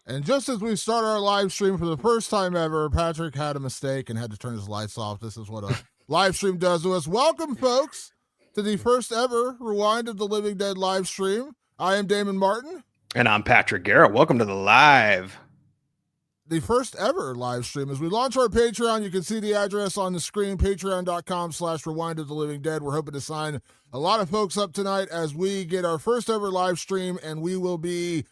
And just as we start our live stream for the first time ever, Patrick had a mistake and had to turn his lights off. This is what a live stream does to us. Welcome, folks, to the first ever Rewind of the Living Dead live stream. I am Damon Martin. And I'm Patrick Garrett. Welcome to the live. The first ever live stream. As we launch our Patreon, you can see the address on the screen, patreon.com/Rewind of the Living Dead. We're hoping to sign a lot of folks up tonight as we get our first ever live stream, and we will be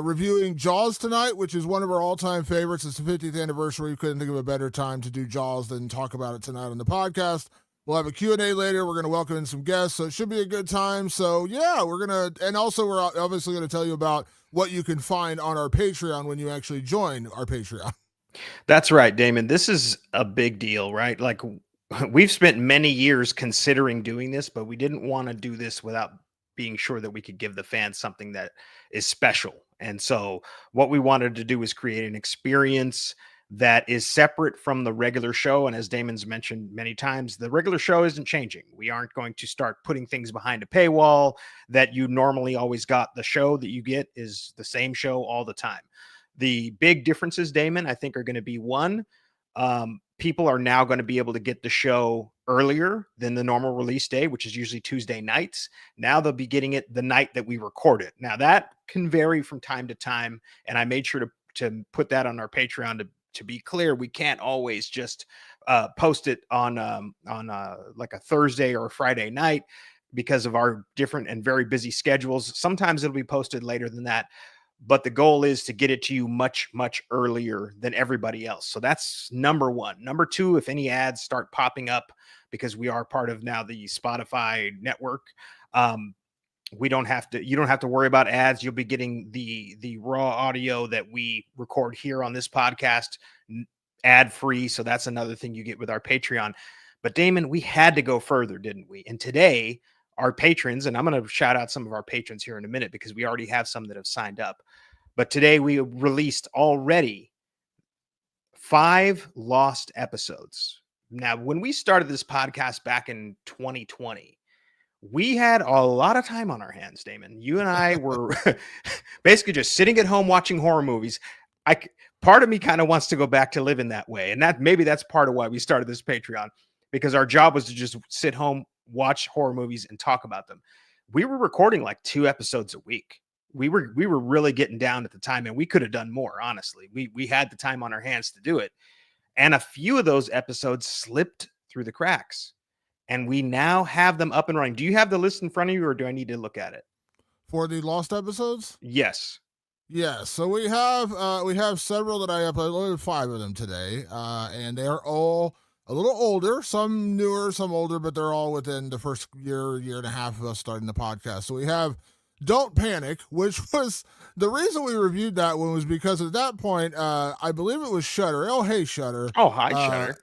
reviewing Jaws tonight, which is one of our all-time favorites. It's the 50th anniversary. We couldn't think of a better time to do Jaws than talk about it tonight on the podcast. We'll have a Q&A later. We're going to welcome in some guests, so it should be a good time. So, yeah, we're going to – and also we're obviously going to tell you about what you can find on our Patreon when you actually join our Patreon. That's right, Damon. This is a big deal, right? Like, we've spent many years considering doing this, but we didn't want to do this without being sure that we could give the fans something that is special. And so what we wanted to do is create an experience that is separate from the regular show. And as Damon's mentioned many times, the regular show isn't changing. We aren't going to start putting things behind a paywall that you normally always got. The show that you get is the same show all the time. The big differences, Damon, I think are going to be one, people are now going to be able to get the show earlier than the normal release day, which is usually Tuesday nights. Now they'll be getting it the night that we record it. Now that can vary from time to time. And I made sure to put that on our Patreon to be clear. We can't always just post it on like a Thursday or a Friday night because of our different and very busy schedules. Sometimes it'll be posted later than that. But the goal is to get it to you much, much earlier than everybody else. So that's number one. Number two, if any ads start popping up, because we are part of now the Spotify network, you don't have to worry about ads. You'll be getting the raw audio that we record here on this podcast ad free. So that's another thing you get with our Patreon. But Damon, we had to go further, didn't we? And today, our patrons, and I'm going to shout out some of our patrons here in a minute because we already have some that have signed up. But today we released already 5 lost episodes. Now, when we started this podcast back in 2020, we had a lot of time on our hands, Damon. You and I were basically just sitting at home watching horror movies. Part of me kind of wants to go back to living that way. And maybe that's part of why we started this Patreon, because our job was to just sit home, watch horror movies and talk about them. We were recording like 2 episodes a week. We were really getting down at the time, and we could have done more. Honestly, we had the time on our hands to do it. And a few of those episodes slipped through the cracks, and we now have them up and running. Do you have the list in front of you, or do I need to look at it? For the lost episodes? Yes. Yeah, so we have several that I uploaded, 5 of them today, and they're all a little older, some newer, some older, but they're all within the first year and a half of us starting the podcast. So we have Don't Panic, which was the reason we reviewed that one was because at that point, I believe it was Shudder. Oh, hey, Shudder. Oh, hi, Shudder.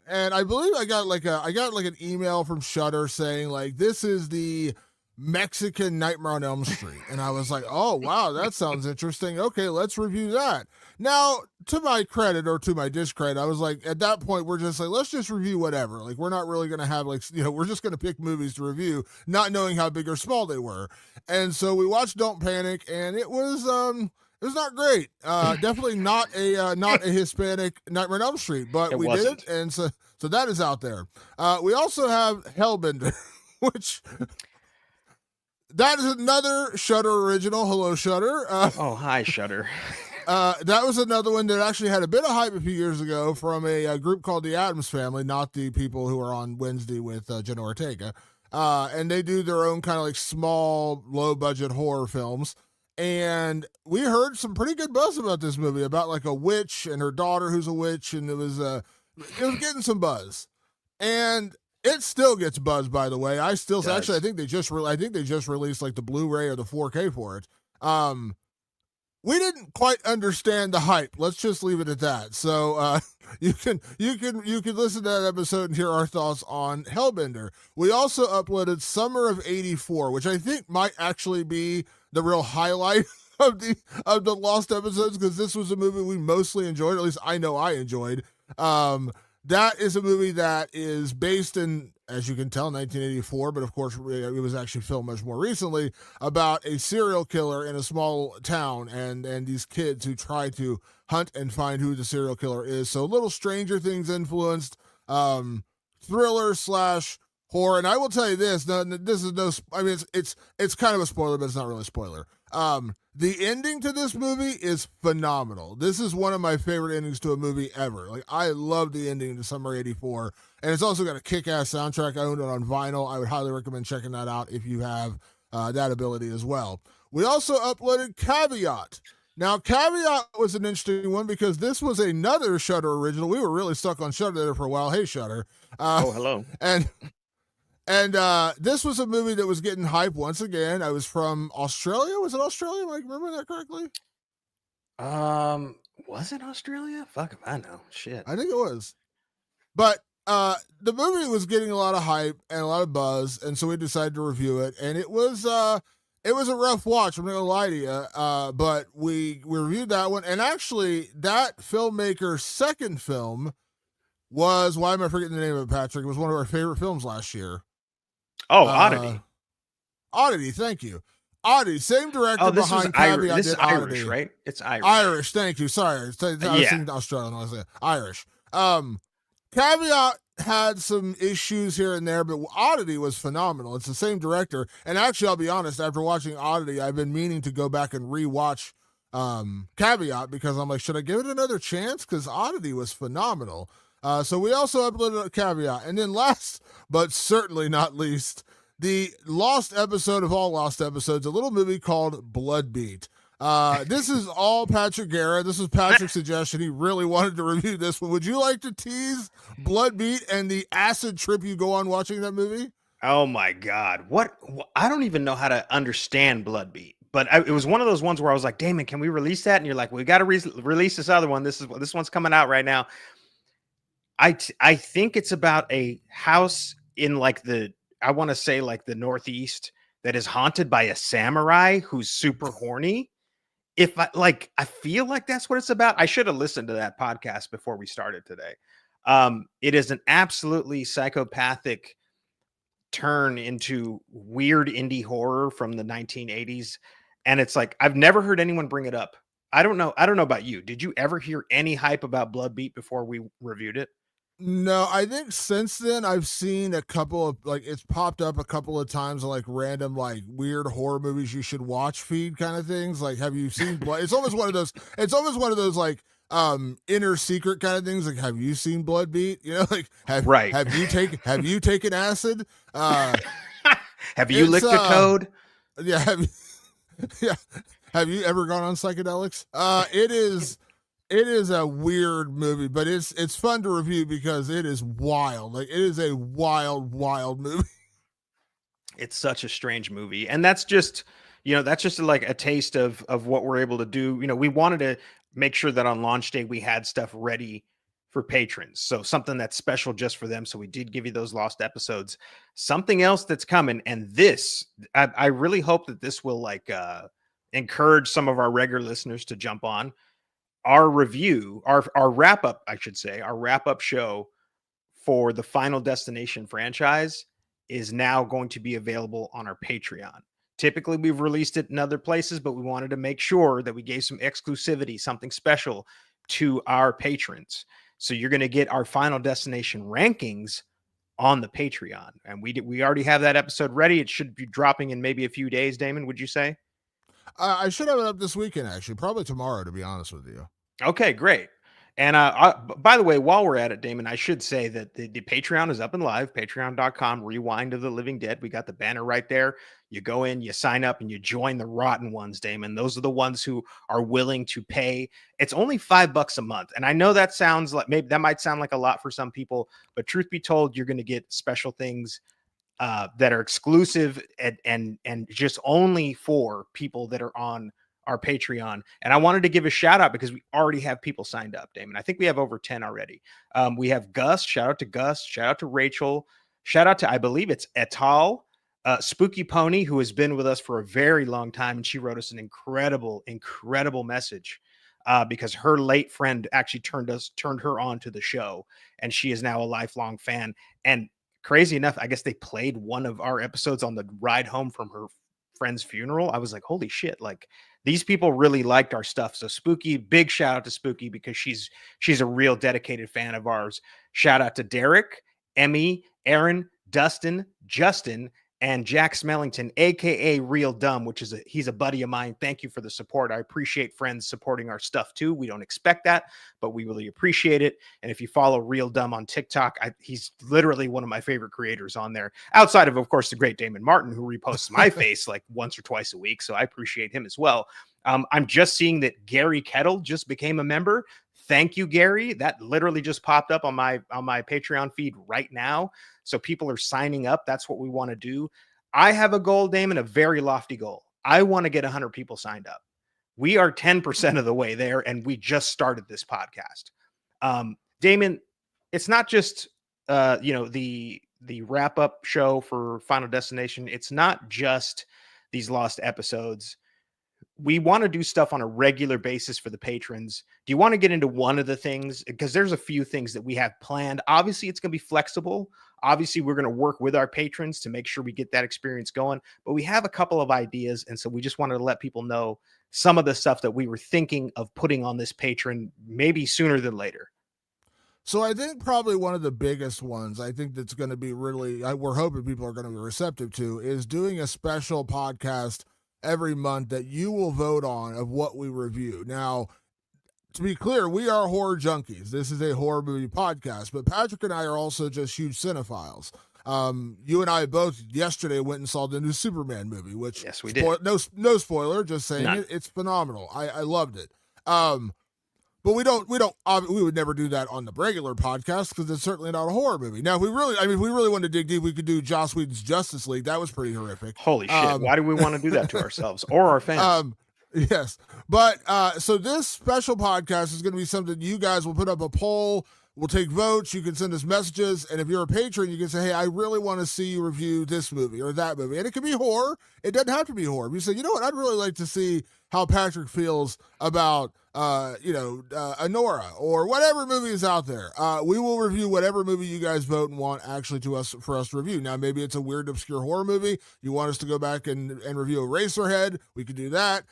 And I believe I got an email from Shudder saying like, this is the Mexican Nightmare on Elm Street. And I was like, oh, wow, that sounds interesting. Okay, let's review that. Now, to my credit or to my discredit, I was like, at that point, we're just like, let's just review whatever. Like, we're not really going to have we're just going to pick movies to review, not knowing how big or small they were. And so we watched Don't Panic, and it was not great. Definitely not a Hispanic Nightmare on Elm Street, but we did it. And so that is out there. We also have Hellbender, which... That is another Shudder original. Hello, Shudder. Oh, hi, Shudder. That was another one that actually had a bit of hype a few years ago from a group called the Addams Family, not the people who are on Wednesday with Jenna Ortega. And they do their own kind of like small, low-budget horror films. And we heard some pretty good buzz about this movie, about like a witch and her daughter who's a witch, and it was getting some buzz. And it still gets buzz, by the way. I think they just released like the Blu-ray or the 4K for it. We didn't quite understand the hype. Let's just leave it at that. So you can listen to that episode and hear our thoughts on Hellbender. We also uploaded Summer of '84, which I think might actually be the real highlight of the lost episodes, because this was a movie we mostly enjoyed. At least I know I enjoyed. That is a movie that is based in as you can tell, 1984, but of course it was actually filmed much more recently, about a serial killer in a small town and these kids who try to hunt and find who the serial killer is. So a little Stranger Things influenced, thriller slash horror. And I will tell you this: no, this is no. I mean, it's kind of a spoiler, but it's not really a spoiler. The ending to this movie is phenomenal. This is one of my favorite endings to a movie ever. Like, I love the ending to Summer '84, and it's also got a kick-ass soundtrack. I owned it on vinyl. I would highly recommend checking that out if you have that ability as well. We also uploaded Caveat. Now, Caveat was an interesting one because this was another Shudder original. We were really stuck on Shudder there for a while. Hey, Shudder. Oh, hello. And this was a movie that was getting hype once again. I was from Australia. Was it Australia? Am I remembering that correctly? Was it Australia? Fuck if I know. Shit. I think it was. But the movie was getting a lot of hype and a lot of buzz, and so we decided to review it. And it was a rough watch. I'm not gonna lie to you. But we reviewed that one, and actually, that filmmaker's second film was, why am I forgetting the name of it, Patrick? It was one of our favorite films last year. Oh, Oddity. Oddity, thank you. Oddity, same director Oh, this behind was Irish. Caveat. This is did Irish, Oddity. right? It's Irish. Irish, thank you. Sorry. I was thinking Australian. I was saying Irish. Caveat had some issues here and there, but Oddity was phenomenal. It's the same director. And actually, I'll be honest, after watching Oddity, I've been meaning to go back and rewatch Caveat because I'm like, should I give it another chance? Because Oddity was phenomenal. So we also uploaded a Caveat. And then last, but certainly not least, the lost episode of all lost episodes, a little movie called Bloodbeat. This is all Patrick Guerra. This was Patrick's suggestion. He really wanted to review this one. Would you like to tease Bloodbeat and the acid trip you go on watching that movie? Oh my God. What? I don't even know how to understand Bloodbeat. But it was one of those ones where I was like, Damon, can we release that? And you're like, we got to release this other one. This one's coming out right now. I think it's about a house in like I want to say like the Northeast that is haunted by a samurai who's super horny. I feel like that's what it's about. I should have listened to that podcast before we started today. It is an absolutely psychopathic turn into weird indie horror from the 1980s. And it's like, I've never heard anyone bring it up. I don't know about you. Did you ever hear any hype about Bloodbeat before we reviewed it? No, I think since then I've seen a couple of, like, it's popped up a couple of times on like random like weird horror movies you should watch feed kind of things. Like, have you seen Blood? It's almost one of those like inner secret kind of things. Like, have you seen Bloodbeat? You know, like have you taken acid? Have you licked a toad? Yeah, yeah. Have you ever gone on psychedelics? It is a weird movie, but it's fun to review because it is wild. Like, it is a wild movie. It's such a strange movie. And that's just like a taste of what we're able to do. You know, we wanted to make sure that on launch day we had stuff ready for patrons. So something that's special just for them. So we did give you those lost episodes. Something else that's coming, and this, I really hope that this will like encourage some of our regular listeners to jump on. Our review, our wrap up, I should say, our wrap up show for the Final Destination franchise is now going to be available on our Patreon. Typically, we've released it in other places, but we wanted to make sure that we gave some exclusivity, something special to our patrons. So you're going to get our Final Destination rankings on the Patreon. And we already have that episode ready. It should be dropping in maybe a few days, Damon, would you say? I should have it up this weekend, actually. Probably tomorrow, to be honest with you. Okay, great. And by the way, while we're at it, Damon, I should say that the Patreon is up and live, patreon.com, Rewind of the Living Dead. We got the banner right there. You go in, you sign up, and you join the rotten ones, Damon. Those are the ones who are willing to pay. It's only $5 a month. And I know that sounds like, maybe that might sound like a lot for some people, but truth be told, you're going to get special things that are exclusive and just only for people that are on our Patreon. And I wanted to give a shout out because we already have people signed up, Damon. I think we have over 10 already. We have Gus, shout out to Gus, shout out to Rachel, shout out to, I believe it's Etal, Spooky Pony, who has been with us for a very long time. And she wrote us an incredible message because her late friend actually turned her on to the show. And she is now a lifelong fan. And crazy enough, I guess they played one of our episodes on the ride home from her friend's funeral. I was like, holy shit, like these people really liked our stuff. So Spooky, big shout out to Spooky because she's a real dedicated fan of ours. Shout out to Derek, Emmy, Aaron, Dustin, Justin, and Jack Smellington, aka Real Dumb, which is he's a buddy of mine. Thank you for the support. I appreciate friends supporting our stuff too. We don't expect that, but we really appreciate it. And if you follow Real Dumb on TikTok, he's literally one of my favorite creators on there, outside of course, the great Damon Martin, who reposts my face like once or twice a week. So I appreciate him as well. I'm just seeing that Gary Kettle just became a member. Thank you, Gary. That literally just popped up on my Patreon feed right now. So people are signing up. That's what we want to do. I have a goal, Damon, a very lofty goal. I want to get 100 people signed up. We are 10% of the way there, and we just started this podcast. Damon, it's not just the wrap up show for Final Destination. It's not just these lost episodes. We want to do stuff on a regular basis for the patrons. Do you want to get into one of the things? Because there's a few things that we have planned. Obviously, it's going to be flexible. Obviously, we're going to work with our patrons to make sure we get that experience going. But we have a couple of ideas. And so we just wanted to let people know some of the stuff that we were thinking of putting on this patron, maybe sooner than later. So I think probably one of the biggest ones, I think that's going to be really, we're hoping people are going to be receptive to, is doing a special podcast every month that you will vote on of what we review. Now, to be clear, we are horror junkies. This is a horror movie podcast, but Patrick and I are also just huge cinephiles. You and I both yesterday went and saw the new Superman movie, which yes, we did. No spoiler, just saying it's phenomenal. I loved it. But we would never do that on the regular podcast because it's certainly not a horror movie. Now, if we really wanted to dig deep, we could do Joss Whedon's Justice League. That was pretty horrific. Holy shit. Why do we want to do that to ourselves or our fans? Yes. But so this special podcast is going to be something you guys will put up a poll. We'll take votes. You can send us messages. And if you're a patron, you can say, hey, I really want to see you review this movie or that movie. And it can be horror. It doesn't have to be horror. You say, you know what? I'd really like to see how Patrick feels about, Anora or whatever movie is out there. We will review whatever movie you guys vote and want actually for us to review. Now, maybe it's a weird, obscure horror movie. You want us to go back and review Eraserhead. We could do that.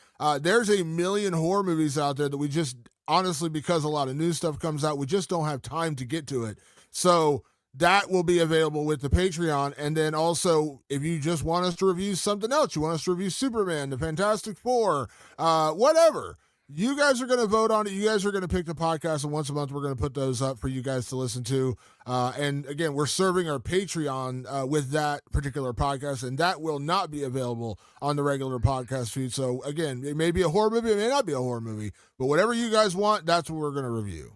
There's a million horror movies out there that we just, honestly, because a lot of new stuff comes out, we just don't have time to get to it. So that will be available with the Patreon. And then also, if you just want us to review something else, you want us to review Superman, the Fantastic Four, whatever, you guys are going to vote on it. You guys are going to pick the podcast, and once a month, we're going to put those up for you guys to listen to. And again, we're serving our Patreon with that particular podcast, and that will not be available on the regular podcast feed. So again, it may be a horror movie, it may not be a horror movie, but whatever you guys want, that's what we're going to review.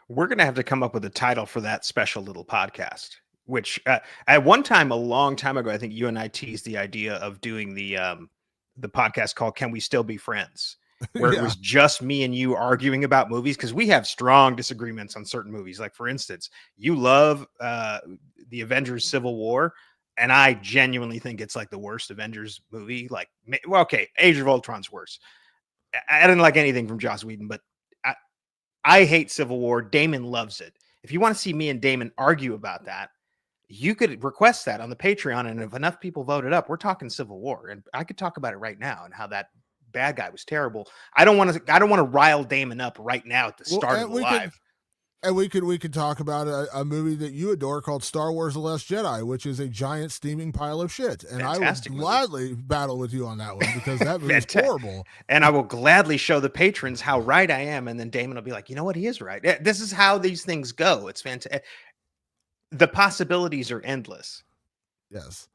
We're going to have to come up with a title for that special little podcast, which at one time, a long time ago, I think you and I teased the idea of doing the podcast called Can We Still Be Friends? Where it was just me and you arguing about movies, because we have strong disagreements on certain movies. Like, for instance, you love the Avengers Civil War, and I genuinely think it's like the worst Avengers movie. Like, well, okay, Age of Ultron's worse. I didn't like anything from Joss Whedon, but I hate Civil War. Damon loves it. If you want to see me and Damon argue about that, you could request that on the Patreon, and if enough people voted up, we're talking Civil War, and I could talk about it right now and how that bad guy was terrible. I don't want to rile Damon up right now at the start of the live. And we could talk about a movie that you adore called Star Wars: The Last Jedi, which is a giant steaming pile of shit. And fantastic I would gladly battle with you on that one, because that movie is horrible. And I will gladly show the patrons how right I am. And then Damon will be like, you know what? He is right. This is how these things go. It's fantastic. The possibilities are endless. Yes.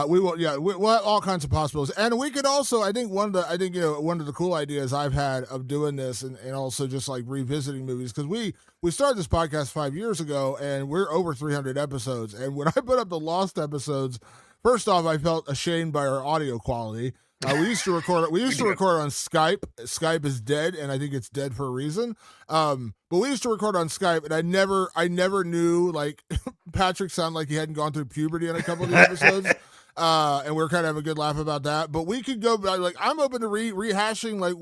We will have all kinds of possibilities. And we could also, I think one of the cool ideas I've had of doing this and also just like revisiting movies, because we started this podcast 5 years ago and we're over 300 episodes. And when I put up the lost episodes, first off, I felt ashamed by our audio quality. We used to record on Skype. Skype is dead, and I think it's dead for a reason. But we used to record on Skype, and I never knew, like, Patrick sounded like he hadn't gone through puberty in a couple of the episodes. And we're kind of having a good laugh about that. But we could go, like, I'm open to rehashing, like,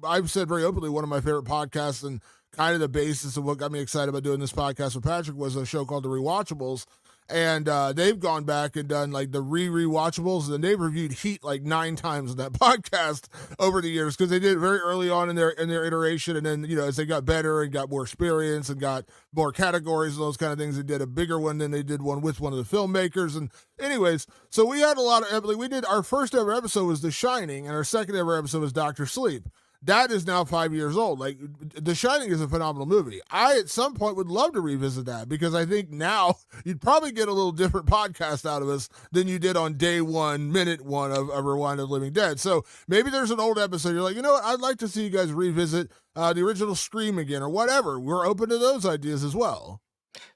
I've said very openly, one of my favorite podcasts and kind of the basis of what got me excited about doing this podcast with Patrick was a show called The Rewatchables. and they've gone back and done like the rewatchables, and they've reviewed Heat like 9 times in that podcast over the years, because they did it very early on in their iteration, and then as they got better and got more experience and got more categories and those kind of things, they did a bigger one. Then they did one with one of the filmmakers, and anyways, so we had a lot of, like, we did our first ever episode was The Shining, and our second ever episode was Doctor Sleep. That is now 5 years old. Like, The Shining is a phenomenal movie. I, at some point, would love to revisit that, because I think now you'd probably get a little different podcast out of us than you did on day one, minute one of Rewind of the Living Dead. So maybe there's an old episode you're like, you know what, I'd like to see you guys revisit the original Scream again or whatever. We're open to those ideas as well.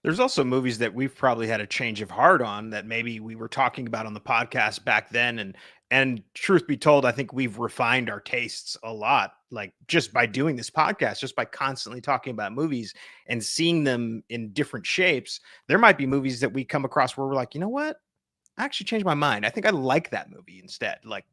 There's also movies that we've probably had a change of heart on that maybe we were talking about on the podcast back then, and truth be told, I think we've refined our tastes a lot, like just by doing this podcast, just by constantly talking about movies and seeing them in different shapes. There might be movies that we come across where we're like, you know what? I actually changed my mind. I think I like that movie instead. Like,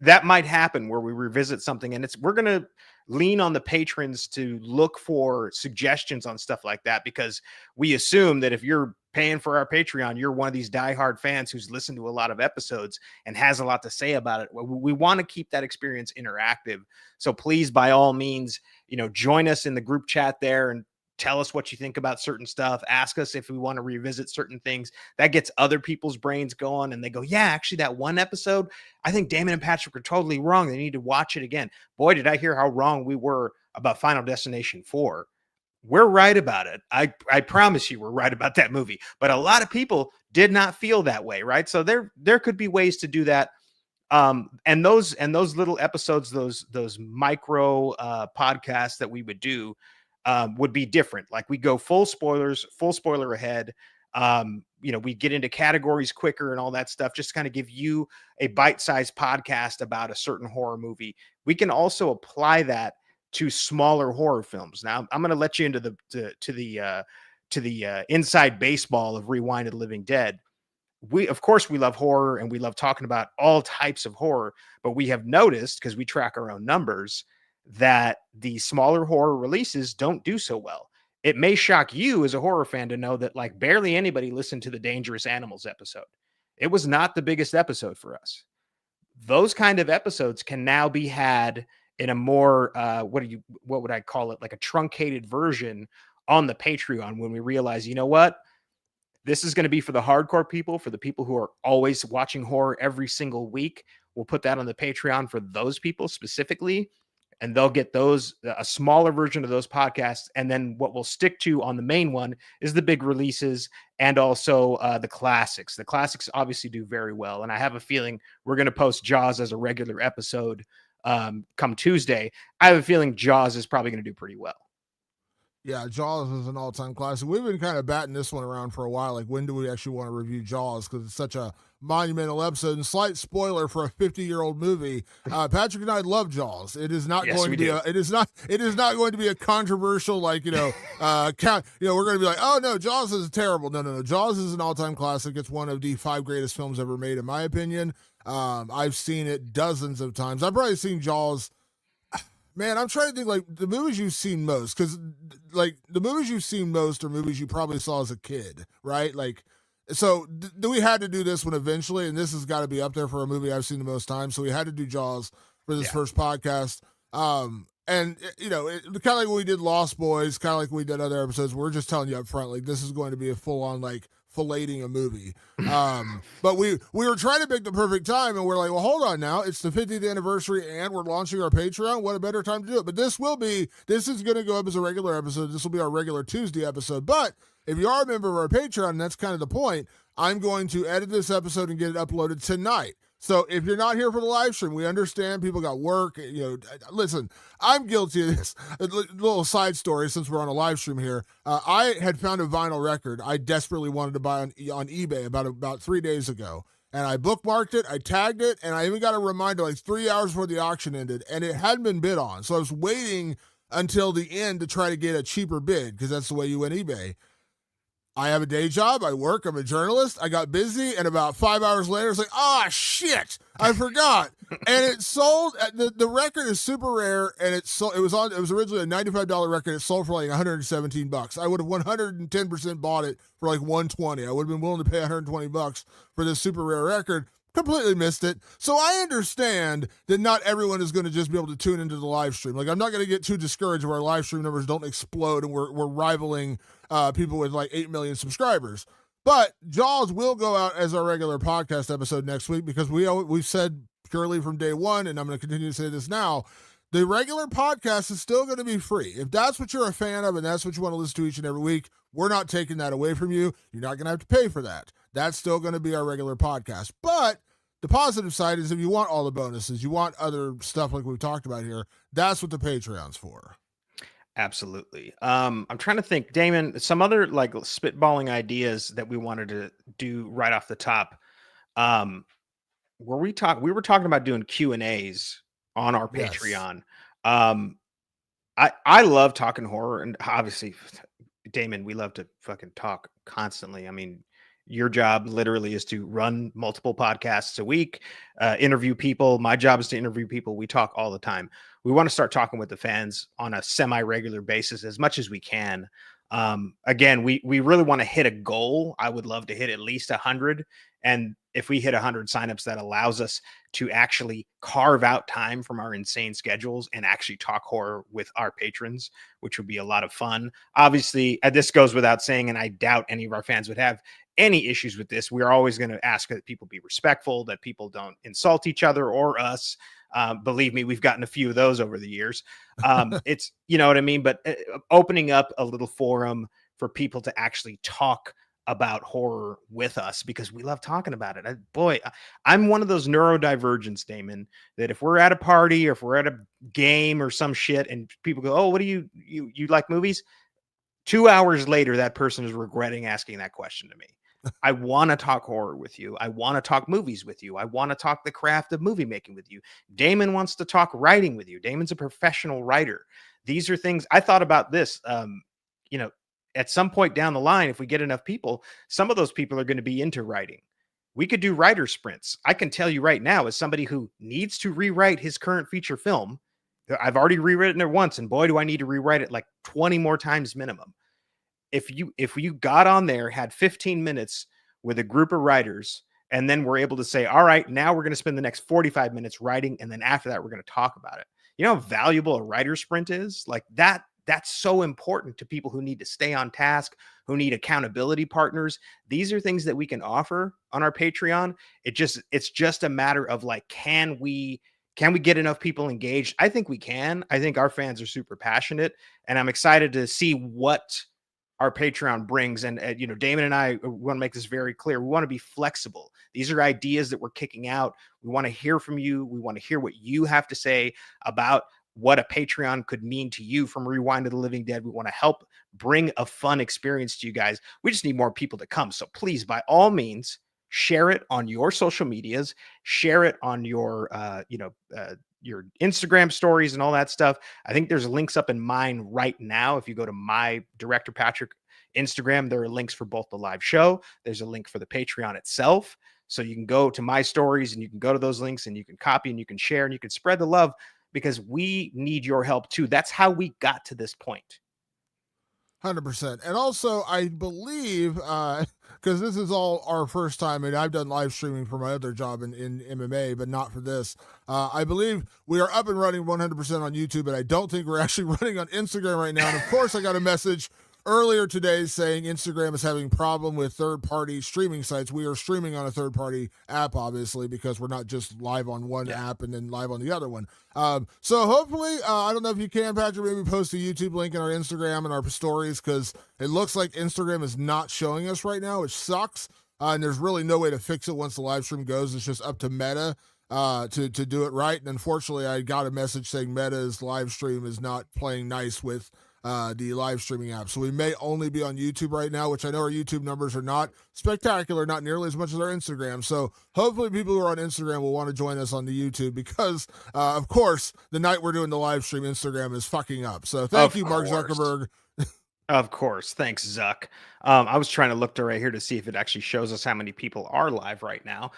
that might happen where we revisit something, and we're going to lean on the patrons to look for suggestions on stuff like that, because we assume that if you're paying for our Patreon, you're one of these diehard fans who's listened to a lot of episodes and has a lot to say about it. We want to keep that experience interactive. So please, by all means, join us in the group chat there and tell us what you think about certain stuff. Ask us if we want to revisit certain things. That gets other people's brains going, and they go, yeah, actually that one episode, I think Damon and Patrick are totally wrong. They need to watch it again. Boy, did I hear how wrong we were about Final Destination 4. We're right about it. I promise you we're right about that movie. But a lot of people did not feel that way, right? So there could be ways to do that. And those little episodes, those micro podcasts that we would do, would be different. Like, we go full spoiler ahead. We get into categories quicker and all that stuff, just kind of give you a bite-sized podcast about a certain horror movie. We can also apply that to smaller horror films. Now, I'm going to let you into the inside baseball of Rewind of the Living Dead. Of course, we love horror, and we love talking about all types of horror, but we have noticed, because we track our own numbers, that the smaller horror releases don't do so well. It may shock you as a horror fan to know that, like, barely anybody listened to the Dangerous Animals episode. It was not the biggest episode for us. Those kind of episodes can now be had in a more, what would I call it? Like a truncated version on the Patreon, when we realize, you know what? This is going to be for the hardcore people, for the people who are always watching horror every single week. We'll put that on the Patreon for those people specifically, and they'll get a smaller version of those podcasts. And then what we'll stick to on the main one is the big releases, and also the classics. The classics obviously do very well, and I have a feeling we're going to post Jaws as a regular episode come Tuesday. I have a feeling Jaws is probably going to do pretty well. Yeah, Jaws is an all-time classic. We've been kind of batting this one around for a while. Like, when do we actually want to review Jaws? Because it's such a monumental episode. And slight spoiler for a 50-year-old movie, Patrick and I love Jaws. It is not going to be it is not going to be a controversial, like, we're going to be like, oh no, Jaws is terrible. No. Jaws is an all-time classic. It's one of the 5 greatest films ever made, in my opinion. I've seen it dozens of times. I've probably seen Jaws. Man, I'm trying to think, like, the movies you've seen most, because, like, the movies you've seen most are movies you probably saw as a kid, right? Like, so we had to do this one eventually, and this has got to be up there for a movie I've seen the most time. So we had to do Jaws for this first podcast. And, kind of like when we did Lost Boys, kind of like we did other episodes, we're just telling you up front, like, this is going to be a full-on, like, filleting a movie. But we were trying to pick the perfect time, and we're like, well, hold on now. It's the 50th anniversary, and we're launching our Patreon. What a better time to do it. But this is going to go up as a regular episode. This will be our regular Tuesday episode. But if you are a member of our Patreon, and that's kind of the point, I'm going to edit this episode and get it uploaded tonight. So if you're not here for the live stream, we understand people got work. Listen, I'm guilty of this. A little side story, since we're on a live stream here. I had found a vinyl record I desperately wanted to buy on eBay about 3 days ago. And I bookmarked it, I tagged it, and I even got a reminder like 3 hours before the auction ended, and it hadn't been bid on. So I was waiting until the end to try to get a cheaper bid, because that's the way you win eBay. I have a day job. I work. I'm a journalist. I got busy, and about 5 hours later, it's like, ah, shit, I forgot. And it sold. The record is super rare, and it sold. It was originally a $95 record. It sold for like $117. I would have 110% bought it for like 120. I would have been willing to pay $120 for this super rare record. Completely missed it. So I understand that not everyone is going to just be able to tune into the live stream. Like, I'm not going to get too discouraged where our live stream numbers don't explode and we're rivaling people with like 8 million subscribers. But Jaws will go out as our regular podcast episode next week because we've said purely from day one, and I'm going to continue to say this now, the regular podcast is still going to be free. If that's what you're a fan of and that's what you want to listen to each and every week, we're not taking that away from you. You're not going to have to pay for that. That's still going to be our regular podcast. But the positive side is if you want all the bonuses, you want other stuff like we've talked about here, that's what the Patreon's for. Absolutely. I'm trying to think, Damon, some other like spitballing ideas that we wanted to do right off the top. We were talking about doing Q&As on our Patreon. Yes. I love talking horror, and obviously, Damon, we love to fucking talk constantly. I mean, your job literally is to run multiple podcasts a week, interview people. My job is to interview people. We talk all the time. We want to start talking with the fans on a semi-regular basis as much as we can. Again, we really want to hit a goal. I would love to hit at least 100. And if we hit 100 signups, that allows us to actually carve out time from our insane schedules and actually talk horror with our patrons, which would be a lot of fun. Obviously, this goes without saying, and I doubt any of our fans would have any issues with this. We're always going to ask that people be respectful, that people don't insult each other or us. Believe me, we've gotten a few of those over the years. It's, you know what I mean? But opening up a little forum for people to actually talk about horror with us because we love talking about it. I'm one of those neurodivergents, Damon, that if we're at a party or if we're at a game or some shit and people go, oh, what do you like movies? 2 hours later, that person is regretting asking that question to me. I want to talk horror with you. I want to talk movies with you. I want to talk the craft of movie making with you. Damon wants to talk writing with you. Damon's a professional writer. These are things I thought about this. At some point down the line, if we get enough people, some of those people are going to be into writing. We could do writer sprints. I can tell you right now, as somebody who needs to rewrite his current feature film, I've already rewritten it once, and boy, do I need to rewrite it like 20 more times minimum. If you got on there, had 15 minutes with a group of writers, and then we're able to say, all right, now we're going to spend the next 45 minutes writing, and then after that, we're going to talk about it. You know how valuable a writer sprint is? Like that. That's so important to people who need to stay on task, who need accountability partners. These are things that we can offer on our Patreon. It's just a matter of like, can we get enough people engaged? I think we can. I think our fans are super passionate, and I'm excited to see what our Patreon brings. And Damon and I want to make this very clear. We want to be flexible. These are ideas that we're kicking out. We want to hear from you. We want to hear what you have to say about what a Patreon could mean to you from Rewind to the Living Dead. We want to help bring a fun experience to you guys. We just need more people to come. So please, by all means, share it on your social medias, share it on your Instagram stories and all that stuff. I think there's links up in mine right now. If you go to my Director Patrick Instagram, there are links for both the live show. There's a link for the Patreon itself. So you can go to my stories and you can go to those links and you can copy and you can share and you can spread the love, because we need your help too. That's how we got to this point. 100%. And also, I believe, because this is all our first time, and I've done live streaming for my other job in MMA, but not for this. I believe we are up and running 100% on YouTube, and I don't think we're actually running on Instagram right now. And of course, I got a message earlier today saying Instagram is having a problem with third-party streaming sites. We are streaming on a third-party app, obviously, because we're not just live on one app and then live on the other one. So hopefully, I don't know if you can, Patrick, maybe post a YouTube link in our Instagram and our stories, because it looks like Instagram is not showing us right now, which sucks. And there's really no way to fix it once the live stream goes. It's just up to Meta to do it right. And unfortunately, I got a message saying Meta's live stream is not playing nice with the live streaming app. So we may only be on YouTube right now, which I know our YouTube numbers are not spectacular, not nearly as much as our Instagram. So hopefully people who are on Instagram will want to join us on the YouTube, because of course the night we're doing the live stream, Instagram is fucking up. So thank you, Mark Zuckerberg. Of course. Thanks, Zuck. I was trying to look to right here to see if it actually shows us how many people are live right now.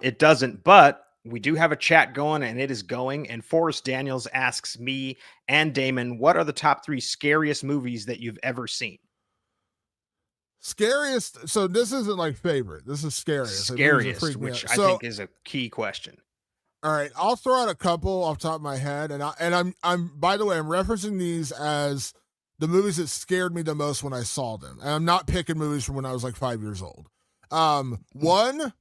It doesn't, but we do have a chat going and it is going. And Forrest Daniels asks me and Damon, what are the top 3 scariest movies that you've ever seen? Scariest. So this isn't like favorite. This is scariest. Like movies that Scariest, freak me which out. I So think is a key question. all right, I'll throw out a couple off the top of my head, and I'm by the way, I'm referencing these as the movies that scared me the most when I saw them, and I'm not picking movies from when I was like 5 years old. One,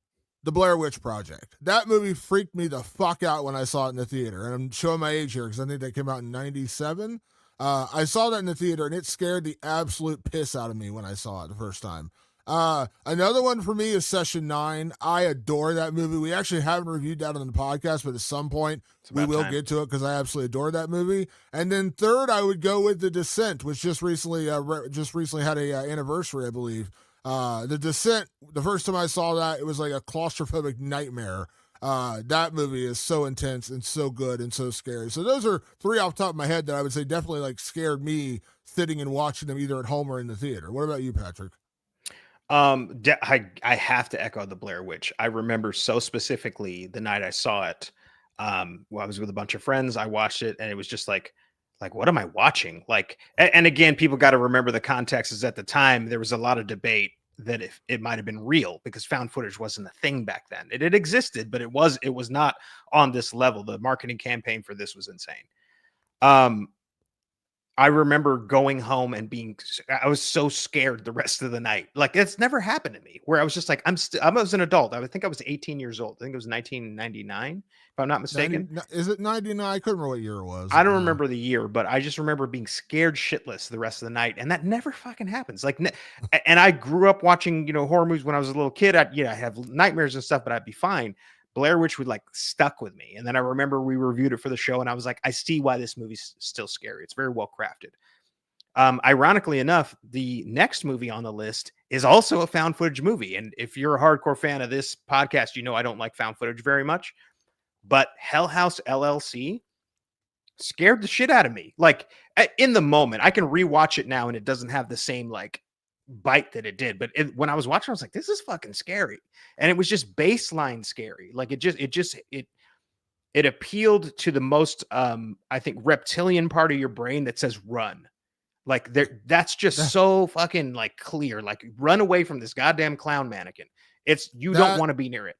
The Blair Witch Project. That movie freaked me the fuck out when I saw it in the theater, and I'm showing my age here because I think that came out in '97. I saw that in the theater, and it scared the absolute piss out of me when I saw it the first time. Another one for me is Session 9. I adore that movie. We actually haven't reviewed that on the podcast, but at some point we will get to it because I absolutely adore that movie. And then third, I would go with The Descent, which just recently had a anniversary, I believe. The Descent, the first time I saw that, it was like a claustrophobic nightmare. That movie is so intense and so good and so scary. So those are 3 off the top of my head that I would say definitely like scared me sitting and watching them either at home or in the theater. What about you, Patrick? I have to echo the Blair Witch. I remember so specifically the night I saw it. Well, I was with a bunch of friends. I watched it, and it was just like what am I watching? Like, and again, people got to remember the context is at the time there was a lot of debate that if it might have been real because found footage wasn't a thing back then. It existed, but it was not on this level. The marketing campaign for this was insane. Um, I remember going home and I was so scared the rest of the night. Like it's never happened to me where I was just like, I was an adult. I think I was 18 years old. I think it was 1999, if I'm not mistaken. Is it 99? I couldn't remember what year it was. I don't remember the year, but I just remember being scared shitless the rest of the night. And that never fucking happens. Like, and I grew up watching, horror movies when I was a little kid. I have nightmares and stuff, but I'd be fine. Blair Witch would like stuck with me. And then I remember we reviewed it for the show and I was like, I see why this movie's still scary. It's very well crafted. Ironically enough, the next movie on the list is also a found footage movie. And if you're a hardcore fan of this podcast, I don't like found footage very much, but Hell House LLC scared the shit out of me. Like in the moment, I can rewatch it now and it doesn't have the same like bite that it did. But when I was watching, I was like, this is fucking scary. And it was just baseline scary. Like it appealed to the most, I think, reptilian part of your brain that says run. Like that's just so fucking like clear. Like run away from this goddamn clown mannequin. You don't want to be near it.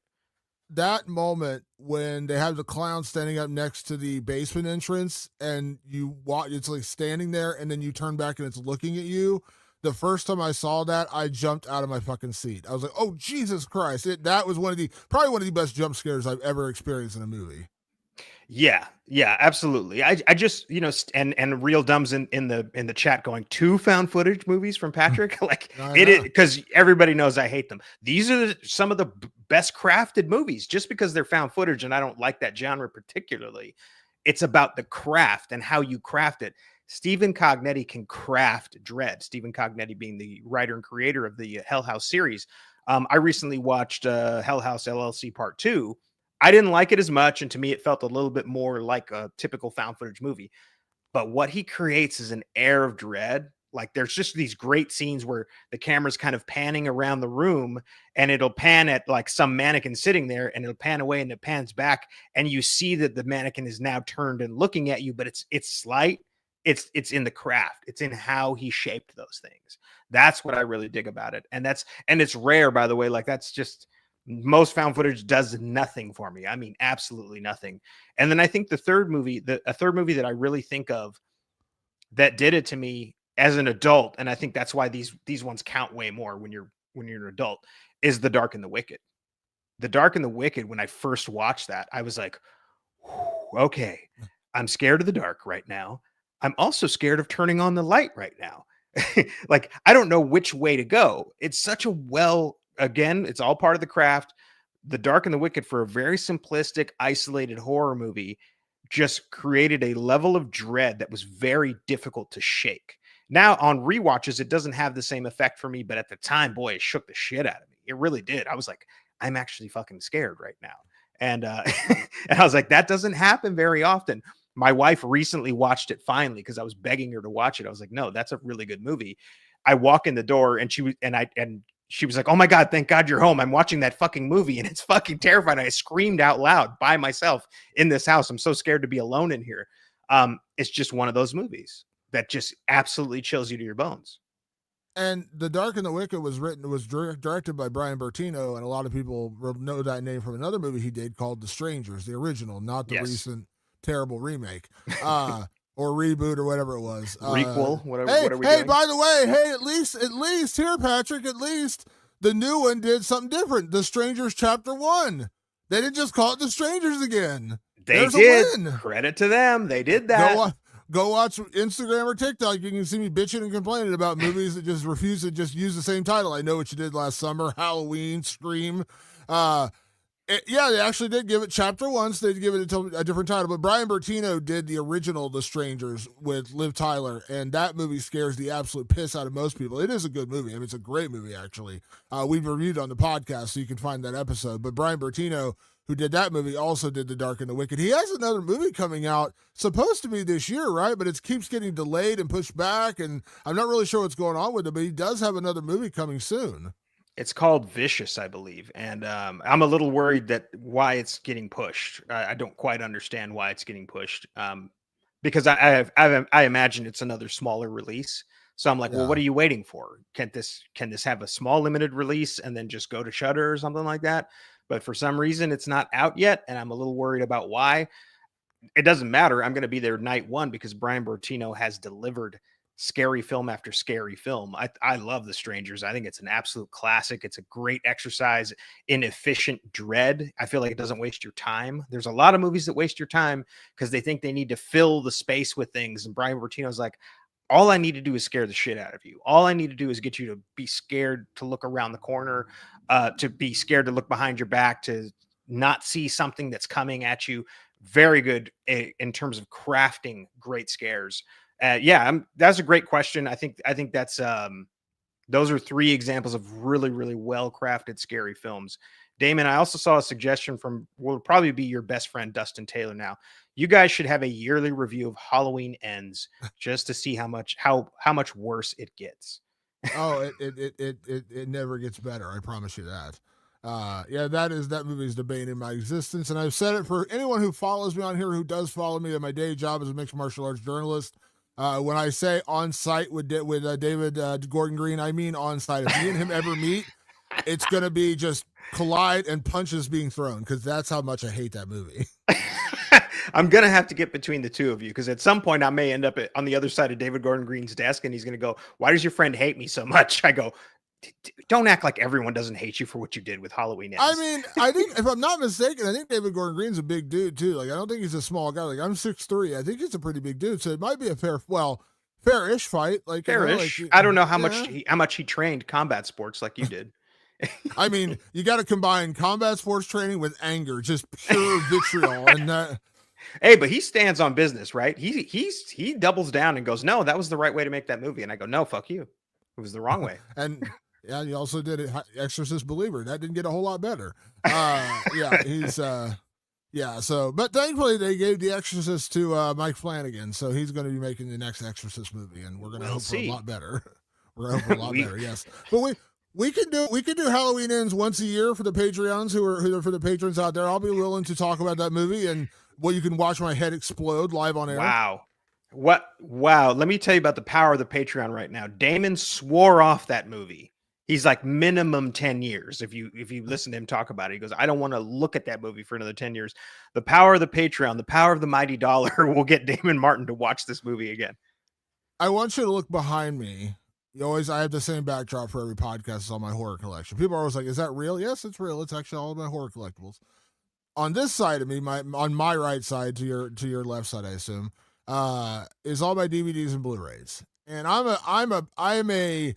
That moment when they have the clown standing up next to the basement entrance and you watch, it's like standing there and then you turn back and it's looking at you. The first time I saw that, I jumped out of my fucking seat. I was like, "Oh Jesus Christ!" That was probably one of the best jump scares I've ever experienced in a movie. Yeah, absolutely. I just and Real Dumb's in the chat going 2 found footage movies from Patrick. Like it is because everybody knows I hate them. These are some of the best crafted movies just because they're found footage, and I don't like that genre particularly. It's about the craft and how you craft it. Stephen Cognetti can craft dread. Stephen Cognetti being the writer and creator of the Hell House series. I recently watched Hell House LLC Part 2. I didn't like it as much, and to me, it felt a little bit more like a typical found footage movie. But what he creates is an air of dread. Like there's just these great scenes where the camera's kind of panning around the room, and it'll pan at like some mannequin sitting there, and it'll pan away, and it pans back, and you see that the mannequin is now turned and looking at you, but it's slight. It's in the craft. It's in how he shaped those things. That's what I really dig about it, and it's rare, by the way. Like that's just. Most found footage does nothing for me. I mean, absolutely nothing. And then I think a third movie that I really think of that did it to me as an adult, and I think that's why these ones count way more when you're an adult, is The Dark and the Wicked. The Dark and the Wicked, when I first watched that, I was like, okay, I'm scared of the dark right now. I'm also scared of turning on the light right now. Like, I don't know which way to go. It's such a again, it's all part of the craft. The Dark and the Wicked, for a very simplistic, isolated horror movie, just created a level of dread that was very difficult to shake. Now, on rewatches, it doesn't have the same effect for me, but at the time, boy, it shook the shit out of me. It really did. I was like, I'm actually fucking scared right now. And, and I was like, that doesn't happen very often. My wife recently watched it finally because I was begging her to watch it. I was like, no, that's a really good movie. I walk in the door and she was like, oh my God, thank God you're home. I'm watching that fucking movie and it's fucking terrifying. I screamed out loud by myself in this house. I'm so scared to be alone in here. It's just one of those movies that just absolutely chills you to your bones. And The Dark and the Wicked was directed by Brian Bertino, and a lot of people know that name from another movie he did called The Strangers, the original, not the recent terrible remake. Or reboot or whatever it was. Requel, whatever. Hey, what are we doing? By the way, at least here, Patrick, at least the new one did something different. The Strangers Chapter 1. They didn't just call it The Strangers again. There's a win. Credit to them. They did that. Go watch Instagram or TikTok. You can see me bitching and complaining about movies that just refuse to just use the same title. I Know What You Did Last Summer, Halloween, Scream. They actually did give it Chapter 1, so they'd give it a different title. But Brian Bertino did the original The Strangers with Liv Tyler, and that movie scares the absolute piss out of most people. It is a good movie. I mean, it's a great movie, actually. We've reviewed it on the podcast, so you can find that episode. But Brian Bertino, who did that movie, also did The Dark and the Wicked. He has another movie coming out, supposed to be this year, right? But it keeps getting delayed and pushed back, and I'm not really sure what's going on with it, but he does have another movie coming soon. It's called Vicious, I believe, and I'm a little worried that why it's getting pushed. I don't quite understand why it's getting pushed, because I imagine it's another smaller release. So I'm like, well, what are you waiting for? Can this have a small limited release and then just go to Shudder or something like that? But for some reason, it's not out yet, and I'm a little worried about why. It doesn't matter. I'm going to be there night one because Brian Bertino has delivered scary film after scary film. I love The Strangers. I think it's an absolute classic. It's a great exercise in efficient dread. I feel like it doesn't waste your time. There's a lot of movies that waste your time because they think they need to fill the space with things. And Brian Bertino's like, all I need to do is scare the shit out of you. All I need to do is get you to be scared to look around the corner, to be scared to look behind your back, to not see something that's coming at you. Very good in terms of crafting great scares. That's a great question. I think that's those are three examples of really, really well crafted scary films. Damon, I also saw a suggestion from will probably be your best friend Dustin Taylor. Now, you guys should have a yearly review of Halloween Ends just to see how much worse it gets. Oh, it never gets better. I promise you that. That movie is the bane in my existence, and I've said it for anyone who follows me on here, who does follow me at my day job as a mixed martial arts journalist. When I say on site with David Gordon Green, I mean on site. If me and him ever meet, it's going to be just collide and punches being thrown, because that's how much I hate that movie. I'm going to have to get between the two of you, because at some point I may end up on the other side of David Gordon Green's desk, and he's going to go, why does your friend hate me so much? I go, don't act like everyone doesn't hate you for what you did with Halloween Ends. I mean, I think, if I'm not mistaken, I think David Gordon Green's a big dude too. Like, I don't think he's a small guy. Like, I'm 6'3". I think he's a pretty big dude. So it might be a fair-ish fight. Like, fair-ish. I don't know how much he trained combat sports like you did. I mean, you got to combine combat sports training with anger, just pure vitriol, and hey, but he stands on business, right? He doubles down and goes, no, that was the right way to make that movie. And I go, no, fuck you. It was the wrong way. And yeah, he also did Exorcist Believer. That didn't get a whole lot better. But thankfully they gave The Exorcist to Mike Flanagan, so he's going to be making the next Exorcist movie, and we're going to hope for a lot better. We're going to hope for a lot better, yes. But we can do Halloween Ends once a year for the Patreons who are for the patrons out there. I'll be willing to talk about that movie, and you can watch my head explode live on air. Wow. Wow. Let me tell you about the power of the Patreon right now. Damon swore off that movie. He's like minimum 10 years. If you listen to him talk about it, he goes, I don't want to look at that movie for another 10 years. The power of the Patreon, the power of the mighty dollar will get Damon Martin to watch this movie again. I want you to look behind me. I have the same backdrop for every podcast. It's all my horror collection. People are always like, is that real? Yes, it's real. It's actually all of my horror collectibles. On this side of me, on my right side to your left side, I assume, is all my DVDs and Blu-rays. And I am a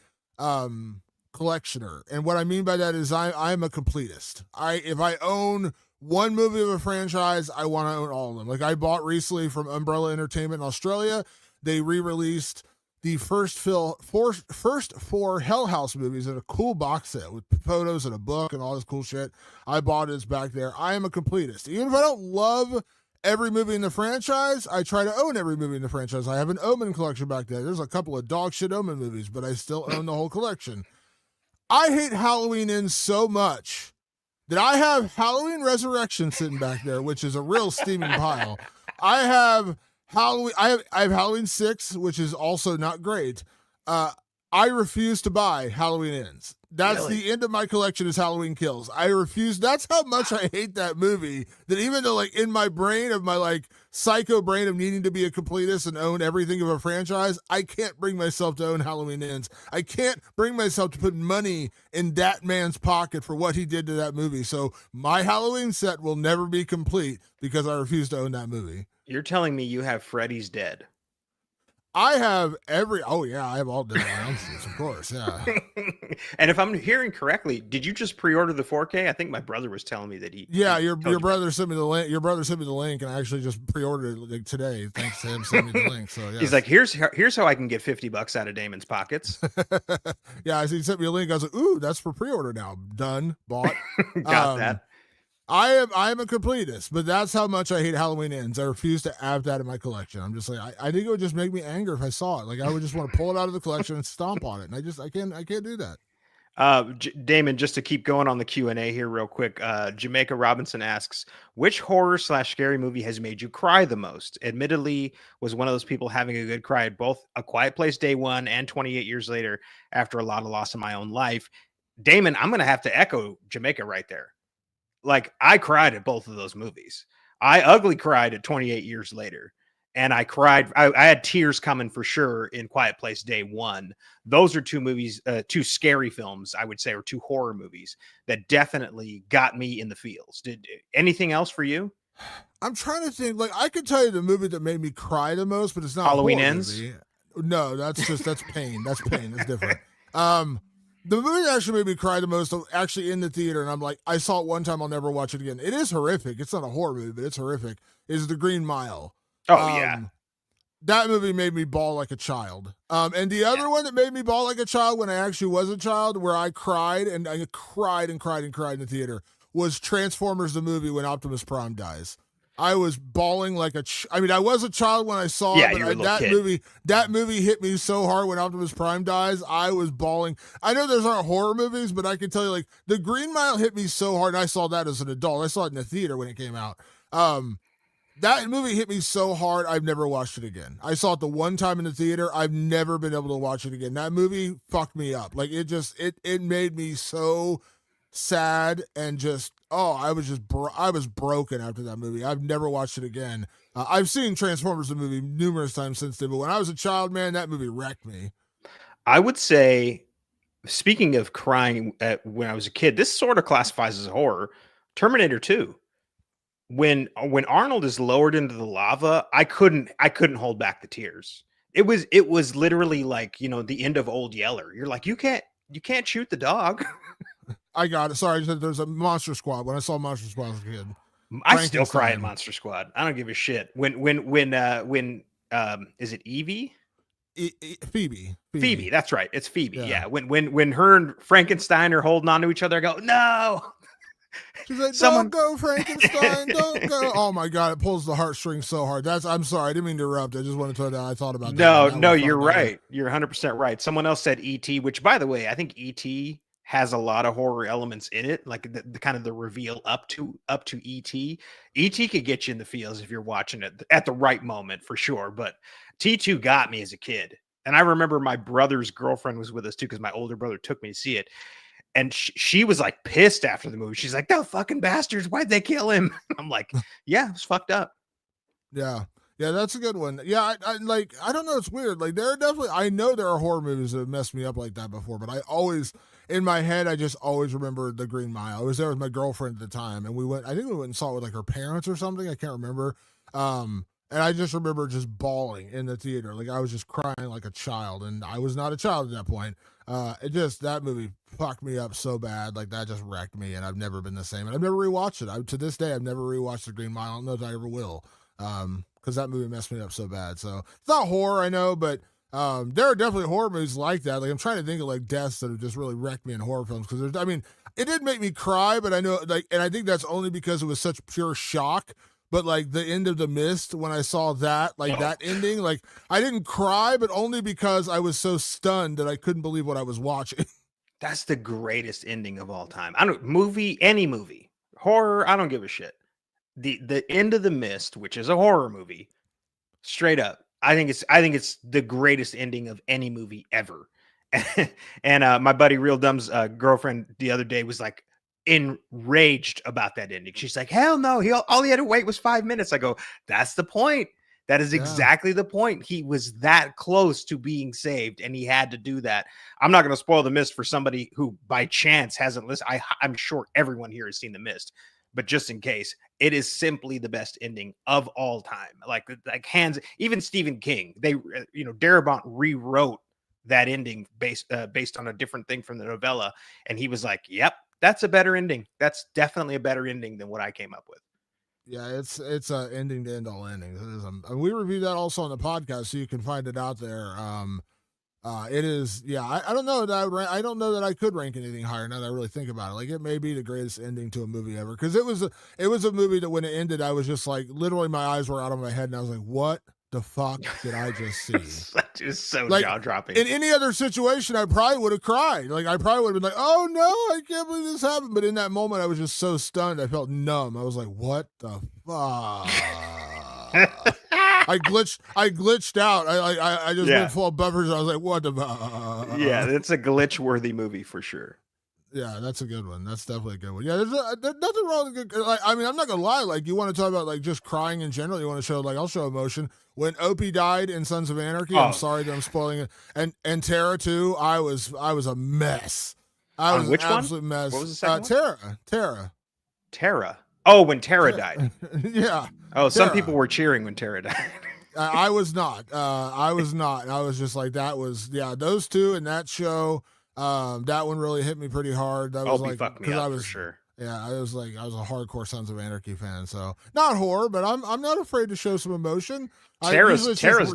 collectioner. And what I mean by that is I'm a completist. If I own one movie of a franchise, I want to own all of them. Like, I bought recently from Umbrella Entertainment in Australia. They re-released the first four Hell House movies in a cool box set with photos and a book and all this cool shit. I bought it. It's back there. I am a completist. Even if I don't love every movie in the franchise. I try to own every movie in the franchise. I have an Omen collection back there. There's a couple of dog shit Omen movies, but I still own the whole collection. I hate Halloween Ends so much that I have Halloween Resurrection sitting back there, which is a real steaming pile. I have Halloween. I have Halloween 6, which is also not great. I refuse to buy Halloween Ends. That's Really? the end of my collection is Halloween Kills. I refuse. That's how much I hate that movie. That even though, like, in my brain of my like psycho brain of needing to be a completist and own everything of a franchise, I can't bring myself to own Halloween Ends. I can't bring myself to put money in that man's pocket for what he did to that movie. So my Halloween set will never be complete because I refuse to own that movie. You're telling me you have Freddy's Dead. I have I have all different rounds, of course, yeah. And if I'm hearing correctly, did you just pre-order the 4K? I think my brother was telling me that he. Yeah, he your told you brother sent me the link. Your brother sent me the link, and I actually just pre-ordered it like today. Thanks to him sending me the link. So yeah, He's like, here's how I can get $50 out of Damon's pockets. yeah, he sent me a link. I was like, ooh, that's for pre-order now. Done, bought. Got that. I am a completist, but that's how much I hate Halloween Ends. I refuse to add that in my collection. I'm just like, I think it would just make me angry if I saw it. Like I would just want to pull it out of the collection and stomp on it, and I can't do that. Damon, just to keep going on the Q&A here real quick, Jamaica Robinson asks, which horror/scary movie has made you cry the most? Admittedly, was one of those people having a good cry at both A Quiet Place Day 1 and 28 years later after a lot of loss in my own life. Damon, I'm going to have to echo Jamaica right there. Like, I cried at both of those movies. I ugly cried at 28 years later. And I cried. I had tears coming for sure in Quiet Place Day 1. Those are two movies, two scary films, I would say, or two horror movies that definitely got me in the feels. Did anything else for you? I'm trying to think. Like I could tell you the movie that made me cry the most, but it's not Halloween a horror Ends? movie. No, that's pain. That's pain. It's different. The movie that actually made me cry the most, actually in the theater, and I'm like, I saw it one time, I'll never watch it again. It is horrific. It's not a horror movie, but it's horrific. Is The Green Mile. Oh, yeah. That movie made me bawl like a child. And the other one that made me bawl like a child when I actually was a child, where I cried and I cried and cried and cried in the theater, was Transformers the movie when Optimus Prime dies. I was bawling like I mean, I was a child when I saw it, but that movie hit me so hard when Optimus Prime dies. I was bawling. I know there's aren't horror movies, but I can tell you, like, The Green Mile hit me so hard, and I saw that as an adult. I saw it in the theater when it came out. That movie hit me so hard, I've never watched it again. I saw it the one time in the theater. I've never been able to watch it again. That movie fucked me up. Like, it made me so sad and just I was broken after that movie. I've never watched it again. I've seen Transformers the movie numerous times since then, but when I was a child, man, that movie wrecked me. I would say, speaking of crying when I was a kid, this sort of classifies as horror. Terminator 2. When Arnold is lowered into the lava, I couldn't hold back the tears. It was literally like, the end of Old Yeller. You're like, you can't shoot the dog. I got it. Sorry, there's a Monster Squad. When I saw Monster Squad as a kid, I still cry at Monster Squad. I don't give a shit. When is it Evie? Phoebe. That's right. It's Phoebe. Yeah. When her and Frankenstein are holding on to each other, I go, no. She's like, don't go, Frankenstein, don't go. Oh my God, it pulls the heartstrings so hard. I'm sorry, I didn't mean to interrupt. I just wanted to tell you that I thought about that. No, you're right. You're 100% right. Someone else said E.T., which, by the way, I think E.T. has a lot of horror elements in it, like the kind of the reveal up to E.T. E.T. could get you in the feels if you're watching it at the right moment, for sure. But T2 got me as a kid. And I remember my brother's girlfriend was with us too, because my older brother took me to see it. And she was like pissed after the movie. She's like, "The fucking bastards! Why'd they kill him?" I'm like, "Yeah, it was fucked up." Yeah, that's a good one. Yeah, I don't know. It's weird. Like I know there are horror movies that have messed me up like that before, but I always, in my head, I just always remember The Green Mile. I was there with my girlfriend at the time, and I think we went and saw it with like her parents or something. I can't remember. And I just remember just bawling in the theater. Like I was just crying like a child, and I was not a child at that point. That movie fucked me up so bad. Like that just wrecked me, and I've never been the same. And I've never rewatched it. To this day, I've never rewatched The Green Mile. I don't know if I ever will. Because that movie messed me up so bad. So it's not horror, I know, but there are definitely horror movies like that. Like I'm trying to think of like deaths that have just really wrecked me in horror films. Because it did make me cry, but I know and I think that's only because it was such pure shock. but like the end of The Mist, when I saw that, like that ending, like I didn't cry, but only because I was so stunned that I couldn't believe what I was watching. That's the greatest ending of all time. Any movie, horror, I don't give a shit. The end of The Mist, which is a horror movie, straight up, I think it's the greatest ending of any movie ever. And my buddy Real Dumb's girlfriend the other day was like enraged about that ending. She's like, "Hell no! All he had to wait was 5 minutes." I go, "That's the point. That is exactly the point. He was that close to being saved, and he had to do that." I'm not going to spoil The Mist for somebody who, by chance, hasn't listened. I'm sure everyone here has seen The Mist, but just in case, it is simply the best ending of all time. Like even Stephen King, Darabont rewrote that ending based on a different thing from the novella, and he was like, "Yep, that's a better ending. That's definitely a better ending than what I came up with." Yeah, it's a ending to end all endings. It is. And we reviewed that also on the podcast, so you can find it out there. It is. Yeah, I don't know that I don't know that I could rank anything higher now that I really think about it. Like it may be the greatest ending to a movie ever because it was a movie that when it ended, I was just like literally my eyes were out of my head and I was like, what the fuck did I just see? That is so like, jaw dropping. In any other situation, I probably would have cried. Like I probably would have been like, "Oh no, I can't believe this happened!" But in that moment, I was just so stunned. I felt numb. I was like, "What the fuck?" I glitched out. I just went full buffers. I was like, "What the fuck?" Yeah, it's a glitch worthy movie for sure. Yeah, that's a good one. That's definitely a good one. Yeah, there's nothing wrong with good. Like, I mean, I'm not gonna lie. Like, you want to talk about like just crying in general. You want to show like I'll show emotion. When Opie died in Sons of Anarchy, I'm sorry that I'm spoiling it. And Tara too. I was a mess. I was which an absolute mess. What was the second one? Tara. Oh, when Tara died. Yeah. Oh, some people were cheering when Tara died. I was not. I was not. I was just like that was those two and that show. That one really hit me pretty hard. That was like fucked me up for sure. Yeah, I was a hardcore Sons of Anarchy fan, so not horror, but I'm not afraid to show some emotion. Tara's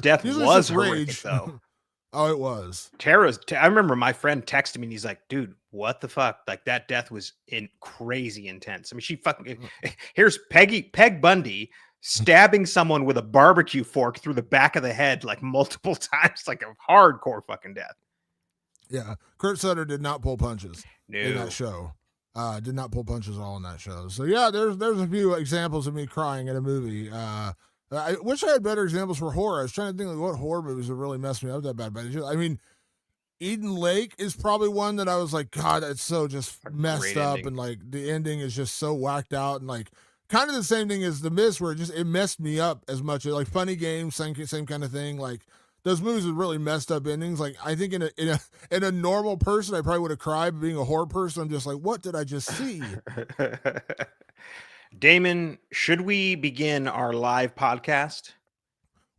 death was horrific, though. Oh, it was. I remember my friend texted me and he's like, "Dude, what the fuck? Like that death was crazy intense." I mean, she fucking here's Peg Bundy stabbing someone with a barbecue fork through the back of the head like multiple times, like a hardcore fucking death. Yeah, Kurt Sutter did not pull punches in that show. Did not pull punches at all in that show. So yeah, there's a few examples of me crying at a movie. I wish I had better examples for horror. I was trying to think like what horror movies have really messed me up that bad. But I mean, Eden Lake is probably one that I was like, God, it's so just messed up, ending. And like the ending is just so whacked out, and like kind of the same thing as The Mist, where it messed me up as much. Like Funny Games, same kind of thing. Like those movies with really messed up endings. Like I think in a normal person, I probably would have cried. But being a horror person, I'm just like, what did I just see? Damon, should we begin our live podcast?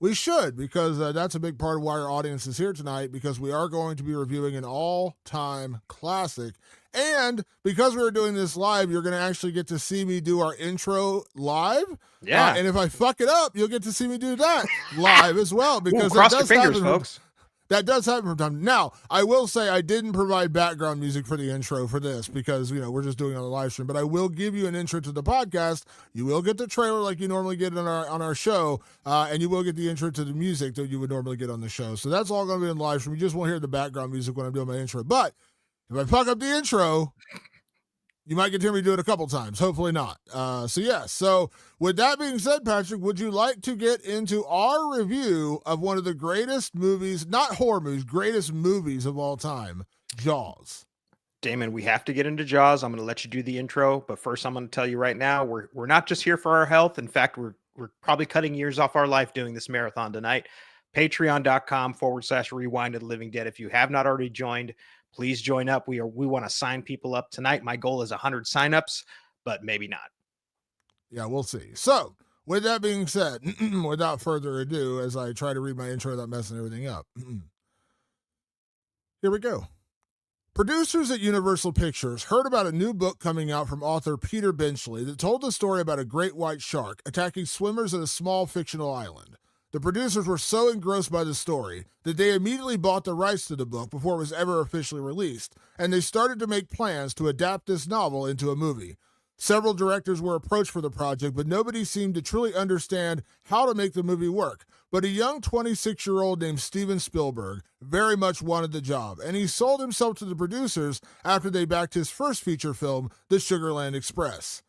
We should, because that's a big part of why our audience is here tonight, because we are going to be reviewing an all-time classic. And because we're doing this live, you're going to actually get to see me do our intro live. Yeah. And if I fuck it up, you'll get to see me do that live as well. Because cross your fingers, folks. That does happen from time. Now, I will say I didn't provide background music for the intro for this because, we're just doing it on the live stream, but I will give you an intro to the podcast. You will get the trailer like you normally get on our show, and you will get the intro to the music that you would normally get on the show. So that's all going to be in the live stream. You just won't hear the background music when I'm doing my intro. But if I fuck up the intro, you might get to hear me do it a couple times. Hopefully not. So with that being said, Patrick, would you like to get into our review of one of the greatest movies, not horror movies, greatest movies of all time, Jaws? Damon, we have to get into Jaws. I'm going to let you do the intro, but first I'm going to tell you right now, we're not just here for our health. In fact, we're probably cutting years off our life doing this marathon tonight. Patreon.com/Rewind of the Living Dead. If you have not already joined, please join up. We want to sign people up tonight. My goal is 100 signups, but maybe not. Yeah, we'll see. So, with that being said, without further ado, as I try to read my intro without messing everything up, here we go. Producers at Universal Pictures heard about a new book coming out from author Peter Benchley that told the story about a great white shark attacking swimmers at a small fictional island. The producers were so engrossed by the story that they immediately bought the rights to the book before it was ever officially released, and they started to make plans to adapt this novel into a movie. Several directors were approached for the project, but nobody seemed to truly understand how to make the movie work. But a young 26-year-old named Steven Spielberg very much wanted the job, and he sold himself to the producers after they backed his first feature film, The Sugarland Express.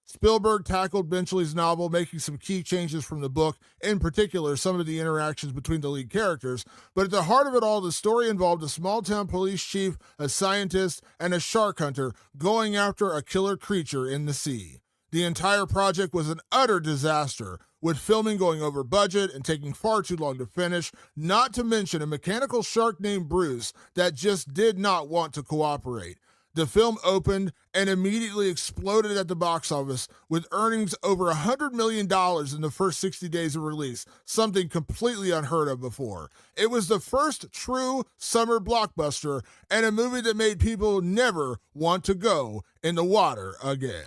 Spielberg tackled Benchley's novel, making some key changes from the book, in particular some of the interactions between the lead characters, but at the heart of it all, the story involved a small-town police chief, a scientist, and a shark hunter going after a killer creature in the sea. The entire project was an utter disaster, with filming going over budget and taking far too long to finish, not to mention a mechanical shark named Bruce that just did not want to cooperate. The film opened and immediately exploded at the box office with earnings over $100 million in the first 60 days of release, something completely unheard of before. It was the first true summer blockbuster and a movie that made people never want to go in the water again.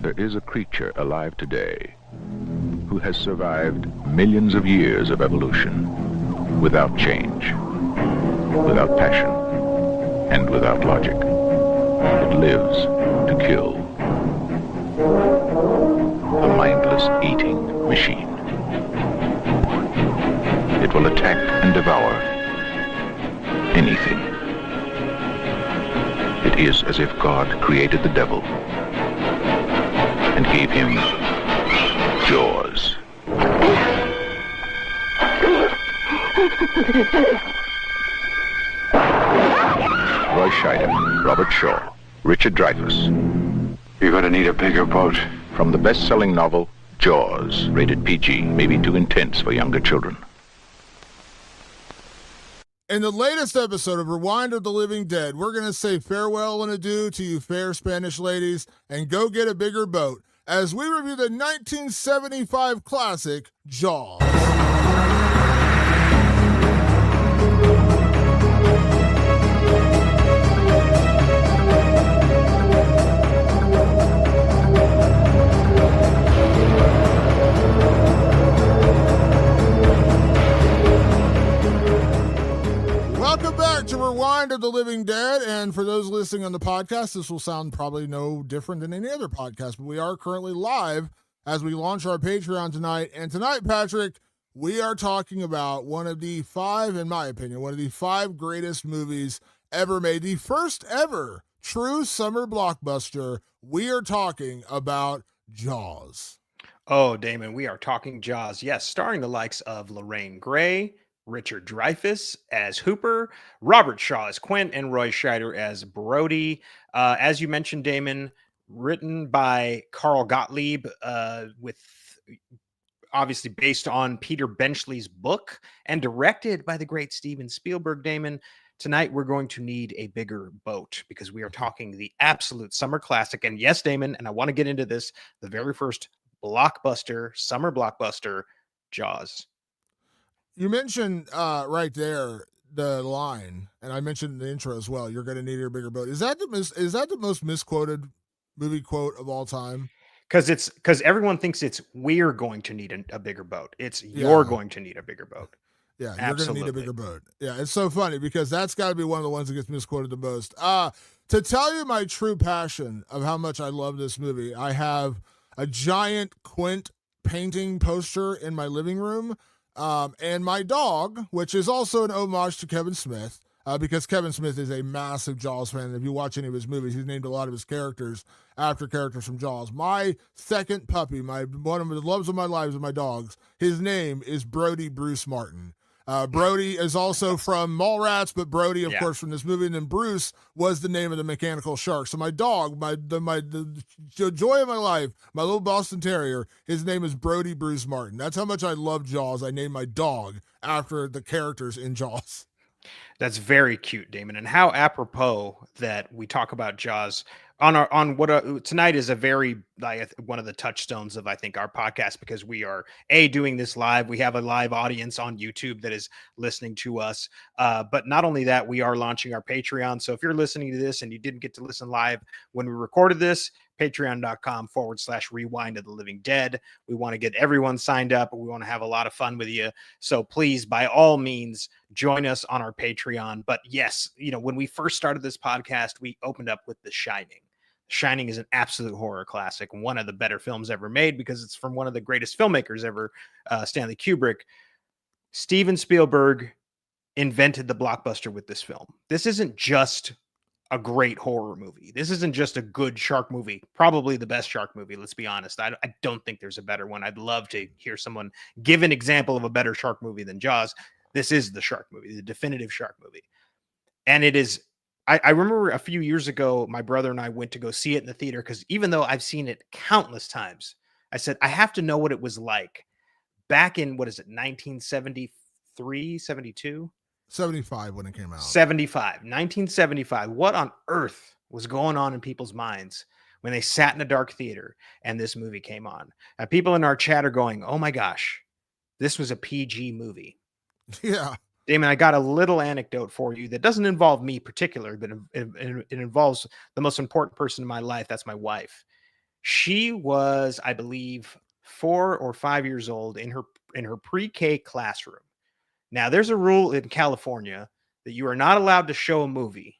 There is a creature alive today who has survived millions of years of evolution without change, without passion, and without logic. It lives to kill. A mindless eating machine. It will attack and devour anything. It is as if God created the devil and gave him jaws. Roy Scheider, Robert Shaw, Richard Dreyfuss. You're going to need a bigger boat. From the best-selling novel, Jaws, rated PG, maybe too intense for younger children. In the latest episode of Rewind of the Living Dead, we're going to say farewell and adieu to you fair Spanish ladies and go get a bigger boat as we review the 1975 classic, Jaws. Welcome back to Rewind of the Living Dead, and for those listening on the podcast, this will sound probably no different than any other podcast, but we are currently live as we launch our Patreon tonight, and tonight, Patrick, we are talking about one of the five, in my opinion, one of the five greatest movies ever made, the first ever true summer blockbuster. We are talking about Jaws. Oh, Damon, we are talking Jaws. Yes, starring the likes of Lorraine Gray, Richard Dreyfuss as Hooper, Robert Shaw as Quint, and Roy Scheider as Brody. As you mentioned, Damon, written by Carl Gottlieb, with obviously based on Peter Benchley's book, and directed by the great Steven Spielberg. Damon, tonight we're going to need a bigger boat because we are talking the absolute summer classic. And yes, Damon, and I want to get into this, the very first blockbuster, summer blockbuster, Jaws. You mentioned right there the line, and I mentioned in the intro as well. You're going to need a bigger boat. Is that the most misquoted movie quote of all time? Because everyone thinks it's we're going to need a bigger boat. It's you're going to need a bigger boat. Yeah, you're going to need a bigger boat. Yeah, it's so funny because that's got to be one of the ones that gets misquoted the most. To tell you my true passion of how much I love this movie, I have a giant Quint painting poster in my living room. And my dog, which is also an homage to Kevin Smith, because Kevin Smith is a massive Jaws fan. And if you watch any of his movies, he's named a lot of his characters after characters from Jaws. My second puppy, one of the loves of my lives of my dogs, his name is Brody Bruce Martin. Brody is also from Mallrats, but Brody, of course, from this movie. And then Bruce was the name of the mechanical shark. So my dog, the joy of my life, my little Boston Terrier, his name is Brody Bruce Martin. That's how much I love Jaws. I named my dog after the characters in Jaws. That's very cute, Damon. And how apropos that we talk about Jaws on what tonight is a very one of the touchstones of, I think, our podcast, because we are doing this live. We have a live audience on YouTube that is listening to us. But not only that, we are launching our Patreon. So if you're listening to this and you didn't get to listen live when we recorded this, patreon.com/rewind of the living dead. We want to get everyone signed up. We want to have a lot of fun with you. So please, by all means, join us on our Patreon. But yes, when we first started this podcast, we opened up with The Shining. Shining is an absolute horror classic, one of the better films ever made because it's from one of the greatest filmmakers ever, Stanley Kubrick. Steven Spielberg invented the blockbuster with this film. This isn't just a great horror movie. This isn't just a good shark movie. Probably the best shark movie, let's be honest. I don't think there's a better one. I'd love to hear someone give an example of a better shark movie than Jaws. This is the shark movie, the definitive shark movie. And it is, I remember a few years ago, my brother and I went to go see it in the theater because even though I've seen it countless times, I said, I have to know what it was like back in, 1973, 72? 75 when it came out. 1975. What on earth was going on in people's minds when they sat in a dark theater and this movie came on? And people in our chat are going, oh my gosh, this was a PG movie. Yeah. Damon, I got a little anecdote for you that doesn't involve me particularly, but it involves the most important person in my life. That's my wife. She was, I believe, 4 or 5 years old in her pre-K classroom. Now, there's a rule in California that you are not allowed to show a movie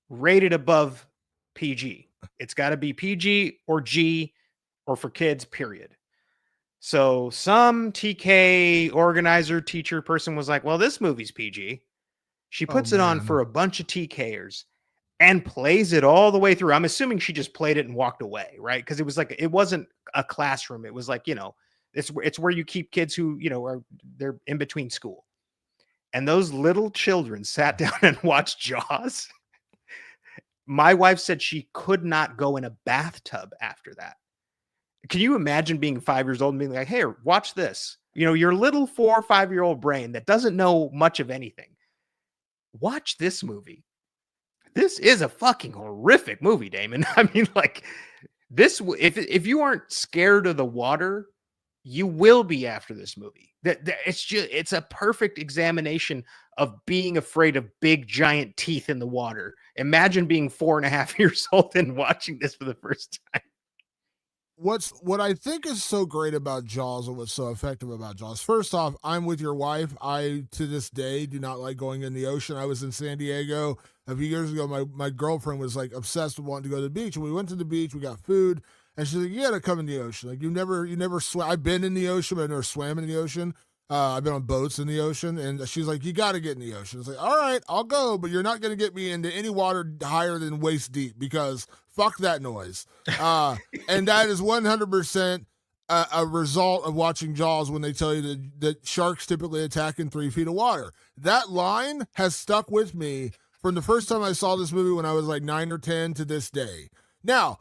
rated above PG. It's got to be PG or G or for kids, period. So some TK organizer, teacher person was like, well, this movie's PG. She puts it on for a bunch of TKers and plays it all the way through. I'm assuming she just played it and walked away, right? Because it was like, it wasn't a classroom. It was like, it's where you keep kids who, they're in between school. And those little children sat down and watched Jaws. My wife said she could not go in a bathtub after that. Can you imagine being 5 years old and being like, hey, watch this? Your little 4 or 5 year old brain that doesn't know much of anything. Watch this movie. This is a fucking horrific movie, Damon. I mean, like this, if you aren't scared of the water, you will be after this movie. It's a perfect examination of being afraid of big giant teeth in the water. Imagine being 4.5 years old and watching this for the first time. What I think is so great about Jaws and what's so effective about Jaws, first off, I'm with your wife. I, to this day, do not like going in the ocean. I was in San Diego a few years ago. My girlfriend was like obsessed with wanting to go to the beach. And we went to the beach, we got food, and she's like, you gotta come in the ocean. Like you never swam. I've been in the ocean, but I've never swam in the ocean. I've been on boats in the ocean, and she's like, you got to get in the ocean. It's like, all right, I'll go, but you're not going to get me into any water higher than waist deep because fuck that noise. And that is 100% a result of watching Jaws when they tell you that sharks typically attack in 3 feet of water. That line has stuck with me from the first time I saw this movie when I was like 9 or 10 to this day. Now,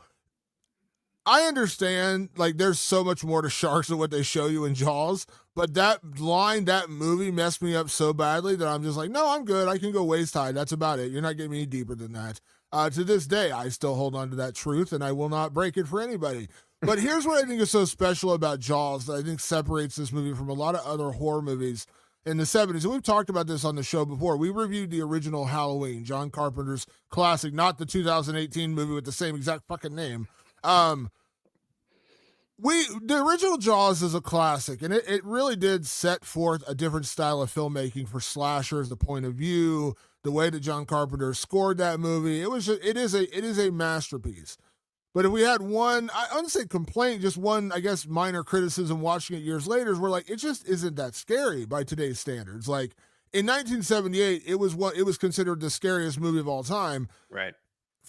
I understand, like, there's so much more to sharks than what they show you in Jaws, but that movie messed me up so badly that I'm just like, no, I'm good. I can go waist high. That's about it. You're not getting me any deeper than that. To this day, I still hold on to that truth, and I will not break it for anybody. But here's what I think is so special about Jaws that I think separates this movie from a lot of other horror movies in the 70s. And we've talked about this on the show before. We reviewed the original Halloween, John Carpenter's classic, not the 2018 movie with the same exact fucking name. The original Jaws is a classic, and it really did set forth a different style of filmmaking for slashers, the point of view, the way that John Carpenter scored that movie. It is a masterpiece. But if we had one, I wouldn't say complaint, just one, I guess, minor criticism watching it years later, is we're like, it just isn't that scary by today's standards. Like in 1978, it was considered the scariest movie of all time. Right.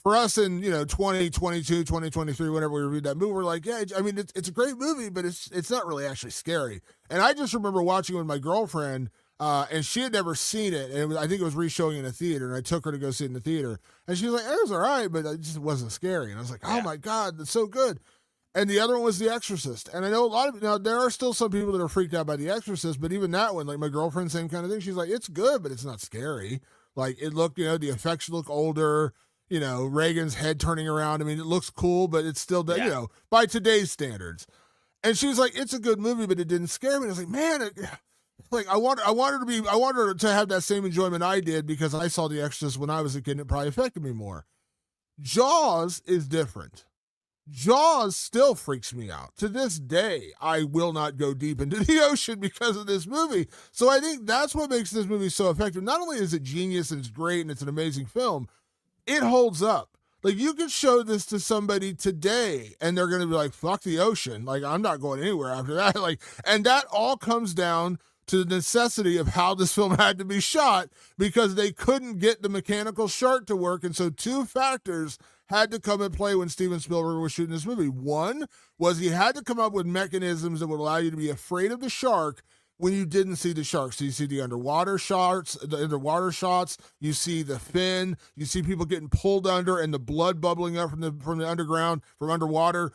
For us in 2022, 2023, whenever we reviewed that movie, we're like, yeah, I mean, it's a great movie, but it's not really actually scary. And I just remember watching it with my girlfriend, and she had never seen it, and I think it was re-showing in a theater, and I took her to go see it in the theater, and she was like, it was all right, but it just wasn't scary. And I was like, oh my God, that's so good. And the other one was The Exorcist. And I know now there are still some people that are freaked out by The Exorcist, but even that one, like my girlfriend, same kind of thing. She's like, it's good, but it's not scary. Like it looked, the effects look older. Reagan's head turning around. I mean, it looks cool, but it's still, by today's standards. And she was like, it's a good movie, but it didn't scare me. And I was like, man, I want her to have that same enjoyment I did because I saw The Exorcist when I was a kid and it probably affected me more. Jaws is different. Jaws still freaks me out. To this day, I will not go deep into the ocean because of this movie. So I think that's what makes this movie so effective. Not only is it genius and it's great and it's an amazing film, it holds up. Like, you could show this to somebody today and they're going to be like, fuck the ocean. Like, I'm not going anywhere after that. Like, and that all comes down to the necessity of how this film had to be shot because they couldn't get the mechanical shark to work. And so two factors had to come and play when Steven Spielberg was shooting this movie. One was he had to come up with mechanisms that would allow you to be afraid of the shark when you didn't see the sharks. So you see the underwater shots, you see the fin, you see people getting pulled under and the blood bubbling up from the underground, from underwater.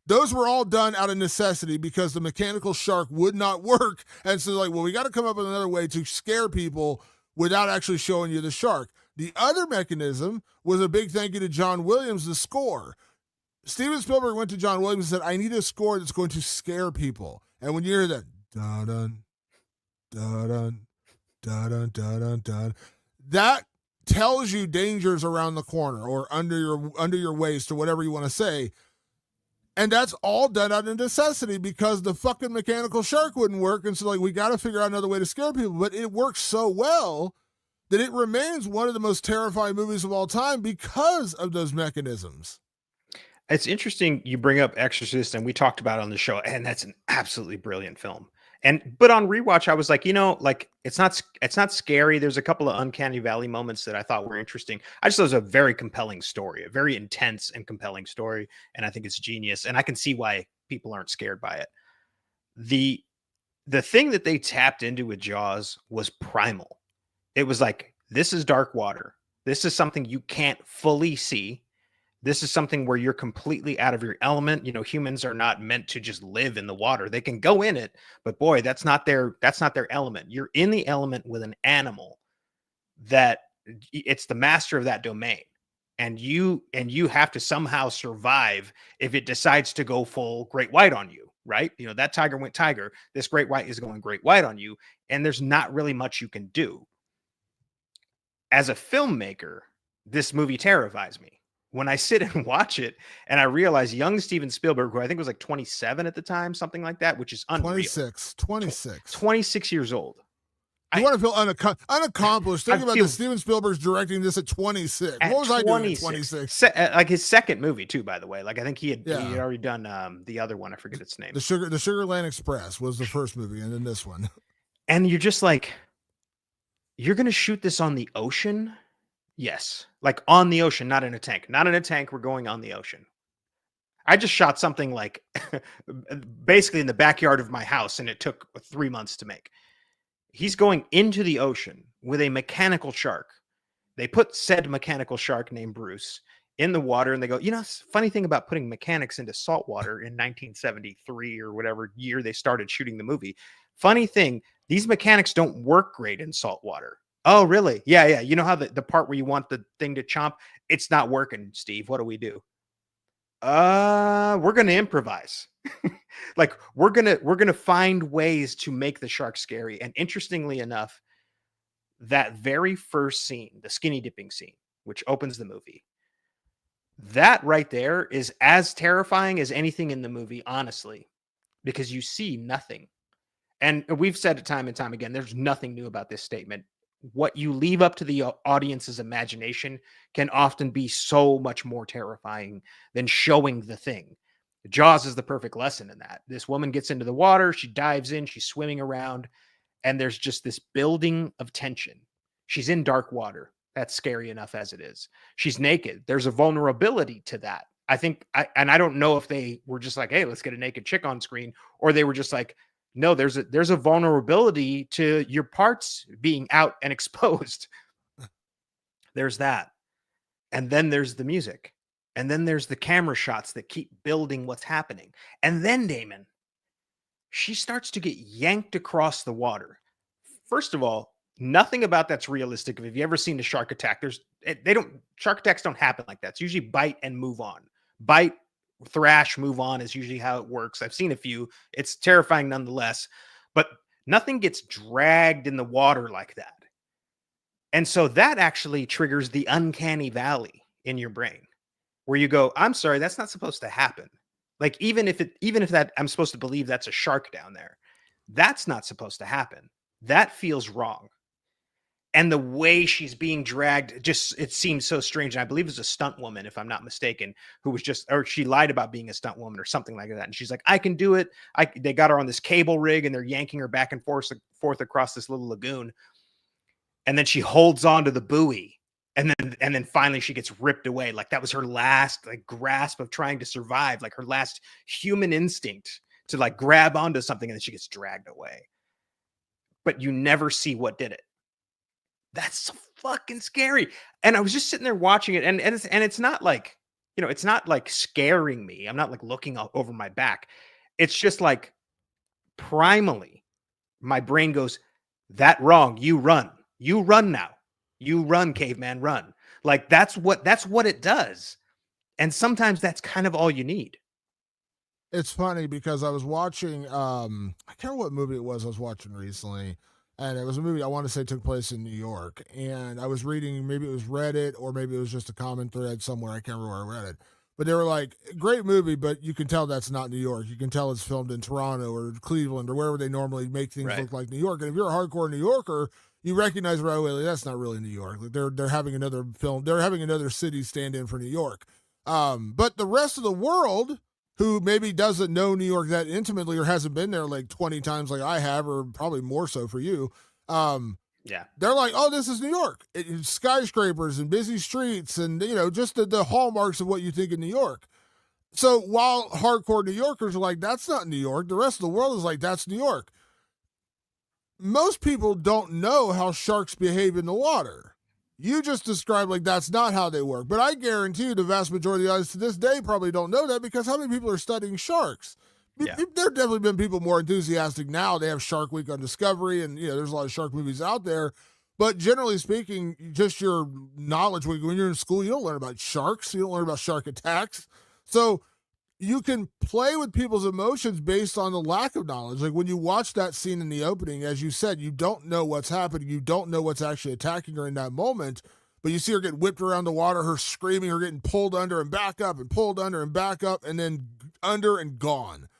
Those were all done out of necessity because the mechanical shark would not work. And so like, well, we got to come up with another way to scare people without actually showing you the shark. The other mechanism was a big thank you to John Williams, the score. Steven Spielberg went to John Williams and said, I need a score that's going to scare people. And when you hear that, da-dun, da-dun, da-dun, da-dun, da-dun, that tells you dangers around the corner or under your waist or whatever you want to say. And that's all done out of necessity because the fucking mechanical shark wouldn't work. And so, like, we got to figure out another way to scare people. But it works so well that it remains one of the most terrifying movies of all time because of those mechanisms. It's interesting you bring up Exorcist, and we talked about it on the show, and that's an absolutely brilliant film. But on rewatch, I was like, like it's not scary. There's a couple of uncanny valley moments that I thought were interesting. I just thought it was a very compelling story, a very intense and compelling story, and I think it's genius. And I can see why people aren't scared by it. The thing that they tapped into with Jaws was primal. It was like, this is dark water. This is something you can't fully see. This is something where you're completely out of your element. Humans are not meant to just live in the water. They can go in it, but boy, that's not their element. You're in the element with an animal that it's the master of that domain. And you have to somehow survive if it decides to go full great white on you, right? That tiger went tiger. This great white is going great white on you. And there's not really much you can do. As a filmmaker, this movie terrifies me. When I sit and watch it and I realize young Steven Spielberg, who I think was like 27 at the time, something like that, which is unreal. 26 years old. You want to feel unaccomplished. Think about this. Steven Spielberg's directing this at 26. What was I doing at 26? Like his second movie too, by the way. Like I think he had already done the other one. I forget its name. The Sugarland Express was the first movie, and then this one. And you're just like, you're going to shoot this on the ocean? Yes. Like on the ocean, not in a tank. Not in a tank. We're going on the ocean. I just shot something like basically in the backyard of my house, and it took 3 months to make. He's going into the ocean with a mechanical shark. They put said mechanical shark named Bruce in the water, and they go, funny thing about putting mechanics into salt water in 1973 or whatever year they started shooting the movie. Funny thing, these mechanics don't work great in salt water. Oh, really? Yeah. You know how the part where you want the thing to chomp? It's not working, Steve. What do we do? We're going to improvise. Like we're going to find ways to make the shark scary. And interestingly enough, that very first scene, the skinny dipping scene, which opens the movie, that right there is as terrifying as anything in the movie, honestly, because you see nothing. And we've said it time and time again, there's nothing new about this statement. What you leave up to the audience's imagination can often be so much more terrifying than showing the thing. Jaws is the perfect lesson in that. This woman gets into the water, she dives in, she's swimming around, and there's just this building of tension. She's in dark water. That's scary enough as it is. She's naked. There's a vulnerability to that. I think, I don't know if they were just like, hey, let's get a naked chick on screen, or they were just like, no, there's a vulnerability to your parts being out and exposed. There's that. And then there's the music. And then there's the camera shots that keep building what's happening. And then, Damon, she starts to get yanked across the water. First of all, nothing about that's realistic. If you've ever seen a shark attack, shark attacks don't happen like that. It's usually bite and move on. Bite, thrash, move on is usually how it works. I've seen a few. It's terrifying nonetheless, but nothing gets dragged in the water like that. And so that actually triggers the uncanny valley in your brain where you go, I'm sorry, that's not supposed to happen. Like even if that I'm supposed to believe that's a shark down there, that's not supposed to happen. That feels wrong. And the way she's being dragged, just it seems so strange. And I believe it's a stunt woman, if I'm not mistaken, who was or she lied about being a stunt woman or something like that. And she's like, I can do it. They got her on this cable rig and they're yanking her back and forth across this little lagoon. And then she holds on to the buoy. And then finally she gets ripped away. Like that was her last like grasp of trying to survive, like her last human instinct to like grab onto something, and then she gets dragged away. But you never see what did it. That's so fucking scary. And I was just sitting there watching it, and it's not like, it's not like scaring me. I'm not like looking over my back. It's just like primally my brain goes, that wrong. You run now. You run, caveman, run. Like that's what it does. And sometimes that's kind of all you need. It's funny because I was watching, I can't remember what movie it was I was watching recently. And it was a movie I want to say took place in New York. And I was reading, maybe it was Reddit or maybe it was just a common thread somewhere. I can't remember where I read it. But they were like, great movie, but you can tell that's not New York. You can tell it's filmed in Toronto or Cleveland or wherever they normally make things look like New York. And if you're a hardcore New Yorker, you recognize right away, like, that's not really New York. Like they're having another film. They're having another city stand in for New York. But the rest of the world, who maybe doesn't know New York that intimately or hasn't been there like 20 times like I have, or probably more so for you, they're like, oh, this is New York. It's skyscrapers and busy streets and, just the hallmarks of what you think of New York. So while hardcore New Yorkers are like, that's not New York, the rest of the world is like, that's New York. Most people don't know how sharks behave in the water. You just described like that's not how they work. But I guarantee you the vast majority of the audience to this day probably don't know that, because how many people are studying sharks? Yeah. There have definitely been people more enthusiastic now. They have Shark Week on Discovery, and there's a lot of shark movies out there. But generally speaking, just your knowledge, when you're in school, you don't learn about sharks. You don't learn about shark attacks. So you can play with people's emotions based on the lack of knowledge. Like when you watch that scene in the opening, as you said, you don't know what's happening. You don't know what's actually attacking her in that moment, but you see her get whipped around the water, her screaming, her getting pulled under and back up and pulled under and back up and then under and gone.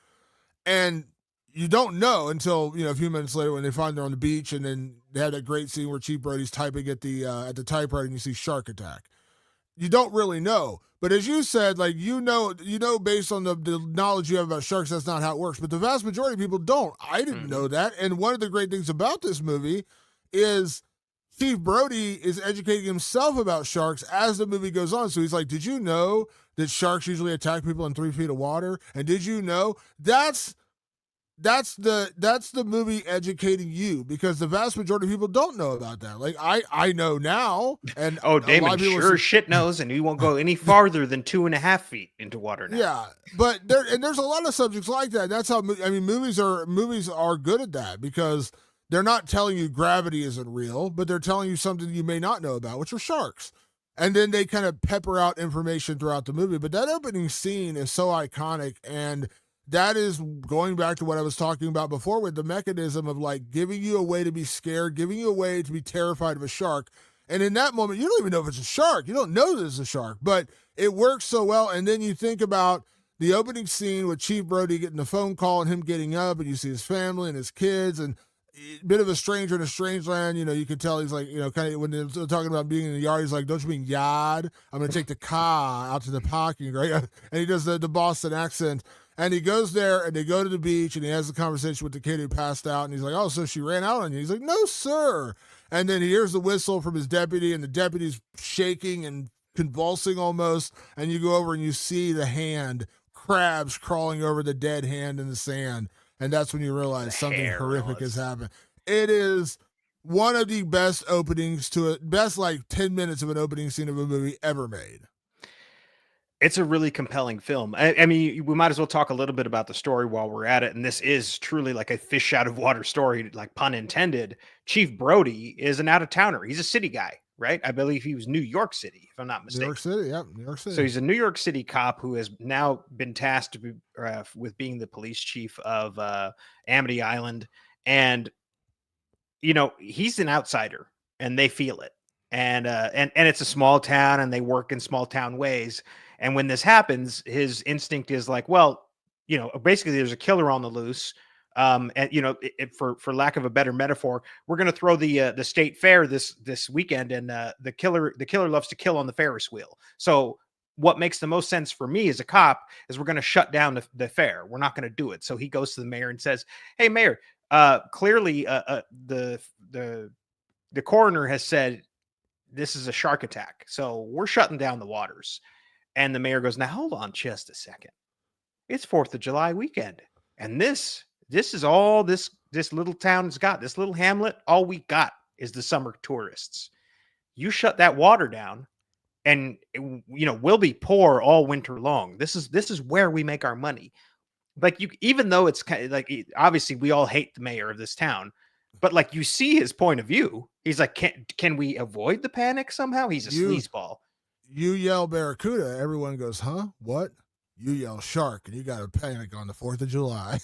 And you don't know until, a few minutes later when they find her on the beach, and then they have that great scene where Chief Brody's typing at the typewriter and you see shark attack. You don't really know. But as you said, like, based on the knowledge you have about sharks, that's not how it works. But the vast majority of people don't. I didn't know that. And one of the great things about this movie is Chief Brody is educating himself about sharks as the movie goes on. So he's like, did you know that sharks usually attack people in 3 feet of water? And did you know that's the movie educating you, because the vast majority of people don't know about that. Like I know now, and Damon sure shit knows, and he won't go any farther than 2.5 feet into water now. Yeah, but there's a lot of subjects like that. That's how movies are good at that, because they're not telling you gravity isn't real, but they're telling you something you may not know about, which are sharks. And then they kind of pepper out information throughout the movie. But that opening scene is so iconic, and that is going back to what I was talking about before with the mechanism of like giving you a way to be scared, giving you a way to be terrified of a shark. And in that moment, you don't even know if it's a shark. You don't know that it's a shark, but it works so well. And then you think about the opening scene with Chief Brody getting the phone call and him getting up, and you see his family and his kids, and a bit of a stranger in a strange land. You can tell he's like, kind of when they're talking about being in the yard, he's like, don't you mean yard? I'm going to take the car out to the parking, right? And he does the Boston accent. And he goes there, and they go to the beach, and he has a conversation with the kid who passed out, and he's like, oh, so she ran out on you? He's like, no, sir. And then he hears the whistle from his deputy, and the deputy's shaking and convulsing almost, and you go over and you see the hand, crabs crawling over the dead hand in the sand, and that's when you realize something horrific has happened. It is one of the best openings best like 10 minutes of an opening scene of a movie ever made. It's a really compelling film. I mean, we might as well talk a little bit about the story while we're at it. And this is truly like a fish out of water story, like pun intended. Chief Brody is an out-of-towner. He's a city guy, right? I believe he was New York City, if I'm not mistaken. New York City, yeah, New York City. So he's a New York City cop who has now been tasked with being the police chief of Amity Island. And, he's an outsider, and they feel it. And it's a small town, and they work in small town ways. And when this happens, his instinct is like, well, basically there's a killer on the loose. And for lack of a better metaphor, we're going to throw the state fair this weekend, and the killer loves to kill on the Ferris wheel. So what makes the most sense for me as a cop is we're going to shut down the fair. We're not going to do it. So he goes to the mayor and says, "Hey, mayor, clearly the coroner has said this is a shark attack, so we're shutting down the waters." And the mayor goes, "Now hold on just a second. It's 4th of July weekend, and this is all this little town's got. This little hamlet, all we got is the summer tourists. You shut that water down, and we'll be poor all winter long. This is where we make our money." Like, even though it's kind of like, obviously we all hate the mayor of this town, but like, you see his point of view. He's like, can we avoid the panic somehow? He's a sleazeball. You yell Barracuda, everyone goes, huh? What? You yell shark, and you got to panic on the 4th of July.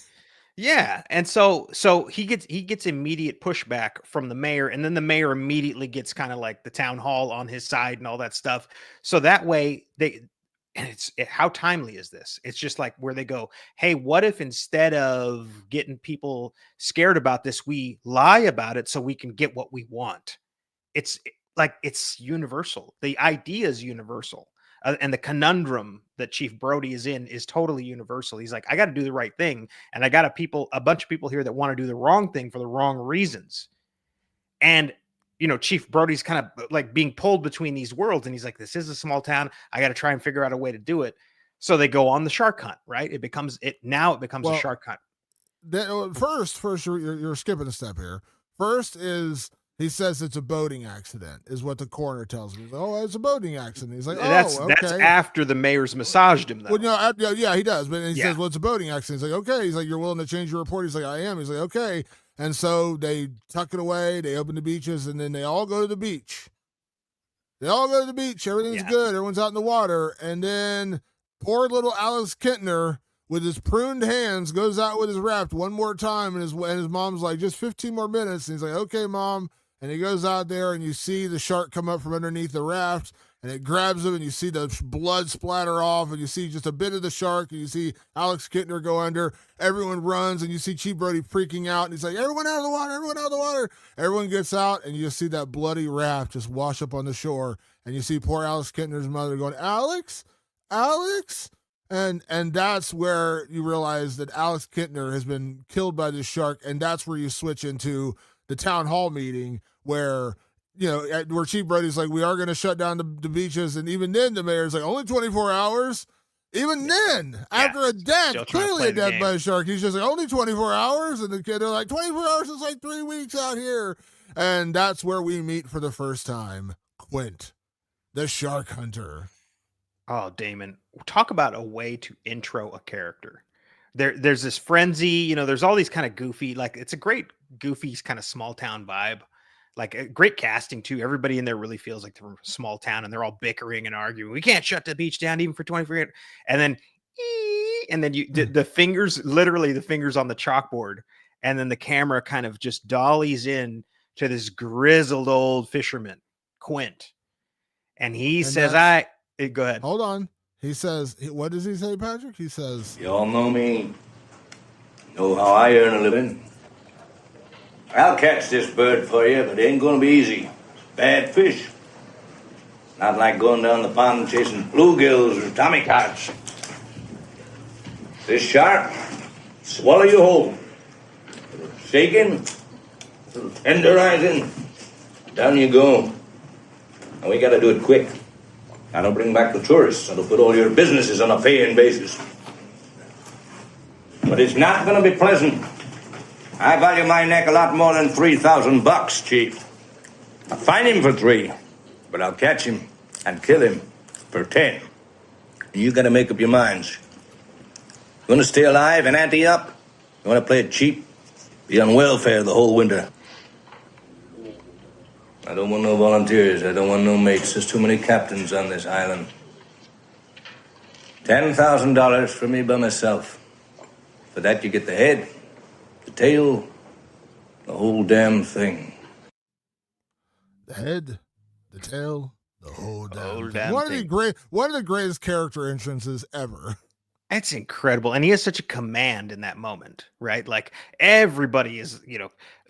Yeah, and so he gets immediate pushback from the mayor, and then the mayor immediately gets kind of like the town hall on his side and all that stuff. So that way how timely is this? It's just like where they go, "Hey, what if instead of getting people scared about this, we lie about it so we can get what we want?" It's universal. The idea is universal. And the conundrum that Chief Brody is in is totally universal. He's like, I got to do the right thing, and I got a bunch of people here that want to do the wrong thing for the wrong reasons. And Chief Brody's kind of like being pulled between these worlds, and he's like, this is a small town. I got to try and figure out a way to do it. So they go on the shark hunt, right? It becomes a shark hunt. First, you're skipping a step here. First is, he says it's a boating accident, is what the coroner tells me. He's like, "Oh, it's a boating accident." He's like, That's okay. after the mayor's massaged him, though. Well, yeah, he does. But he says, "Well, it's a boating accident." He's like, "Okay." He's like, "You're willing to change your report?" He's like, "I am." He's like, "Okay." And so they tuck it away. They open the beaches, and then they all go to the beach. Everything's good. Everyone's out in the water. And then poor little Alex Kintner, with his pruned hands, goes out with his raft one more time, and his mom's like, "Just 15 more minutes." And he's like, "Okay, Mom." And he goes out there, and you see the shark come up from underneath the raft, and it grabs him, and you see the blood splatter off, and you see just a bit of the shark, and you see Alex Kintner go under. Everyone runs, and you see Chief Brody freaking out, and he's like, "Everyone out of the water, everyone out of the water." Everyone gets out, and you just see that bloody raft just wash up on the shore, and you see poor Alex Kintner's mother going, "Alex? Alex?" And that's where you realize that Alex Kintner has been killed by this shark, and that's where you switch into the town hall meeting where Chief Brody's like, "We are going to shut down the beaches." And even then the mayor's like, "Only 24 hours. Even then, after a death, clearly a death by a shark, he's just like, "Only 24 hours. And they're like, 24 hours is like 3 weeks out here. And that's where we meet for the first time Quint, the shark hunter. Oh, Damon, talk about a way to intro a character. There's this frenzy, there's all these kind of goofy, like, it's a great goofy kind of small town vibe, like a great casting too. Everybody in there really feels like they're from a small town, and they're all bickering and arguing. We can't shut the beach down even for 24 hours. And then the fingers, literally the fingers on the chalkboard, and then the camera kind of just dollies in to this grizzled old fisherman, Quint. And he says, go ahead. Hold on. He says, what does he say, Patrick? He says, "You all know me, know how I earn a living. I'll catch this bird for you, but it ain't gonna be easy. Bad fish. Not like going down the pond chasing bluegills or tommycots. This shark, swallow you whole. Shaking, tenderizing, down you go. And we gotta do it quick. That'll bring back the tourists. That'll put all your businesses on a paying basis. But it's not going to be pleasant. I value my neck a lot more than $3,000, Chief. I'll find him for 3, but I'll catch him and kill him for 10. You got to make up your minds. You want to stay alive and ante up? You want to play it cheap? Be on welfare the whole winter. I don't want no volunteers. I don't want no mates. There's too many captains on this island. $10,000 for me by myself. For that you get the head, the tail, the whole damn thing. The head, the tail, the whole damn thing. Thing. One of the greatest character entrances ever. It's incredible. And he has such a command in that moment, right? Like everybody is,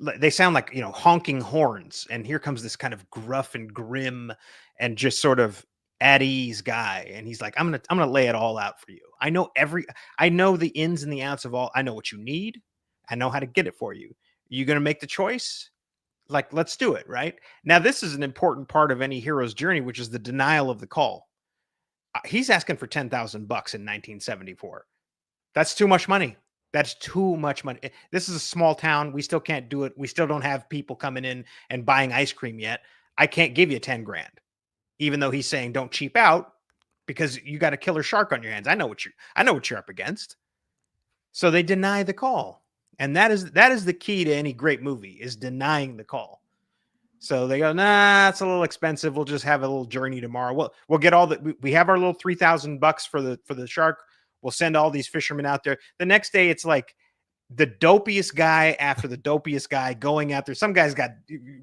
they sound like, honking horns. And here comes this kind of gruff and grim and just sort of at ease guy. And he's like, I'm gonna lay it all out for you. I know the ins and the outs of all. I know what you need. I know how to get it for you. You gonna make the choice? Like, let's do it, right? Now, this is an important part of any hero's journey, which is the denial of the call. He's asking for $10,000 in 1974. That's too much money. That's too much money. This is a small town. We still can't do it. We still don't have people coming in and buying ice cream yet. I can't give you 10 grand, even though he's saying don't cheap out because you got a killer shark on your hands. I know what you're up against. So they deny the call. And that is the key to any great movie, is denying the call. So they go, nah, it's a little expensive. We'll just have a little journey tomorrow. We'll get all that. We have our little $3,000 for the shark. We'll send all these fishermen out there. The next day, it's like the dopiest guy after the dopiest guy going out there. Some guy's got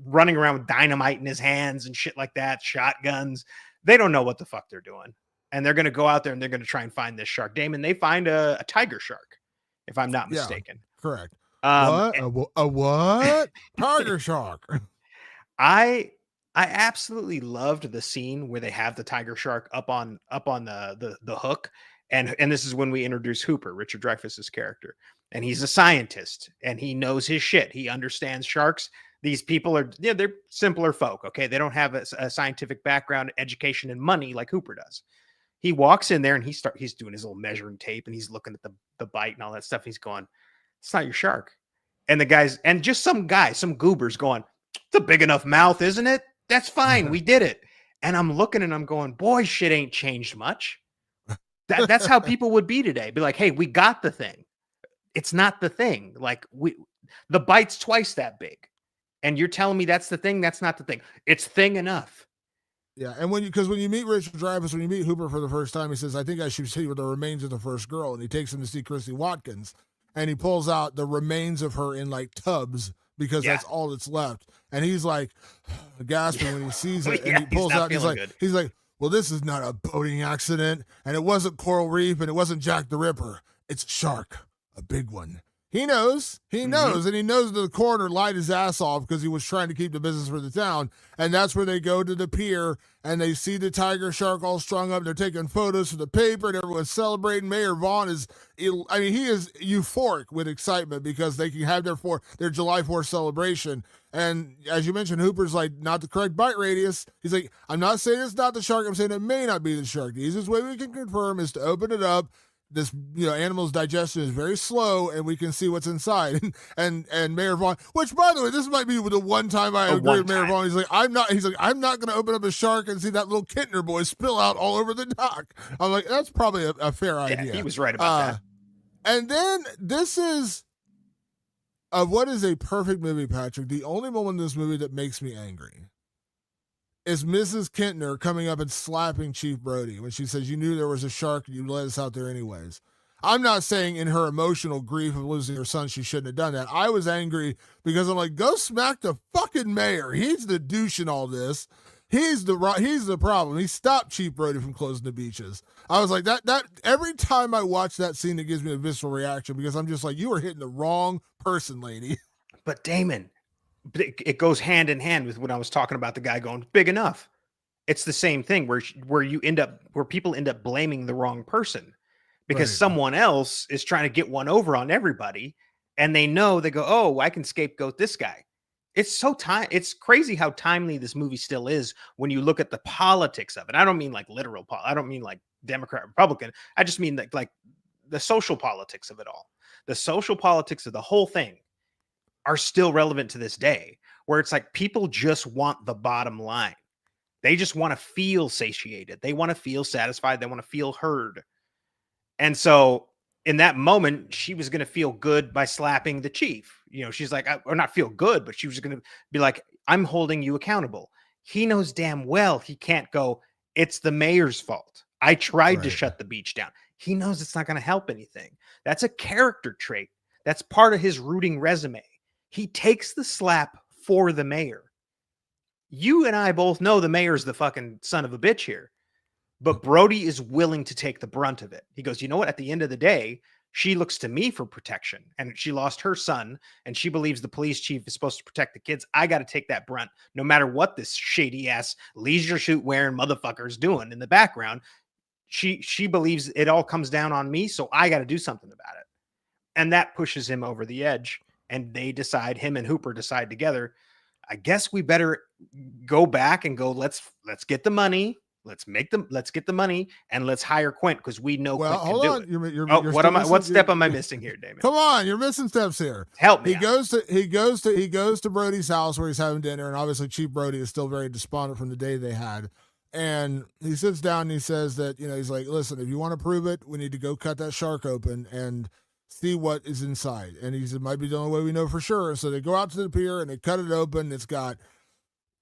running around with dynamite in his hands and shit like that, shotguns. They don't know what the fuck they're doing. And they're going to go out there and they're going to try and find this shark. Damon, they find a tiger shark, if I'm not mistaken. Yeah, correct. A what? Tiger shark. I absolutely loved the scene where they have the tiger shark up on the hook. And this is when we introduce Hooper, Richard Dreyfuss's character. And he's a scientist and he knows his shit. He understands sharks. These people are, they're simpler folk. Okay. They don't have a scientific background, education, and money like Hooper does. He walks in there and he's doing his little measuring tape and he's looking at the bite and all that stuff. He's going, it's not your shark. And the guys, and just some goobers going, it's a big enough mouth, isn't it? That's fine. We did it. And I'm looking and I'm going, boy, shit ain't changed much. That's how people would be today. Be like, hey, we got the thing. It's not the thing. Like the bite's twice that big. And you're telling me that's the thing? That's not the thing. It's thing enough. Yeah, and when you meet Richard Dreyfuss, when you meet Hooper for the first time, he says, I think I should see the remains of the first girl. And he takes him to see Christy Watkins. And he pulls out the remains of her in like tubs because that's all that's left. And he's like gasping when he sees it. And he pulls out, he's like, well, this is not a boating accident. And it wasn't Coral Reef and it wasn't Jack the Ripper. It's a shark, a big one. He knows, and he knows the coroner lied his ass off because he was trying to keep the business for the town. And that's where they go to the pier and they see the tiger shark all strung up. They're taking photos for the paper and everyone's celebrating. Mayor Vaughn he is euphoric with excitement because they can have their July 4th celebration. And as you mentioned, Hooper's like, not the correct bite radius. He's like, I'm not saying it's not the shark. I'm saying it may not be the shark. The easiest way we can confirm is to open it up. This animal's digestion is very slow and we can see what's inside. and Mayor Vaughn, which by the way, this might be the one time I agree with Mayor Vaughn. He's like, I'm not going to open up a shark and see that little Kittner boy spill out all over the dock. I'm like, that's probably a fair idea. He was right about that. And then this is what is a perfect movie, Patrick. The only moment in this movie that makes me angry is Mrs. Kintner coming up and slapping Chief Brody when she says, you knew there was a shark and you let us out there anyways. I'm not saying in her emotional grief of losing her son, she shouldn't have done that. I was angry because I'm like, go smack the fucking mayor. He's the douche in all this. He's the problem. He stopped Chief Brody from closing the beaches. I was like, that every time I watch that scene, it gives me a visceral reaction because I'm just like, you are hitting the wrong person, lady. But Damon, it goes hand in hand with what I was talking about, the guy going big enough. It's the same thing where people end up blaming the wrong person because someone else is trying to get one over on everybody. And they go, oh, I can scapegoat this guy. It's crazy how timely this movie still is when you look at the politics of it. I don't mean like literal I don't mean like Democrat, Republican. I just mean like the social politics of it all. The social politics of the whole thing are still relevant to this day, where it's like people just want the bottom line. They just want to feel satiated. They want to feel satisfied. They want to feel heard. And so in that moment, she was going to feel good by slapping the chief. She's like, or not feel good, but she was going to be like, I'm holding you accountable. He knows damn well he can't go, it's the mayor's fault. I tried to shut the beach down. He knows it's not going to help anything. That's a character trait. That's part of his rooting resume. He takes the slap for the mayor. You and I both know the mayor's the fucking son of a bitch here. but Brody is willing to take the brunt of it. He goes, you know what? At the end of the day, she looks to me for protection, and she lost her son, and she believes the police chief is supposed to protect the kids. I got to take that brunt, no matter what this shady ass leisure suit wearing motherfucker is doing in the background. She believes it all comes down on me, so I got to do something about it. And that pushes him over the edge. And they decide, him and Hooper decide together, I guess we better go back and go, let's get the money. Let's get the money, and let's hire Quint, because we know Quint can hold do on. it. You're What step am I missing here, Damon? Come on, you're missing steps here. Help me. He goes to Brody's house where he's having dinner, and obviously Chief Brody is still very despondent from the day they had. And he sits down and he says that, he's like, listen, if you want to prove it, we need to go cut that shark open and see what is inside. And he said, it might be the only way we know for sure. So they go out to the pier and they cut it open. It's got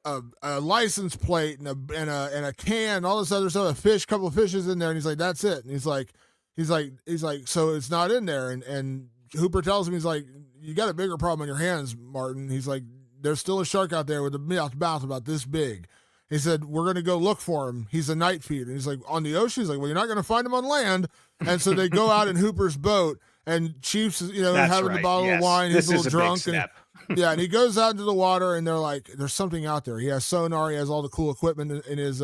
a license plate and a can, all this other stuff, a couple of fishes in there. And he's like, that's it. And he's like, so it's not in there. And Hooper tells him, he's like, you got a bigger problem on your hands, Martin. He's like, there's still a shark out there with a mouth about this big. He said, we're going to go look for him. He's a night feeder. And he's like, on the ocean? He's like, well, you're not going to find him on land. And so they go out in Hooper's boat, and Chief's, having the bottle of wine. He's a little drunk. And he goes out into the water, and they're like, there's something out there. He has sonar. He has all the cool equipment in his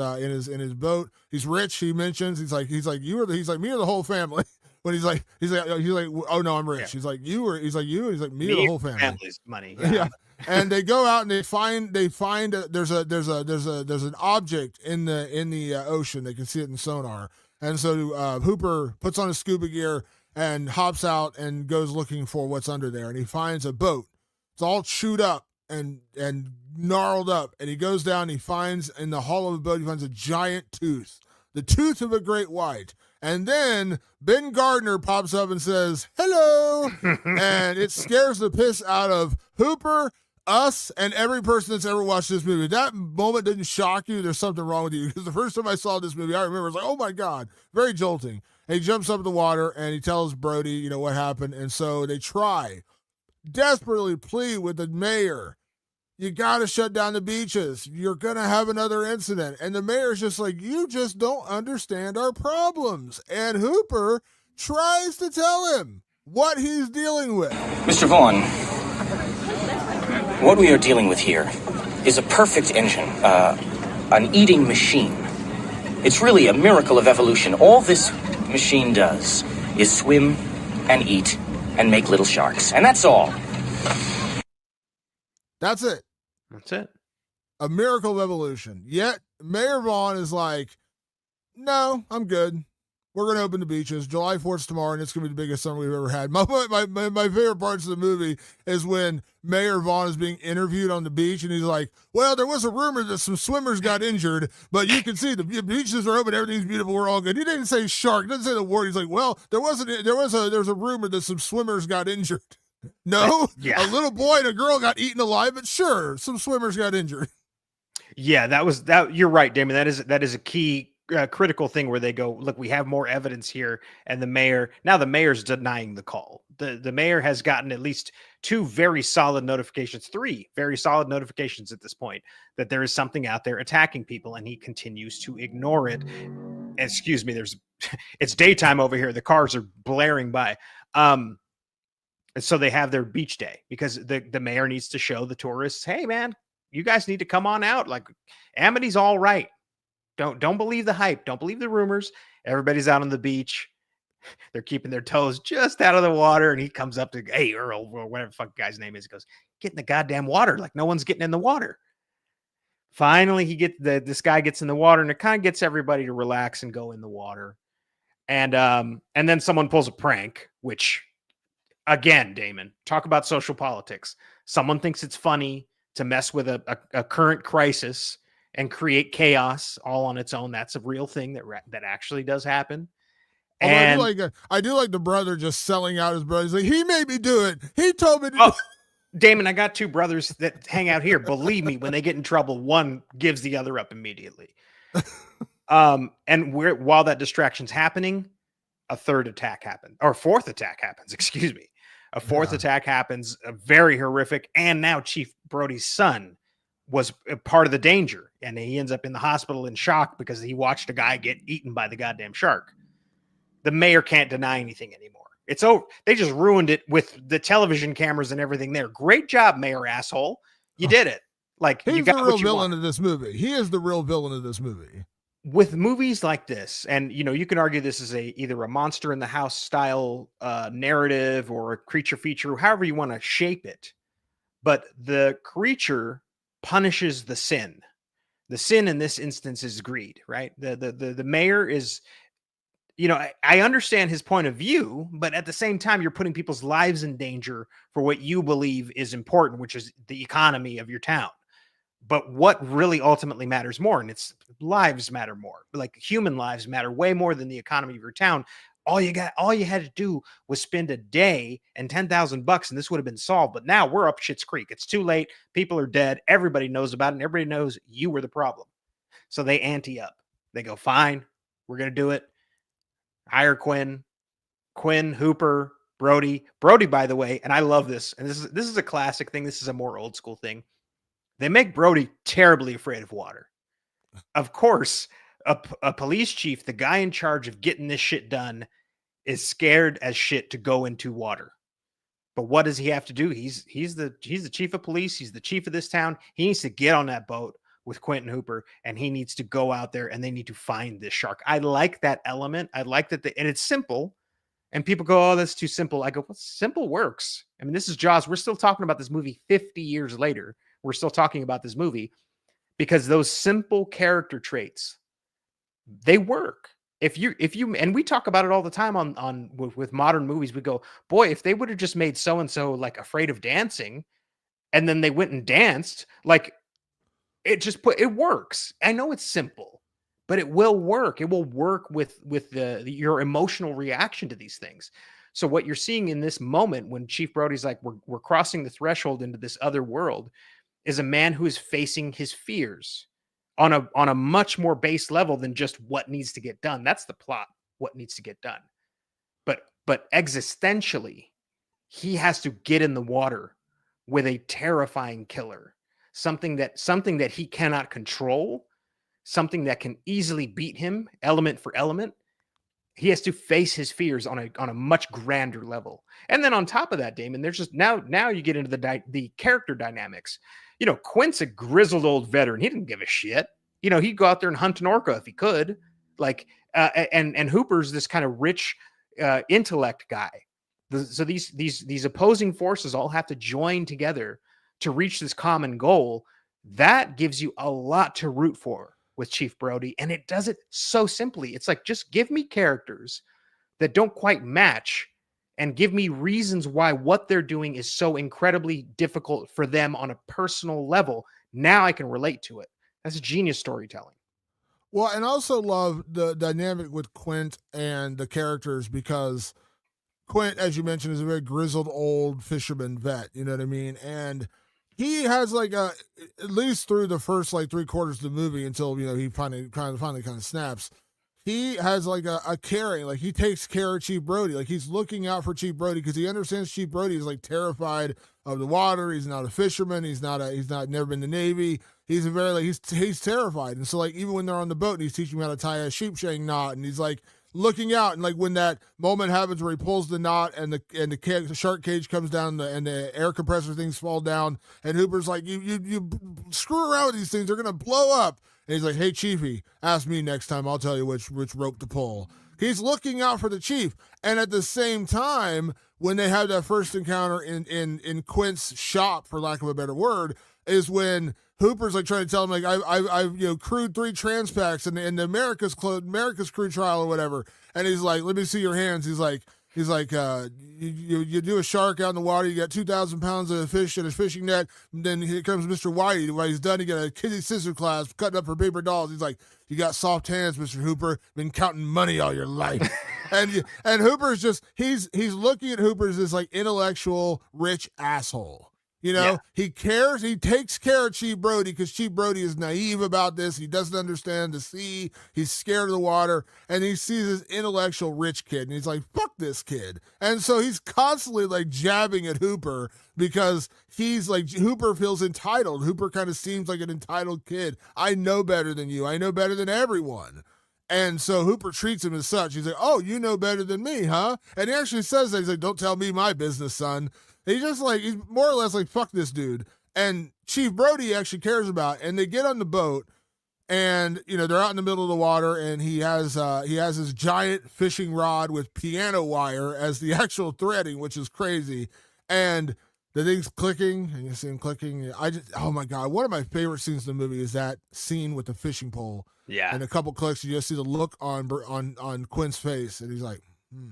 boat. He's rich. He mentions, he's like, me or the whole family. But he's like, oh no, I'm rich. Yeah. He's like, me or the whole family. Family's money. Yeah. And they go out and they find there's an object in the ocean. They can see it in sonar. And so Hooper puts on his scuba gear and hops out and goes looking for what's under there. And he finds a boat. It's all chewed up and gnarled up. And he goes down and he finds in the hull of the boat, he finds a giant tooth, the tooth of a great white. And then Ben Gardner pops up and says, hello. And it scares the piss out of Hooper, us, and every person that's ever watched this movie. That moment didn't shock you. There's something wrong with you. Because the first time I saw this movie, I remember, it's like, oh my God, very jolting. And he jumps up in the water and he tells Brody, what happened. And so they desperately plead with the mayor. You got to shut down the beaches. You're going to have another incident. And the mayor's just like, you just don't understand our problems. And Hooper tries to tell him what he's dealing with. Mr. Vaughn, what we are dealing with here is a perfect engine, an eating machine. It's really a miracle of evolution. All this machine does is swim and eat and make little sharks. And that's all. That's it. That's it. A miracle of evolution. Yet Mayor Vaughn is like, no, I'm good. We're going to open the beaches. July 4th tomorrow, and it's going to be the biggest summer we've ever had. My favorite parts of the movie is when Mayor Vaughn is being interviewed on the beach, and he's like, well, there was a rumor that some swimmers got injured, but you can see the beaches are open, everything's beautiful, we're all good. He didn't say shark, didn't say the word. He's like, well, there was a rumor that some swimmers got injured. No, yeah. A little boy and a girl got eaten alive, but sure, some swimmers got injured. Yeah, that. You're right, Damon. That is a key critical thing where they go, look, we have more evidence here, and the mayor's denying the call. The mayor has gotten at least 3 very solid notifications at this point that there is something out there attacking people, and he continues to ignore it. Excuse me, it's daytime over here. The cars are blaring by. And so they have their beach day because the mayor needs to show the tourists, hey man, you guys need to come on out. Like, Amity's all right. Don't believe the hype. Don't believe the rumors. Everybody's out on the beach. They're keeping their toes just out of the water. And he comes up to, hey, Earl, or whatever the fuck guy's name is. He goes, get in the goddamn water. Like, no one's getting in the water. Finally, this guy gets in the water, and it kind of gets everybody to relax and go in the water. And then someone pulls a prank, which, again, Damon, talk about social politics. Someone thinks it's funny to mess with a current crisis and create chaos all on its own. That's a real thing that actually does happen. And I do like the brother just selling out his brother. He's like, he made me do it. He told me to do it. Damon, I got 2 brothers that hang out here. Believe me, when they get in trouble, one gives the other up immediately. And while that distraction's happening, a 4th attack happens. Excuse me. A 4th attack happens, very horrific. And now Chief Brody's son was a part of the danger. and he ends up in the hospital in shock because he watched a guy get eaten by the goddamn shark. The mayor can't deny anything anymore. It's over. They just ruined it with the television cameras and everything there. Great job, mayor asshole. You did it. Like, He's you got the what real you villain want. of this movie. He is the real villain of this movie. With movies like this, and you can argue this is either a monster in the house style narrative or a creature feature, however you want to shape it. But the creature punishes the sin. The sin in this instance is greed, right? The mayor is, I understand his point of view, but at the same time, you're putting people's lives in danger for what you believe is important, which is the economy of your town. But what really ultimately matters more, and it's lives matter more, like human lives matter way more than the economy of your town. All you had to do was spend a day and $10,000, and this would have been solved. But now we're up Schitt's Creek. It's too late. People are dead. Everybody knows about it, and everybody knows you were the problem. So they ante up. They go, fine, we're going to do it. Hire Quinn, Hooper, Brody, by the way. And I love this. And this is a classic thing. This is a more old school thing. They make Brody terribly afraid of water. Of course, a police chief, the guy in charge of getting this shit done, is scared as shit to go into water. But what does he have to do? He's the chief of police. He's the chief of this town. He needs to get on that boat with Quentin Hooper, and he needs to go out there, and they need to find this shark. I like that element. I like that, and it's simple. And people go, "Oh, that's too simple." I go, "Well, simple works." I mean, this is Jaws. We're still talking about this movie 50 years later. We're still talking about this movie because those simple character traits, they work. If you, and we talk about it all the time with modern movies, we go, boy, if they would have just made so-and-so like afraid of dancing and then they went and danced, like it works. I know it's simple, but it will work. It will work with your emotional reaction to these things. So what you're seeing in this moment when Chief Brody's like, we're crossing the threshold into this other world, is a man who is facing his fears on a much more base level than just what needs to get done. That's the plot, what needs to get done. But existentially, he has to get in the water with a terrifying killer, something that he cannot control, something that can easily beat him element for element. He has to face his fears on a much grander level. And then on top of that, Damon, there's just now you get into the character dynamics. Quint's a grizzled old veteran. He didn't give a shit. He'd go out there and hunt an orca if he could. Like, and Hooper's this kind of rich intellect guy. So these opposing forces all have to join together to reach this common goal. That gives you a lot to root for with Chief Brody, and it does it so simply. It's like, just give me characters that don't quite match and give me reasons why what they're doing is so incredibly difficult for them on a personal level. Now I can relate to it. That's genius storytelling. Well, and I also love the dynamic with Quint and the characters, because Quint, as you mentioned, is a very grizzled old fisherman vet. You know what I mean? And he has at least through the first 3/4 of the movie until he finally kind of snaps. He has a caring, he takes care of Chief Brody. He's looking out for Chief Brody because he understands Chief Brody is terrified of the water. He's not a fisherman. He's not never been in the Navy. He's he's terrified. And so even when they're on the boat and he's teaching him how to tie a sheepshank knot, and he's looking out, and when that moment happens where he pulls the knot and the shark cage comes down and the air compressor things fall down, and Hooper's like, you screw around with these things, they're gonna blow up. And he's like, hey, Chiefy, ask me next time. I'll tell you which rope to pull. He's looking out for the chief. And at the same time, when they have that first encounter in Quint's shop, for lack of a better word, is when Hooper's trying to tell him, I've crewed 3 Transpacts in the America's crew trial or whatever. And he's like, let me see your hands. He's like, you do a shark out in the water, you got 2,000 pounds of fish in a fishing net, and then here comes Mr. Whitey. When he's done, he got a kitty scissor clasp cutting up for paper dolls. He's like, you got soft hands, Mr. Hooper, been counting money all your life. and Hooper's just, he's looking at Hooper as this intellectual, rich asshole. You know, he cares. He takes care of Chief Brody because Chief Brody is naive about this. He doesn't understand the sea. He's scared of the water. And he sees this intellectual rich kid. And he's like, fuck this kid. And so he's constantly like jabbing at Hooper because he's like, Hooper feels entitled. Hooper kind of seems like an entitled kid. I know better than you. I know better than everyone. And so Hooper treats him as such. He's like, oh, you know better than me, huh? And he actually says that. He's like, don't tell me my business, son. He's just like, he's more or less like, fuck this dude. And Chief Brody actually cares about it. And they get on the boat and, you know, they're out in the middle of the water and he has his giant fishing rod with piano wire as the actual threading, which is crazy. And the thing's clicking and you see him clicking. Oh my God. One of my favorite scenes in the movie is that scene with the fishing pole. Yeah. And a couple clicks, you just see the look on Quint's face. And he's like, And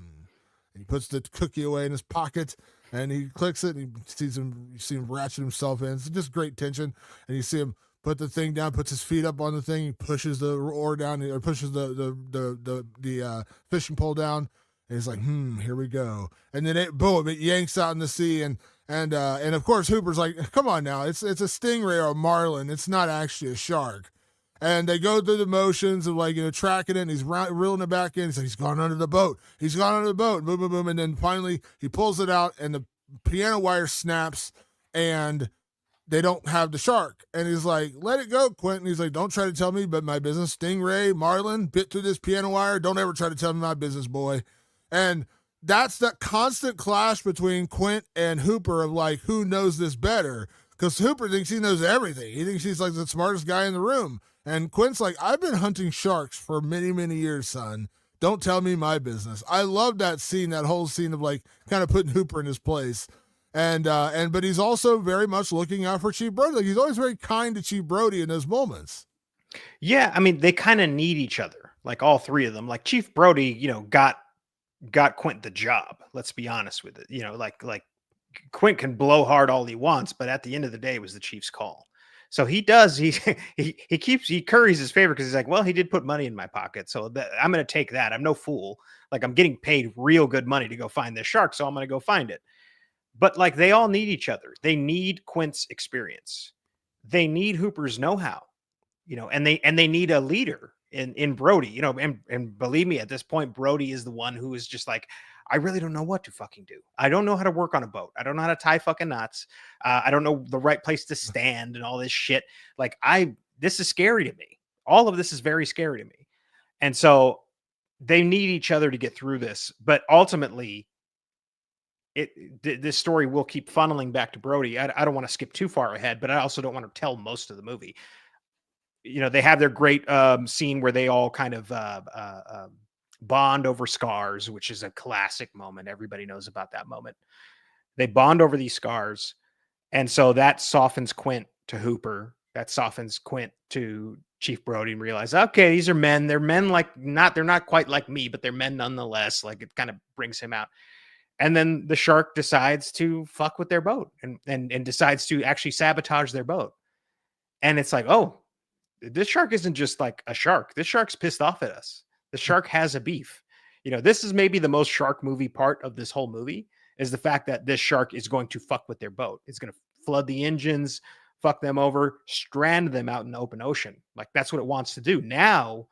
he puts the cookie away in his pocket. And he clicks it, and you see him ratchet himself in. It's just great tension. And you see him put the thing down, puts his feet up on the thing, he pushes the oar down, or pushes the fishing pole down. And he's like, here we go. And then it yanks out in the sea, and of course Hooper's like, come on now, it's a stingray or a marlin. It's not actually a shark. And they go through the motions of like, you know, tracking it, and he's reeling it back in. He's like, he's gone under the boat. He's gone under the boat. Boom, boom, boom. And then finally he pulls it out and the piano wire snaps and they don't have the shark. And he's like, let it go, Quentin. He's like, don't try to tell me but my business. Stingray, marlin, bit through this piano wire. Don't ever try to tell me my business, boy. And that's that constant clash between Quint and Hooper of like, who knows this better? Because Hooper thinks he knows everything. He thinks he's like the smartest guy in the room. And Quint's like, I've been hunting sharks for many, many years, son. Don't tell me my business. I love that scene, that whole scene of like kind of putting Hooper in his place. But he's also very much looking out for Chief Brody. Like he's always very kind to Chief Brody in those moments. Yeah, I mean, they kind of need each other, like all three of them. Like Chief Brody, you know, got Quint the job. Let's be honest with it. You know, like Quint can blow hard all he wants, but at the end of the day, it was the Chief's call. So he curries his favor because he's like, well, he did put money in my pocket. So I'm going to take that. I'm no fool. Like I'm getting paid real good money to go find this shark. So I'm going to go find it. But like they all need each other. They need Quint's experience. They need Hooper's know-how, you know, and they need a leader in Brody, you know, and believe me, at this point, Brody is the one who is just like, I really don't know what to fucking do. I don't know how to work on a boat. I don't know how to tie fucking knots. I don't know the right place to stand and all this shit. Like this is scary to me. All of this is very scary to me. And so they need each other to get through this. But ultimately, this story will keep funneling back to Brody. I don't want to skip too far ahead, but I also don't want to tell most of the movie. You know, they have their great scene where they all kind of bond over scars, which is a classic moment. Everybody knows about that moment. They bond over these scars. And so that softens Quint to Hooper. That softens Quint to Chief Brody and realize, okay, these are men. They're men they're not quite like me, but they're men nonetheless. Like it kind of brings him out. And then the shark decides to fuck with their boat and decides to actually sabotage their boat. And it's like, oh, this shark isn't just like a shark. This shark's pissed off at us. The shark has a beef. You know, this is maybe the most shark movie part of this whole movie is the fact that this shark is going to fuck with their boat. It's going to flood the engines, fuck them over, strand them out in the open ocean. Like that's what it wants to do. Now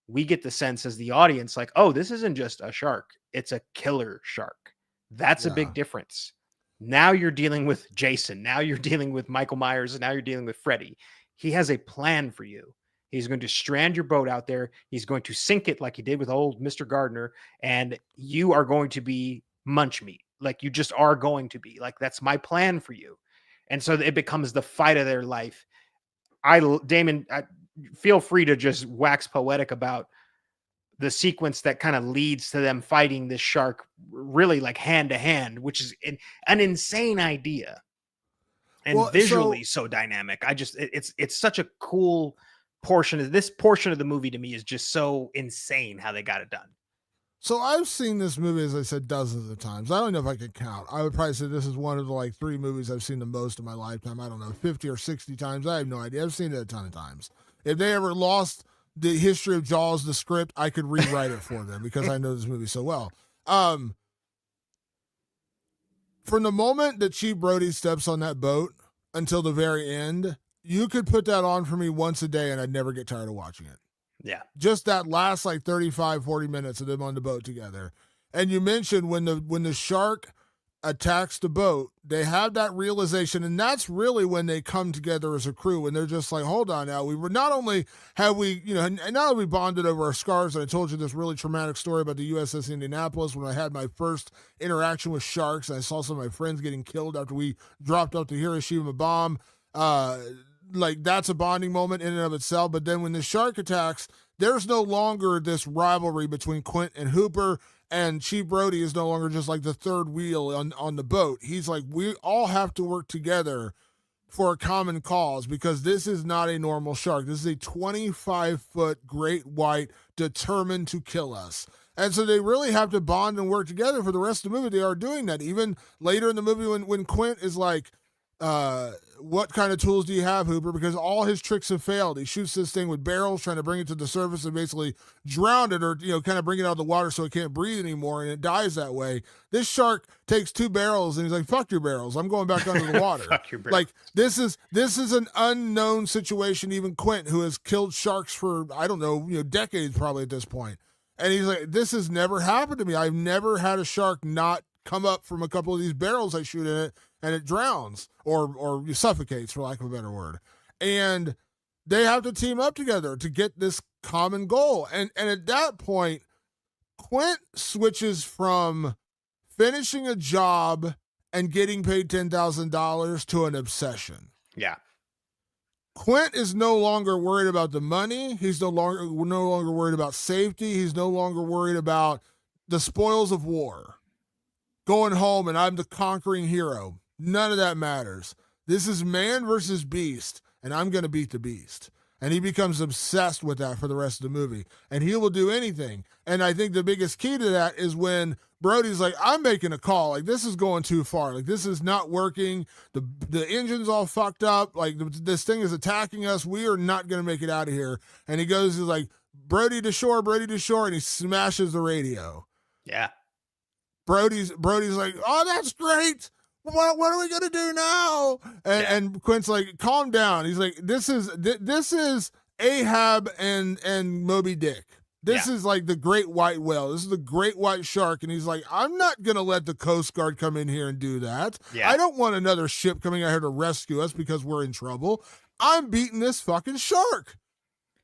we get the sense as the audience, like, oh, this isn't just a shark. It's a killer shark. That's a big difference. Now you're dealing with Jason. Now you're dealing with Michael Myers. And now you're dealing with Freddy. He has a plan for you. He's going to strand your boat out there. He's going to sink it like he did with old Mr. Gardner. And you are going to be munch meat. Like you just are going to be. Like that's my plan for you. And so it becomes the fight of their life. Damon, feel free to just wax poetic about the sequence that kind of leads to them fighting this shark really like hand to hand, which is an insane idea. And visually so dynamic. It's such a cool portion of this portion of the movie to me is just so insane how they got it done. So I've seen this movie, as I said, dozens of times. I don't know if I could count. I would probably say this is one of the like 3 movies I've seen the most in my lifetime. I don't know, 50 or 60 times. I have no idea. I've seen it a ton of times. If they ever lost the history of Jaws, the script, I could rewrite it for them because I know this movie so well. from the moment that Chief Brody steps on that boat until the very end, you could put that on for me once a day and I'd never get tired of watching it. Yeah. Just that last like 35, 40 minutes of them on the boat together. And you mentioned when the shark attacks the boat, they have that realization, and that's really when they come together as a crew, and they're just like, hold on now, we were not only have we, and now that we bonded over our scars, and I told you this really traumatic story about the USS Indianapolis when I had my first interaction with sharks, and I saw some of my friends getting killed after we dropped off the Hiroshima bomb. Like that's a bonding moment in and of itself. But then when the shark attacks, there's no longer this rivalry between Quint and Hooper, and Chief Brody is no longer just like the third wheel on the boat. He's like, we all have to work together for a common cause because this is not a normal shark. This is a 25-foot great white determined to kill us. And so they really have to bond and work together for the rest of the movie. They are doing that. Even later in the movie when Quint is like, what kind of tools do you have, Hooper? Because all his tricks have failed. He shoots this thing with barrels, trying to bring it to the surface and basically drown it or, kind of bring it out of the water so it can't breathe anymore, and it dies that way. This shark takes 2 barrels, and he's like, fuck your barrels. I'm going back under the water. Fuck your barrels. Like, this is an unknown situation, even Quint, who has killed sharks for, I don't know, decades probably at this point. And he's like, this has never happened to me. I've never had a shark not come up from a couple of these barrels I shoot in it, and it drowns or suffocates, for lack of a better word. And they have to team up together to get this common goal. And at that point, Quint switches from finishing a job and getting paid $10,000 to an obsession. Yeah. Quint is no longer worried about the money. He's no longer worried about safety. He's no longer worried about the spoils of war. Going home and I'm the conquering hero. None of that matters. This is man versus beast, and I'm going to beat the beast. And he becomes obsessed with that for the rest of the movie. And he will do anything. And I think the biggest key to that is when Brody's like, I'm making a call. Like, this is going too far. Like, this is not working. The engine's all fucked up. Like, this thing is attacking us. We are not going to make it out of here. And he's like, Brody to shore, and he smashes the radio. Yeah. Brody's like, oh, that's great. What are we gonna do now? And Quint's like, calm down. He's like, this is Ahab and Moby Dick. This is like the great white whale. This is the great white shark. And he's like, I'm not gonna let the Coast Guard come in here and do that. Yeah. I don't want another ship coming out here to rescue us because we're in trouble. I'm beating this fucking shark.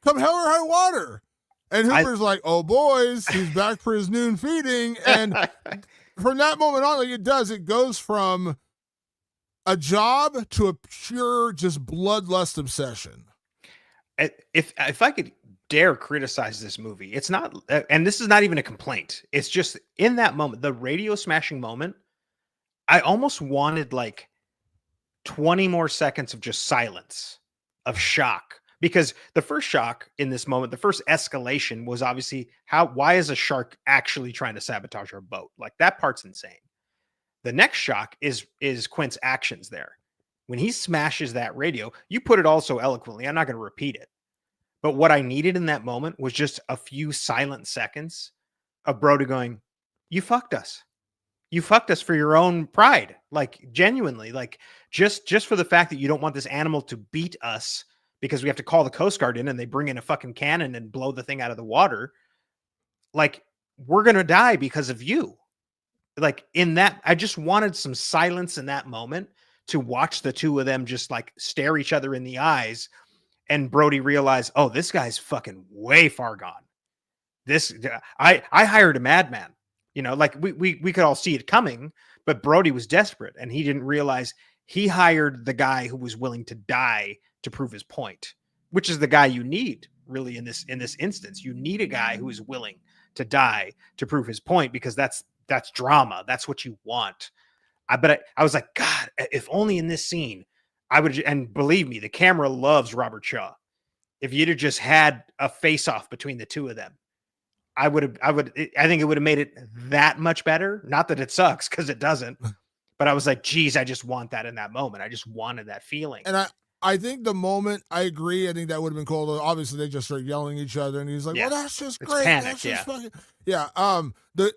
Come hell or high water. And Hooper's like, oh, boys, he's back for his noon feeding. And from that moment on, like it goes from a job to a pure just bloodlust obsession. If I could dare criticize this movie, it's not, and this is not even a complaint. It's just in that moment, the radio smashing moment, I almost wanted like 20 more seconds of just silence, of shock. Because the first shock in this moment, the first escalation was obviously why is a shark actually trying to sabotage our boat? Like that part's insane. The next shock is Quint's actions there. When he smashes that radio, you put it all so eloquently. I'm not going to repeat it. But what I needed in that moment was just a few silent seconds of Brody going, you fucked us. You fucked us for your own pride. Like genuinely, like just for the fact that you don't want this animal to beat us because we have to call the Coast Guard in and they bring in a fucking cannon and blow the thing out of the water. Like, we're going to die because of you. Like in that, I just wanted some silence in that moment to watch the two of them just like stare each other in the eyes. And Brody realized, oh, this guy's fucking way far gone. I hired a madman, like we could all see it coming, but Brody was desperate and he didn't realize he hired the guy who was willing to die to prove his point, which is the guy you need really in this instance. You need a guy who is willing to die to prove his point, because that's drama. That's what you want. I was like, God, if only in this scene I would, and believe me, the camera loves Robert Shaw. If you'd have just had a face off between the two of them, I think it would have made it that much better. Not that it sucks, because it doesn't. But I was like, geez, I just want that in that moment. I just wanted that feeling. And I think the moment I agree, I think that would have been cool. Obviously, they just start yelling at each other, and he's like, Yeah. "Well, that's just It's great. panic, That's just yeah. fucking yeah."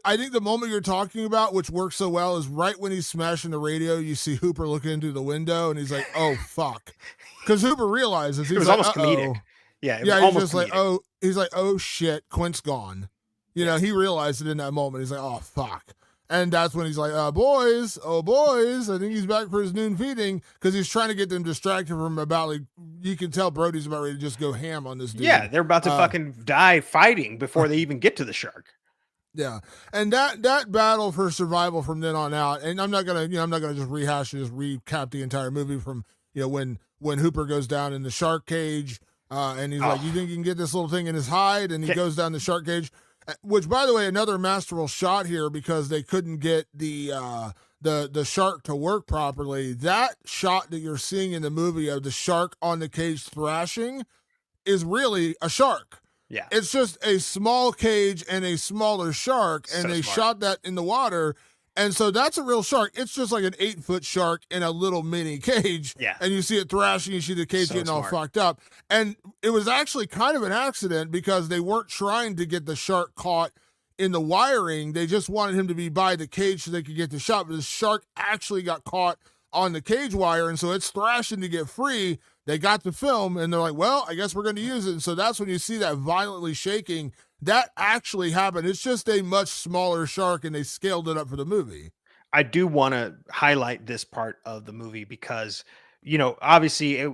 I think the moment you're talking about, which works so well, is right when he's smashing the radio. You see Hooper looking through the window, and he's like, "Oh fuck," because Hooper realizes he's It was like, almost "Uh-oh." comedic. Yeah, it was Yeah, he's almost just like, comedic. "Oh," he's like, "Oh shit, Quint's gone." You know, he realized it in that moment. He's like, "Oh fuck." And that's when he's like, boys, I think he's back for his noon feeding, because he's trying to get them distracted from about, like, you can tell Brody's about ready to just go ham on this dude. Yeah, they're about to fucking die fighting before they even get to the shark. Yeah. And that battle for survival from then on out, and I'm not gonna just rehash and just recap the entire movie from, when Hooper goes down in the shark cage, and he's like, "You think you can get this little thing in his hide?" And he goes down the shark cage. Which, by the way, another masterful shot here, because they couldn't get the shark to work properly. That shot that you're seeing in the movie of the shark on the cage thrashing is really a shark. Yeah. It's just a small cage and a smaller shark, and they shot that in the water. And so that's a real shark. It's just like an 8-foot shark in a little mini cage. Yeah. And you see it thrashing, you see the cage getting all fucked up. And it was actually kind of an accident, because they weren't trying to get the shark caught in the wiring. They just wanted him to be by the cage so they could get the shot. But the shark actually got caught on the cage wire, and so it's thrashing to get free. They got the film, and they're like, "Well, I guess we're going to use it." And so that's when you see that violently shaking. That actually happened. It's just a much smaller shark, and they scaled it up for the movie. I do want to highlight this part of the movie because, obviously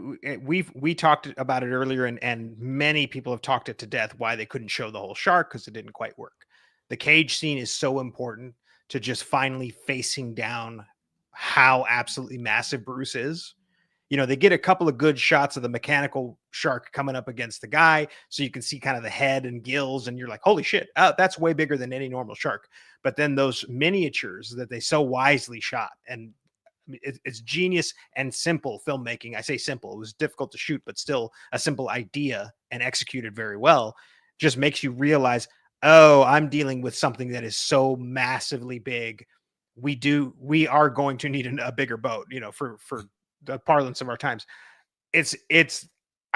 we talked about it earlier, and many people have talked it to death why they couldn't show the whole shark, because it didn't quite work. The cage scene is so important to just finally facing down how absolutely massive Bruce is. They get a couple of good shots of the mechanical shark coming up against the guy, so you can see kind of the head and gills, and you're like, holy shit, that's way bigger than any normal shark. But then those miniatures that they so wisely shot, and it's genius and simple filmmaking. I say simple, it was difficult to shoot, but still a simple idea and executed very well, just makes you realize, oh, I'm dealing with something that is so massively big. We are going to need a bigger boat, for the parlance of our times. I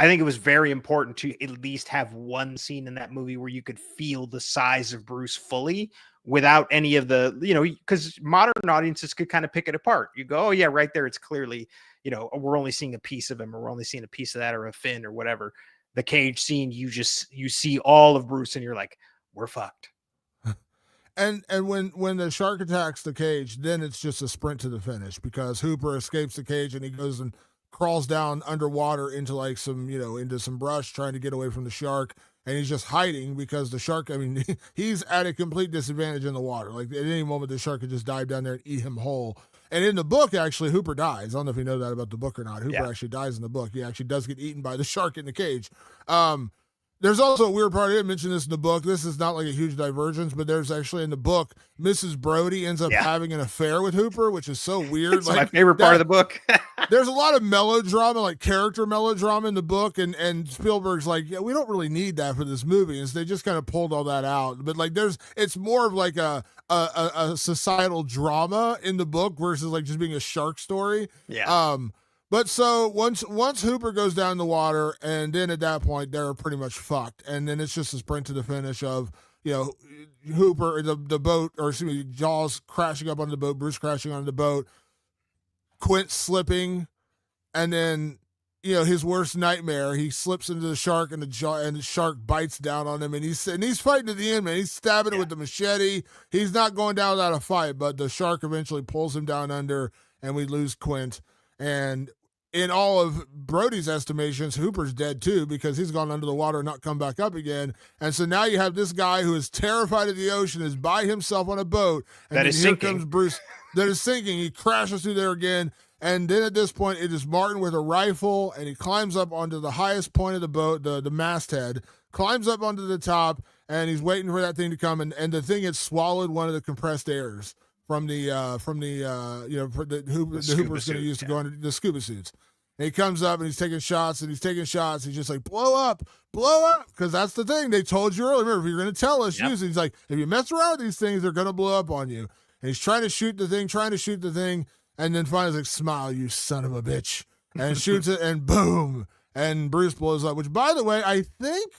think it was very important to at least have one scene in that movie where you could feel the size of Bruce fully without any of the, because modern audiences could kind of pick it apart. You go, oh yeah, right there, it's clearly, we're only seeing a piece of him, or we're only seeing a piece of that, or a fin, or whatever. The cage scene, you see all of Bruce, and you're like, we're fucked. And when the shark attacks the cage, then it's just a sprint to the finish, because Hooper escapes the cage and he goes and crawls down underwater into like some, into some brush, trying to get away from the shark. And he's just hiding, because the shark, he's at a complete disadvantage in the water. Like, at any moment, the shark could just dive down there and eat him whole. And in the book, actually, Hooper dies. I don't know if you know that about the book or not. Hooper actually dies in the book. He actually does get eaten by the shark in the cage. There's also a weird part. I didn't mention this in the book. This is not like a huge divergence, but there's actually in the book, Mrs. Brody ends up having an affair with Hooper, which is so weird. It's my favorite part of the book. There's a lot of melodrama, like character melodrama in the book, and Spielberg's like, yeah, we don't really need that for this movie. And so they just kind of pulled all that out. But like, it's more of like a societal drama in the book versus like just being a shark story. Yeah. But so once Hooper goes down the water, and then at that point they're pretty much fucked, and then it's just a sprint to the finish of, Hooper, the boat, or excuse me, Jaws crashing up on the boat, Bruce crashing on the boat, Quint slipping, and then his worst nightmare, he slips into the shark, and the shark bites down on him, and he's fighting to the end, man. He's stabbing it with the machete. He's not going down without a fight, but the shark eventually pulls him down under, and we lose Quint. And in all of Brody's estimations, Hooper's dead too, because he's gone under the water and not come back up again. And so now you have this guy who is terrified of the ocean, is by himself on a boat, and that then is here sinking. comes Bruce that is sinking. He crashes through there again. And then at this point, it is Martin with a rifle, and he climbs up onto the highest point of the boat, the masthead, climbs up onto the top, and he's waiting for that thing to come. And the thing had swallowed one of the compressed airs from the Hooper's going to use to go into the scuba suits. And he comes up and he's taking shots. He's just like, blow up, because that's the thing they told you earlier. Remember, if you're going to tell us, use it. He's like, if you mess around with these things, they're going to blow up on you. And he's trying to shoot the thing, and then finally he's like, smile, you son of a bitch. and shoots it, and boom, and Bruce blows up. Which, by the way, I think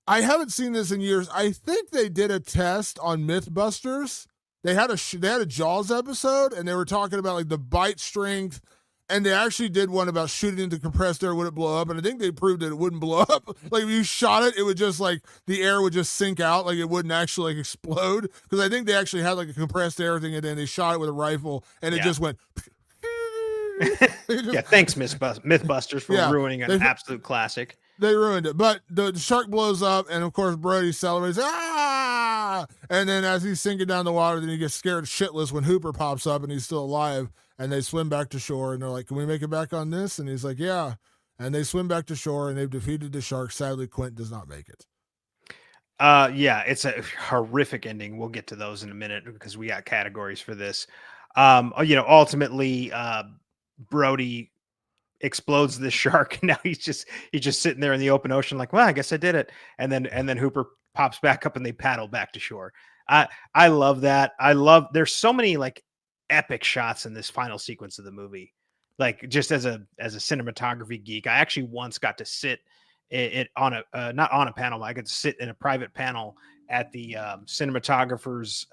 I haven't seen this in years. I think they did a test on MythBusters. They had a Jaws episode, and they were talking about like the bite strength, and they actually did one about shooting into compressed air, would it blow up? And I think they proved that it wouldn't blow up. Like if you shot it, it would just like the air would just sink out, like it wouldn't actually like explode. Because I think they actually had like a compressed air thing, and then they shot it with a rifle, and it just went. Yeah, thanks, MythBusters, for ruining an absolute classic. They ruined it, but the shark blows up, and of course Brody celebrates. Ah! And then as he's sinking down the water, then he gets scared shitless when Hooper pops up and he's still alive. And they swim back to shore, and they're like, "Can we make it back on this?" And he's like, "Yeah." And they swim back to shore, and they've defeated the shark. Sadly, Quint does not make it. Yeah, it's a horrific ending. We'll get to those in a minute because we got categories for this. Ultimately, Brody explodes the shark, and now he's just sitting there in the open ocean, like, well, I guess I did it. And then Hooper pops back up, and they paddle back to shore. I love that. There's so many like epic shots in this final sequence of the movie. Like just as a cinematography geek, I actually once got to sit on a not on a panel, I got to sit in a private panel at the cinematographers,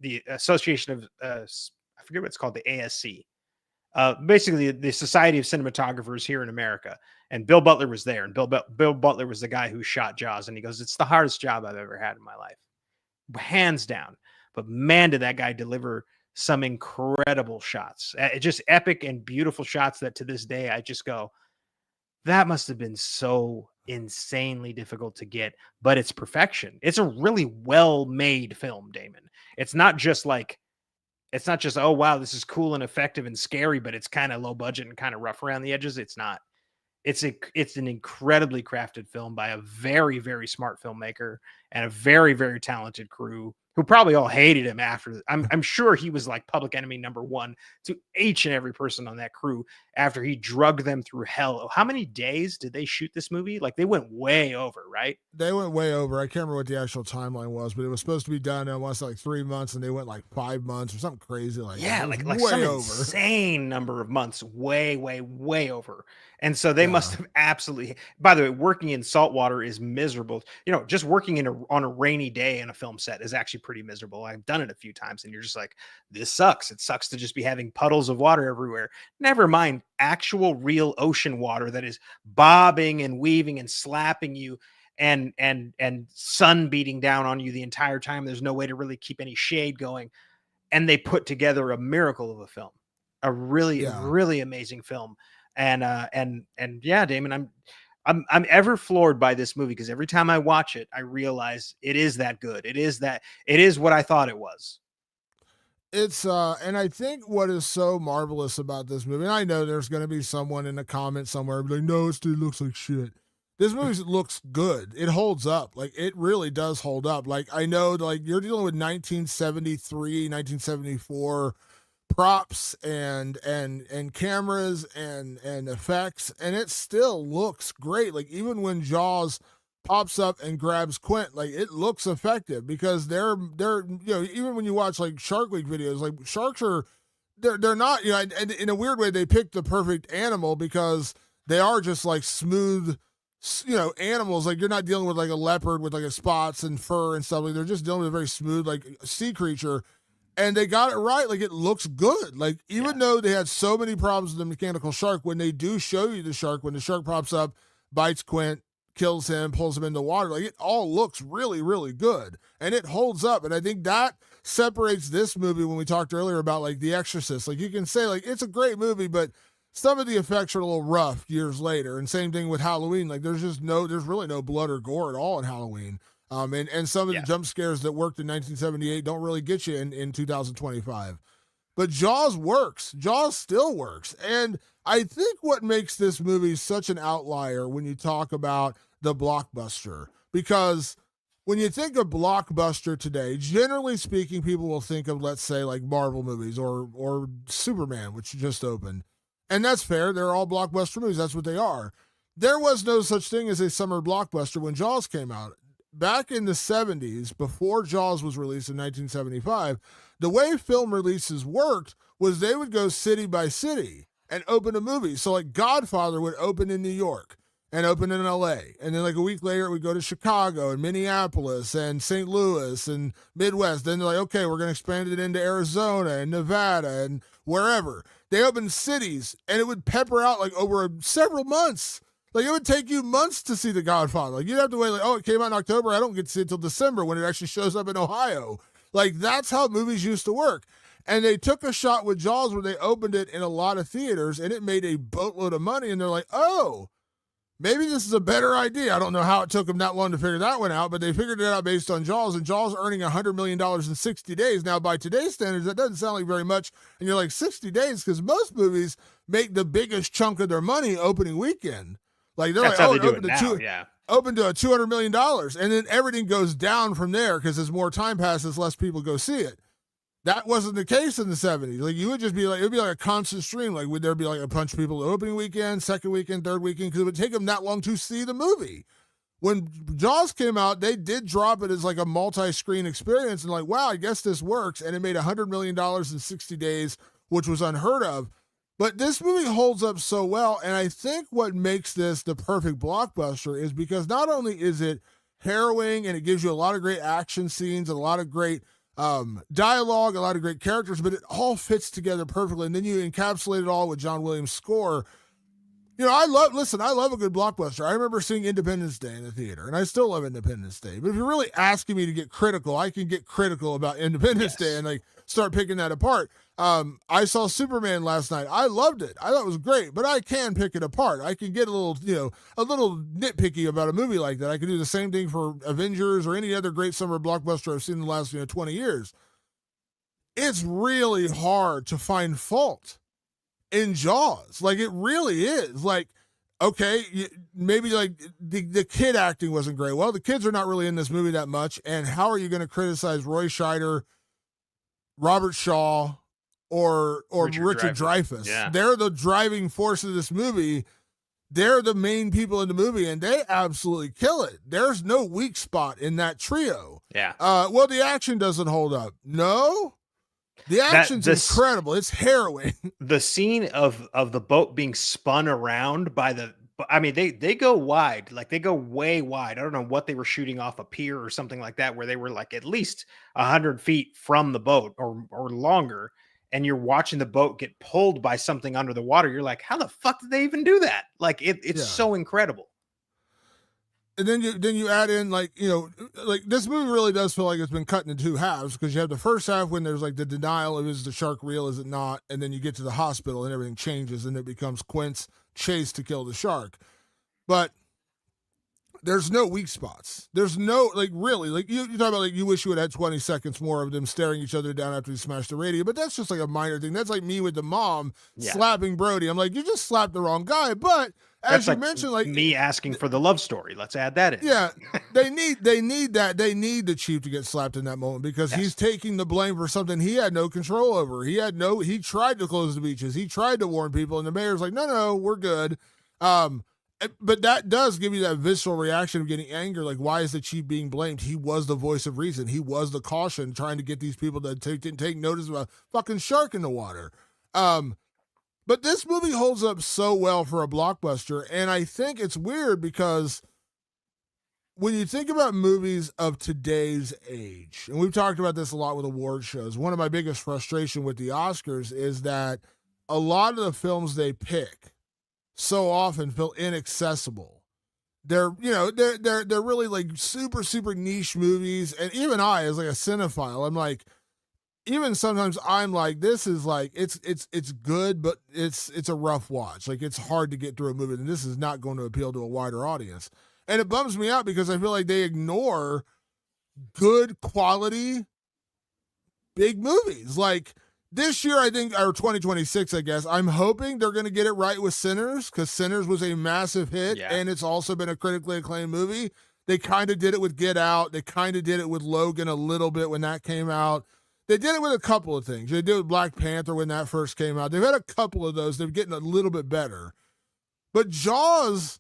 the Association of I forget what it's called, the ASC. Basically the Society of Cinematographers here in America. And Bill Butler was there, and Bill Butler was the guy who shot Jaws, and he goes, "It's the hardest job I've ever had in my life, hands down. But man, did that guy deliver some incredible shots, just epic and beautiful shots that to this day I just go, that must have been so insanely difficult to get, but it's perfection. It's a really well-made film, Damon. It's not just, oh, wow, this is cool and effective and scary, but it's kind of low budget and kind of rough around the edges. It's not. It's an incredibly crafted film by a very, very smart filmmaker and a very, very talented crew who probably all hated him after. I'm sure he was like public enemy number one to each and every person on that crew after he drugged them through hell. How many days did they shoot this movie? Like they went way over, right? They went way over. I can't remember what the actual timeline was, but it was supposed to be done in once like 3 months, and they went like 5 months or something crazy like that. Yeah, like some insane number of months, way, way, way over. And so they must have absolutely. By the way, working in saltwater is miserable. Just working on a rainy day in a film set is actually pretty miserable. I've done it a few times, and you're just like, this sucks. It sucks to just be having puddles of water everywhere. Never mind actual real ocean water that is bobbing and weaving and slapping you, and sun beating down on you the entire time. There's no way to really keep any shade going. And they put together a miracle of a film, a really amazing film. And yeah, Damon, I'm ever floored by this movie because every time I watch it, I realize it is that good. It is what I thought it was. It's and I think what is so marvelous about this movie, and I know there's going to be someone in a comment somewhere like, no, it looks like shit. This movie looks good. It holds up. Like it really does hold up. Like I know, like you're dealing with 1973, 1974 props and cameras and effects, and it still looks great. Like even when Jaws pops up and grabs Quint, like it looks effective because they're even when you watch like Shark Week videos, like sharks are they're not, and in a weird way they picked the perfect animal because they are just like smooth animals. Like you're not dealing with like a leopard with like a spots and fur and stuff. Like they're just dealing with a very smooth like sea creature. And they got it right. Like, it looks good. Like, even though they had so many problems with the mechanical shark, when they do show you the shark, when the shark pops up, bites Quint, kills him, pulls him in the water, like, it all looks really, really good. And it holds up. And I think that separates this movie when we talked earlier about, like, The Exorcist. Like, you can say, like, it's a great movie, but some of the effects are a little rough years later. And same thing with Halloween. Like, there's really no blood or gore at all in Halloween. And some of the jump scares that worked in 1978 don't really get you in 2025. But Jaws works. Jaws still works. And I think what makes this movie such an outlier when you talk about the blockbuster, because when you think of blockbuster today, generally speaking, people will think of, let's say, like Marvel movies or Superman, which just opened. And that's fair. They're all blockbuster movies. That's what they are. There was no such thing as a summer blockbuster when Jaws came out. Back in the 70s, before Jaws was released in 1975, the way film releases worked was they would go city by city. and open a movie. So like Godfather would open in New York and open in LA. And then like a week later, we go to Chicago and Minneapolis and St. Louis and Midwest. Then they're like, okay, we're going to expand it into Arizona and Nevada and wherever. They opened cities, and it would pepper out like over several months. Like it would take you months to see The Godfather. Like you'd have to wait like, oh, it came out in October. I don't get to see it till December when it actually shows up in Ohio. Like that's how movies used to work. And they took a shot with Jaws where they opened it in a lot of theaters, and it made a boatload of money. And they're like, oh, maybe this is a better idea. I don't know how it took them that long to figure that one out, but they figured it out based on Jaws, and Jaws earning $100 million in 60 days. Now, by today's standards, that doesn't sound like very much. And you're like, 60 days? Because most movies make the biggest chunk of their money opening weekend. Like they're That's like, how oh, they do open it to now. yeah. Open to $200 million. And then everything goes down from there because as more time passes, less people go see it. That wasn't the case in the 70s. Like you would just be like, it would be like a constant stream. Like would there be like a bunch of people opening weekend, second weekend, third weekend, because it would take them that long to see the movie. When Jaws came out, they did drop it as like a multi-screen experience and like, wow, I guess this works. And it made $100 million in 60 days, which was unheard of. But this movie holds up so well. And I think what makes this the perfect blockbuster is because not only is it harrowing and it gives you a lot of great action scenes and a lot of great dialogue, a lot of great characters, but it all fits together perfectly. And then you encapsulate it all with John Williams' score. You know, I love a good blockbuster. I remember seeing Independence Day in the theater, and I still love Independence Day. But if you're really asking me to get critical, I can get critical about Independence Day and like start picking that apart. I saw Superman last night. I loved it. I thought it was great, but I can pick it apart. I can get a little nitpicky about a movie like that. I can do the same thing for Avengers or any other great summer blockbuster I've seen in the last 20 years. It's really hard to find fault in Jaws. Like it really is. Like, okay, maybe like the kid acting wasn't great. Well, the kids are not really in this movie that much. And how are you going to criticize Roy Scheider, Robert Shaw, or Richard Dreyfuss? Yeah. They're the driving force of this movie. They're the main people in the movie, and they absolutely kill it. There's no weak spot in that trio. Yeah. Well, the action doesn't hold up. No. The action's incredible. It's harrowing. The scene of the boat being spun around by they go wide, like they go way wide. I don't know what they were shooting off a pier or something like that, where they were like at least 100 feet from the boat or longer. And you're watching the boat get pulled by something under the water. You're like, how the fuck did they even do that? Like it's so incredible. And then you add in like this movie really does feel like it's been cut into two halves because you have the first half when there's like the denial of is the shark real, is it not? And then you get to the hospital and everything changes and it becomes Quint's chase to kill the shark. But there's no weak spots. There's no, like, really, like, you talk about, like, you wish you would have had 20 seconds more of them staring each other down after he smashed the radio, but that's just, like, a minor thing. That's like me with the mom slapping Brody. I'm like, you just slapped the wrong guy, but as you mentioned, like... me asking for the love story. Let's add that in. Yeah, they need that. They need the chief to get slapped in that moment because he's taking the blame for something he had no control over. He tried to close the beaches. He tried to warn people, and the mayor's like, no, we're good. But that does give you that visceral reaction of getting anger. Like, why is the chief being blamed? He was the voice of reason. He was the caution trying to get these people to take notice of a fucking shark in the water. But this movie holds up so well for a blockbuster. And I think it's weird because when you think about movies of today's age, and we've talked about this a lot with award shows, one of my biggest frustration with the Oscars is that a lot of the films they pick so often feel inaccessible. They're really like super, super niche movies. And even I, as like a cinephile, I'm like, even sometimes I'm like, this is like, it's good, but it's a rough watch. Like, it's hard to get through a movie, and this is not going to appeal to a wider audience. And it bums me out because I feel like they ignore good quality big movies. Like, this year, I think, or 2026, I guess, I'm hoping they're going to get it right with Sinners, because Sinners was a massive hit, and it's also been a critically acclaimed movie. They kind of did it with Get Out. They kind of did it with Logan a little bit when that came out. They did it with a couple of things. They did it with Black Panther when that first came out. They've had a couple of those. They're getting a little bit better. But Jaws,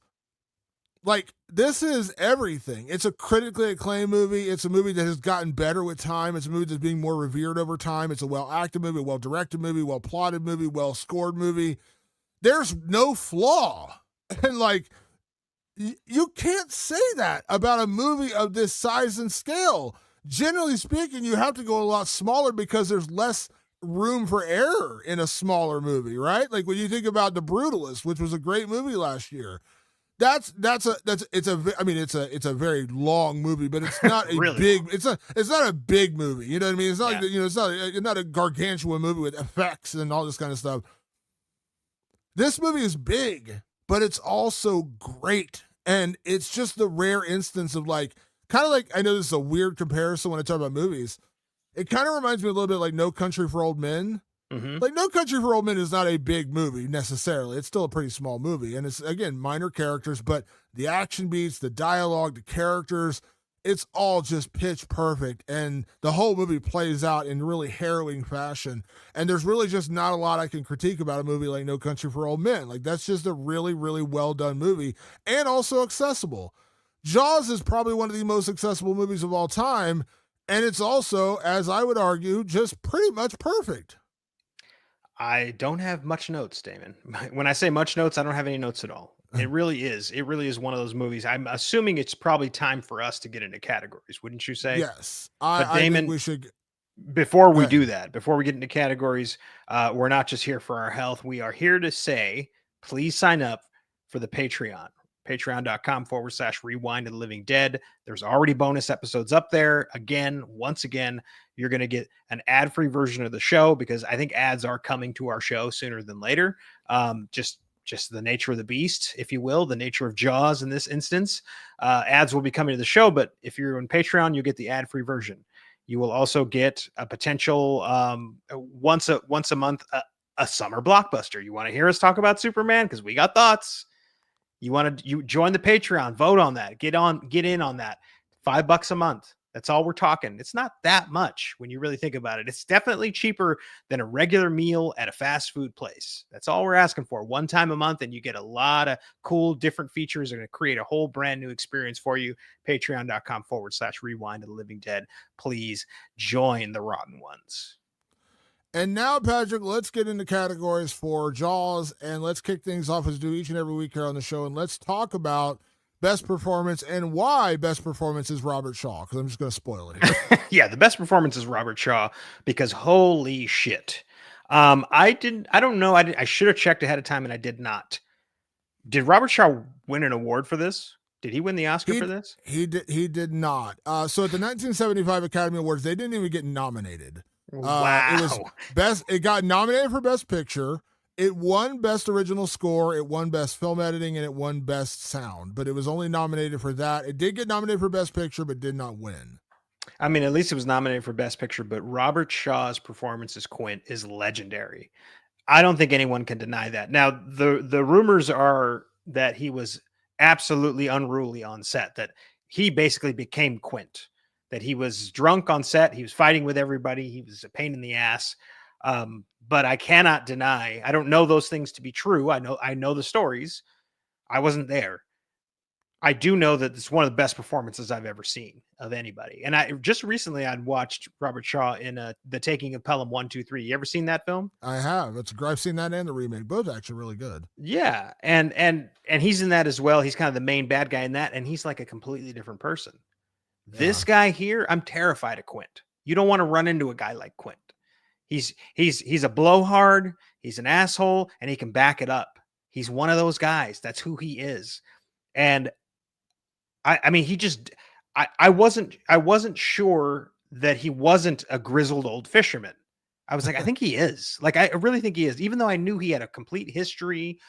like, this is everything. It's a critically acclaimed movie. It's a movie that has gotten better with time. It's a movie that's being more revered over time. It's a well-acted movie, well-directed movie, well-plotted movie, well-scored movie. there's no flaw. And like, you can't say that about a movie of this size and scale. Generally speaking, you have to go a lot smaller because there's less room for error in a smaller movie, right? Like when you think about The Brutalist, which was a great movie last year. It's a very long movie, but it's not a Really big, it's not a big movie. You know what I mean? It's not Yeah. like, it's not a gargantuan movie with effects and all this kind of stuff. This movie is big, but it's also great. And it's just the rare instance of like, kind of like, I know this is a weird comparison when I talk about movies. It kind of reminds me a little bit like No Country for Old Men. Mm-hmm. Like No Country for Old Men is not a big movie necessarily. It's still a pretty small movie. And it's, again, minor characters, but the action beats, the dialogue, the characters, it's all just pitch perfect. And the whole movie plays out in really harrowing fashion. And there's really just not a lot I can critique about a movie like No Country for Old Men. Like that's just a really, really well done movie and also accessible. Jaws is probably one of the most accessible movies of all time. And it's also, as I would argue, just pretty much perfect. I don't have much notes, Damon. When I say much notes, I don't have any notes at all. It really is. It really is one of those movies. I'm assuming it's probably time for us to get into categories, wouldn't you say? Yes. But I Damon, think we should. before we ahead. do that, before we get into categories, we're not just here for our health. We are here to say, please sign up for the Patreon. Patreon.com/rewind of the living dead. There's already bonus episodes up there. Once again, you're going to get an ad-free version of the show because I think ads are coming to our show sooner than later. Just the nature of the beast, if you will, the nature of Jaws in this instance. Ads will be coming to the show, but if you're on Patreon, you'll get the ad-free version. You will also get a potential once a month a summer blockbuster. You want to hear us talk about Superman because we got thoughts. You join the Patreon, vote on that, get in on that. $5 a month. That's all we're talking. It's not that much when you really think about it. It's definitely cheaper than a regular meal at a fast food place. That's all we're asking for. One time a month, and you get a lot of cool different features. Are going to create a whole brand new experience for you. Patreon.com/rewind of the living dead. Please join the rotten ones. And now, Patrick, let's get into categories for Jaws, and let's kick things off as we do each and every week here on the show, and let's talk about best performance and why best performance is Robert Shaw, because I'm just going to spoil it here. Yeah, the best performance is Robert Shaw because holy shit. I don't know. I should have checked ahead of time and I did not. Did Robert Shaw win an award for this? Did he win the Oscar for this? He did not. So at the 1975 Academy Awards, they didn't even get nominated. Wow. It was best. It got nominated for Best Picture. It won Best Original Score. It won Best Film Editing, and it won Best Sound. But it was only nominated for that. It did get nominated for Best Picture, but did not win. I mean, at least it was nominated for Best Picture. But Robert Shaw's performance as Quint is legendary. I don't think anyone can deny that. Now, the rumors are that he was absolutely unruly on set. That he basically became Quint. That he was drunk on set. He was fighting with everybody. He was a pain in the ass. But I cannot deny, I don't know those things to be true. I know the stories. I wasn't there. I do know that it's one of the best performances I've ever seen of anybody. And I just recently I'd watched Robert Shaw in The Taking of Pelham 1, 2, 3. You ever seen that film? I have. I've seen that and the remake. Both actually really good. Yeah. And he's in that as well. He's kind of the main bad guy in that. And he's like a completely different person. Yeah. This guy here, I'm terrified of Quint. You don't want to run into a guy like Quint. He's a blowhard, he's an asshole, and he can back it up. He's one of those guys. That's who he is. And I mean, I wasn't sure that he wasn't a grizzled old fisherman. I was like, I think he is. Like, I really think he is, even though I knew he had a complete history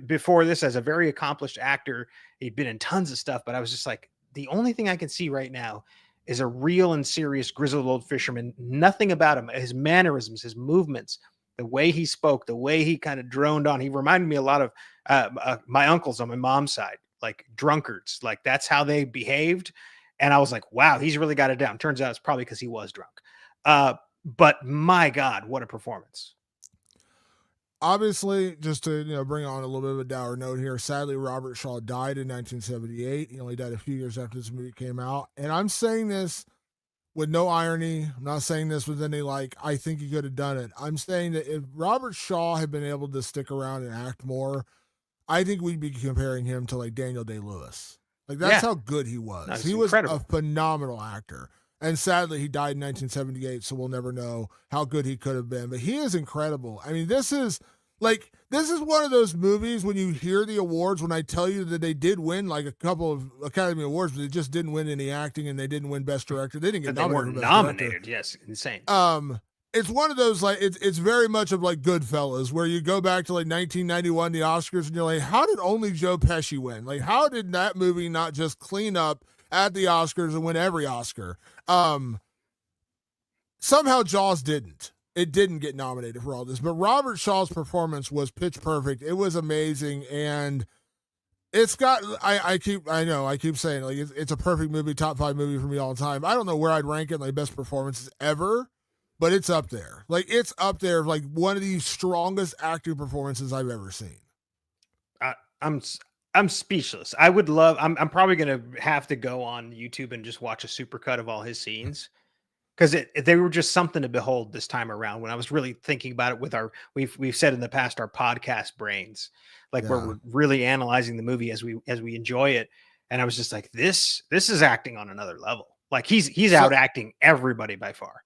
before this as a very accomplished actor. He'd been in tons of stuff, but I was just like, the only thing I can see right now is a real and serious grizzled old fisherman. Nothing about him, his mannerisms, his movements, the way he spoke, the way he kind of droned on. He reminded me a lot of my uncles on my mom's side, like drunkards. Like that's how they behaved. And I was like, wow, he's really got it down. Turns out it's probably because he was drunk. But my God, what a performance. Obviously, just to bring on a little bit of a dour note here, sadly, Robert Shaw died in 1978. He only died a few years after this movie came out. And I'm saying this with no irony, I'm not saying this with any like, I think he could have done it. I'm saying that if Robert Shaw had been able to stick around and act more, I think we'd be comparing him to like Daniel Day-Lewis. Like that's Yeah. how good he was. That's He was a incredible. phenomenal actor. And sadly, he died in 1978, so we'll never know how good he could have been. But he is incredible. I mean, this is one of those movies when you hear the awards, when I tell you that they did win like a couple of Academy Awards, but they just didn't win any acting and they didn't win Best Director. They didn't get But they nominated. weren't for Best Director. nominated. Yes, insane. It's one of those like it's very much of like Goodfellas, where you go back to like 1991, the Oscars, and you're like, how did only Joe Pesci win? Like, how did that movie not just clean up at the Oscars and win every Oscar? Somehow Jaws didn't. It didn't get nominated for all this, but Robert Shaw's performance was pitch perfect. It was amazing, and it's got. I keep saying like it's a perfect movie, top 5 movie for me all the time. I don't know where I'd rank it like best performances ever. But it's up there. Like it's up there, like one of the strongest acting performances I've ever seen. I'm speechless. I would love. I'm probably gonna have to go on YouTube and just watch a supercut of all his scenes because they were just something to behold this time around. When I was really thinking about it with we've said in the past our podcast brains, like where we're really analyzing the movie as we enjoy it, and I was just like, this is acting on another level. Like he's out acting everybody by far.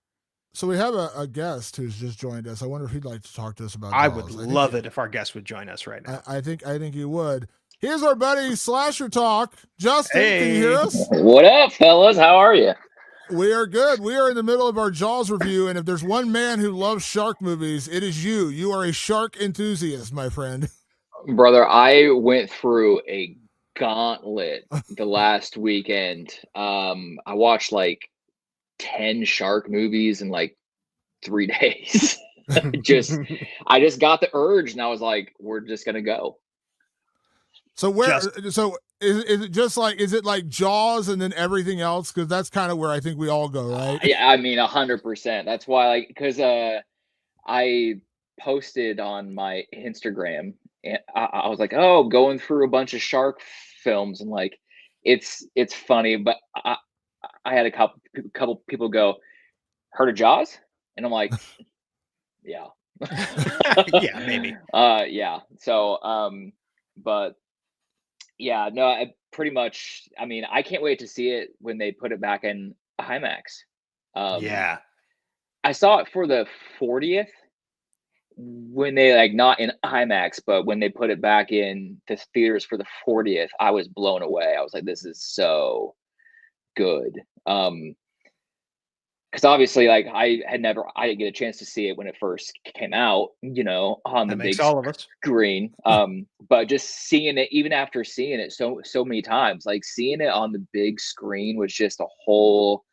So we have a guest who's just joined us. I wonder if he'd like to talk to us about I Jaws. would love it if our guest would join us right now. I think you would. Here's our buddy Slasher Talk. Justin, can you hear us? What up, fellas? How are you? We are good. We are in the middle of our Jaws review, and if there's one man who loves shark movies, it is you. You are a shark enthusiast, my friend. Brother, I went through a gauntlet the last weekend. I watched like 10 shark movies in like 3 days. I just got the urge and I was like, we're just gonna go. So is it just like, is it like Jaws and then everything else? Because that's kind of where I think we all go, right? Yeah, I mean 100%. That's why, like, because I posted on my Instagram and I was like, oh, going through a bunch of shark films, and like it's funny, but I had a couple people go, heard of Jaws? And I'm like, yeah. Yeah, maybe. Yeah. So, but yeah, no, I pretty much, I mean, I can't wait to see it when they put it back in IMAX. Yeah. I saw it for the 40th when they like not in IMAX, but when they put it back in the theaters for the 40th, I was blown away. I was like, this is so good. Because obviously, like I didn't get a chance to see it when it first came out, on the big all of us screen. But just seeing it, even after seeing it so many times, like seeing it on the big screen was just a whole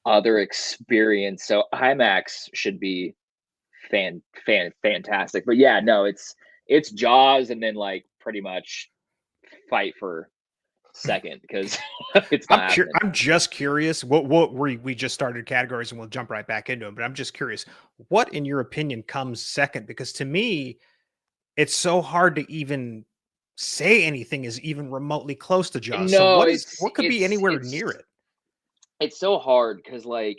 other experience. So IMAX should be fantastic. But yeah, no, it's Jaws, and then like pretty much fight for second, because it's not happening. I'm just curious what we just started categories and we'll jump right back into them, but I'm just curious, what in your opinion comes second? Because to me it's so hard to even say anything is even remotely close to Jaws. No, so what could be anywhere near it? It's so hard because, like,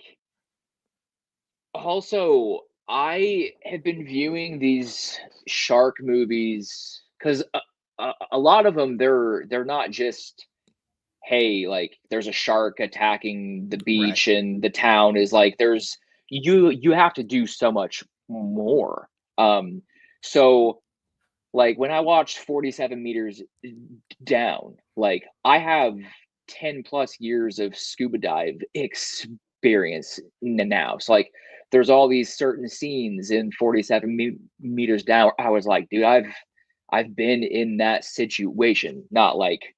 also I have been viewing these shark movies because a lot of them they're not just, hey, like there's a shark attacking the beach and the town is like, there's you have to do so much more. So like when I watched 47 meters down, like I have 10 plus years of scuba dive experience now. So like there's all these certain scenes in 47 meters down. I was like, dude, I've been in that situation, not like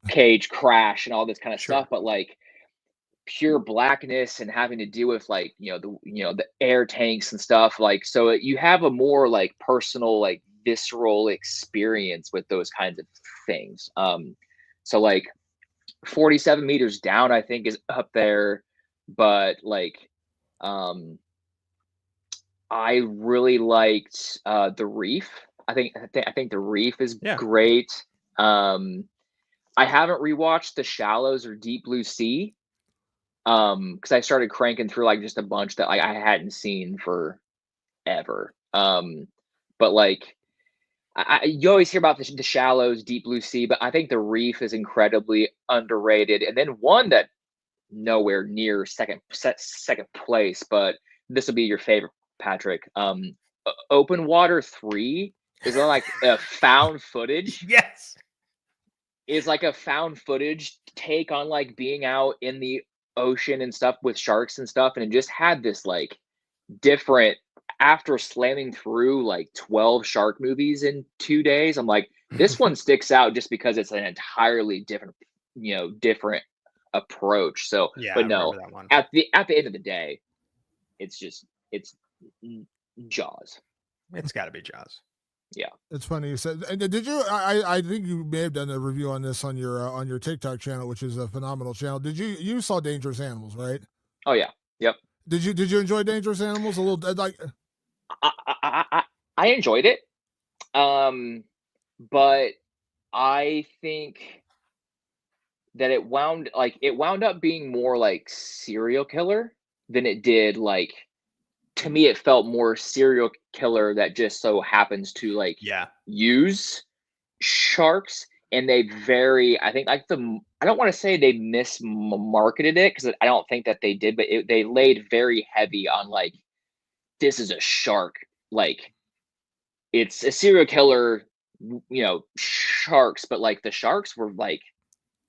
cage crash and all this kind of stuff, but like pure blackness and having to deal with like, the air tanks and stuff. Like, so you have a more like personal, like visceral experience with those kinds of things. So like 47 meters down, I think is up there, but like, I really liked The Reef. I think The Reef is great. I haven't rewatched The Shallows or Deep Blue Sea. Because I started cranking through like just a bunch that I hadn't seen for ever. But like you always hear about the Shallows, Deep Blue Sea, but I think The Reef is incredibly underrated. And then one that nowhere near second place, but this will be your favorite, Patrick. Open Water 3 is like a found footage. Yes. Is like a found footage take on like being out in the ocean and stuff with sharks and stuff, and it just had this like different, after slamming through like 12 shark movies in 2 days, I'm like, this one sticks out just because it's an entirely different, different approach. So, Yeah, but I no, remember that one. at the end of the day, it's Jaws. It's got to be Jaws. Yeah, It's funny you said. And did you? I think you may have done a review on this on your TikTok channel, which is a phenomenal channel. Did you saw Dangerous Animals, right? oh yeah, yep. Did you enjoy Dangerous Animals a little? Like, I enjoyed it, but I think that it wound up being more like serial killer than it did like, to me it felt more serial killer that just so happens to like use sharks, and I think like I don't want to say they mismarketed it, because I don't think that they did, but they laid very heavy on like, this is a shark, like it's a serial killer, sharks, but like the sharks were like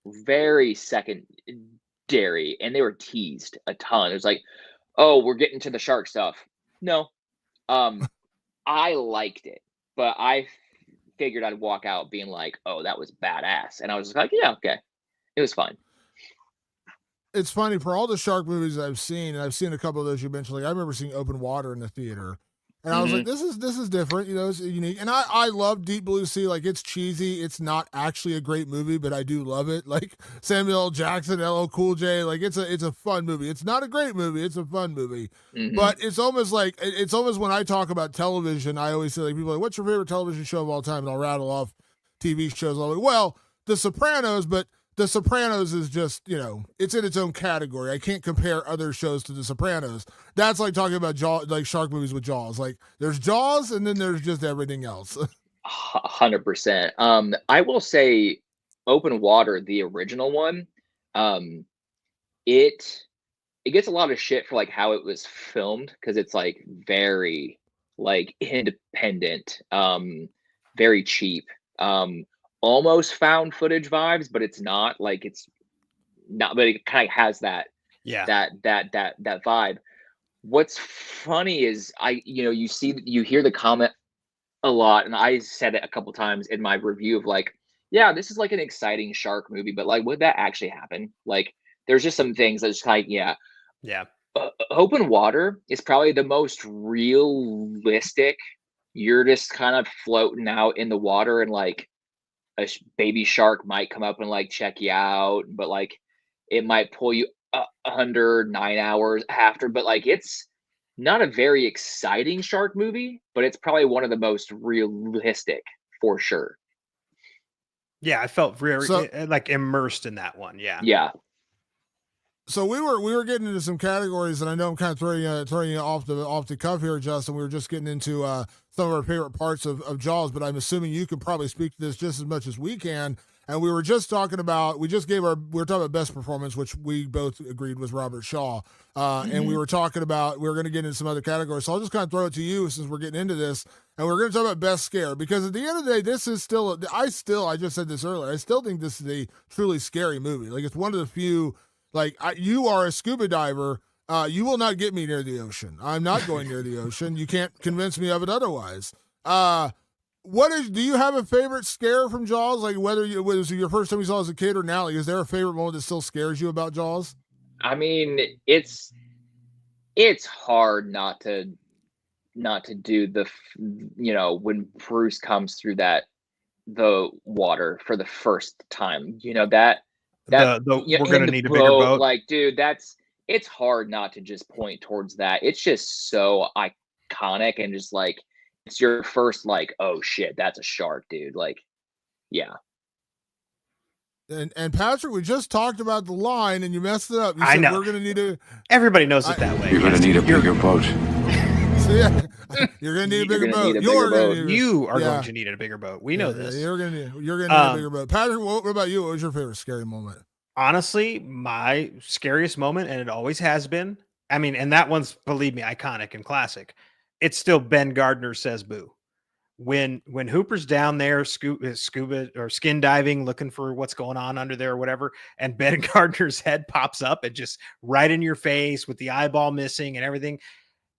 very secondary, and they were teased a ton. It was like, oh, we're getting to the shark stuff. No, I liked it, but I figured I'd walk out being like, oh, that was badass, and I was just like, yeah, okay, it was fine. it's funny, for all the shark movies I've seen, and I've seen a couple of those you mentioned. Like, I remember seeing Open Water in the theater, and I was like, this is different, it's unique. And I love Deep Blue Sea. Like, it's cheesy, it's not actually a great movie, but I do love it. Like, Samuel L. Jackson, LL Cool J, like it's a fun movie. It's not a great movie, it's a fun movie. But it's almost when I talk about television, I always say, like, people are like, what's your favorite television show of all time? And I'll rattle off TV shows. I'm like, well, The Sopranos, but The Sopranos is just, it's in its own category. I can't compare other shows to The Sopranos. That's like talking about like shark movies with Jaws. Like, there's Jaws, and then there's just everything else. 100%. I will say, Open Water, the original one, it gets a lot of shit for like how it was filmed, because it's like very like independent, very cheap. Almost found footage vibes, but it's not, like, it's not, but it kind of has that that vibe. What's funny is you hear the comment a lot, and I said it a couple times in my review of like, yeah, this is like an exciting shark movie, but like, would that actually happen? Like, there's just some things that's like, Open Water is probably the most realistic. You're just kind of floating out in the water, and like a baby shark might come up and like check you out, but like it might pull you under 9 hours after. But like, it's not a very exciting shark movie, but it's probably one of the most realistic for sure. Yeah, I felt very like immersed in that one. Yeah. So we were getting into some categories, and I know I'm kind of throwing you off the cuff here, Justin. We were just getting into some of our favorite parts of Jaws, but I'm assuming you can probably speak to this just as much as we can. And we were just talking about, we were talking about best performance, which we both agreed was Robert Shaw. And we were talking about, we were going to get into some other categories. So I'll just kind of throw it to you since we're getting into this. And we're going to talk about best scare, because at the end of the day, this is still, I just said this earlier, I still think this is a truly scary movie. Like, it's one of the few, like, you are a scuba diver. You will not get me near the ocean. I'm not going near the ocean. You can't convince me of it otherwise. Do you have a favorite scare from Jaws? Like, whether it was your first time you saw it as a kid or now, like, is there a favorite moment that still scares you about Jaws? I mean, it's hard not to do the, when Bruce comes through the water for the first time, that we're going to need a bigger boat. Like, dude, it's hard not to just point towards that. It's just so iconic, and just like, it's your first like, oh shit, that's a shark, dude. Like, yeah. And Patrick, we just talked about the line, and you messed it up. You I said know. we're gonna need a. Everybody knows it that way. You're going to need a bigger boat. So yeah, you're gonna need a bigger boat. You're gonna need. You are Yeah. going to need a bigger boat. We know this. You're gonna need a bigger boat. Patrick, what about you? What was your favorite scary moment? Honestly, my scariest moment, and it always has been. I mean, and that one's, believe me, iconic and classic. It's still Ben Gardner says boo. When Hooper's down there scuba or skin diving, looking for what's going on under there or whatever, and Ben Gardner's head pops up and just right in your face with the eyeball missing and everything,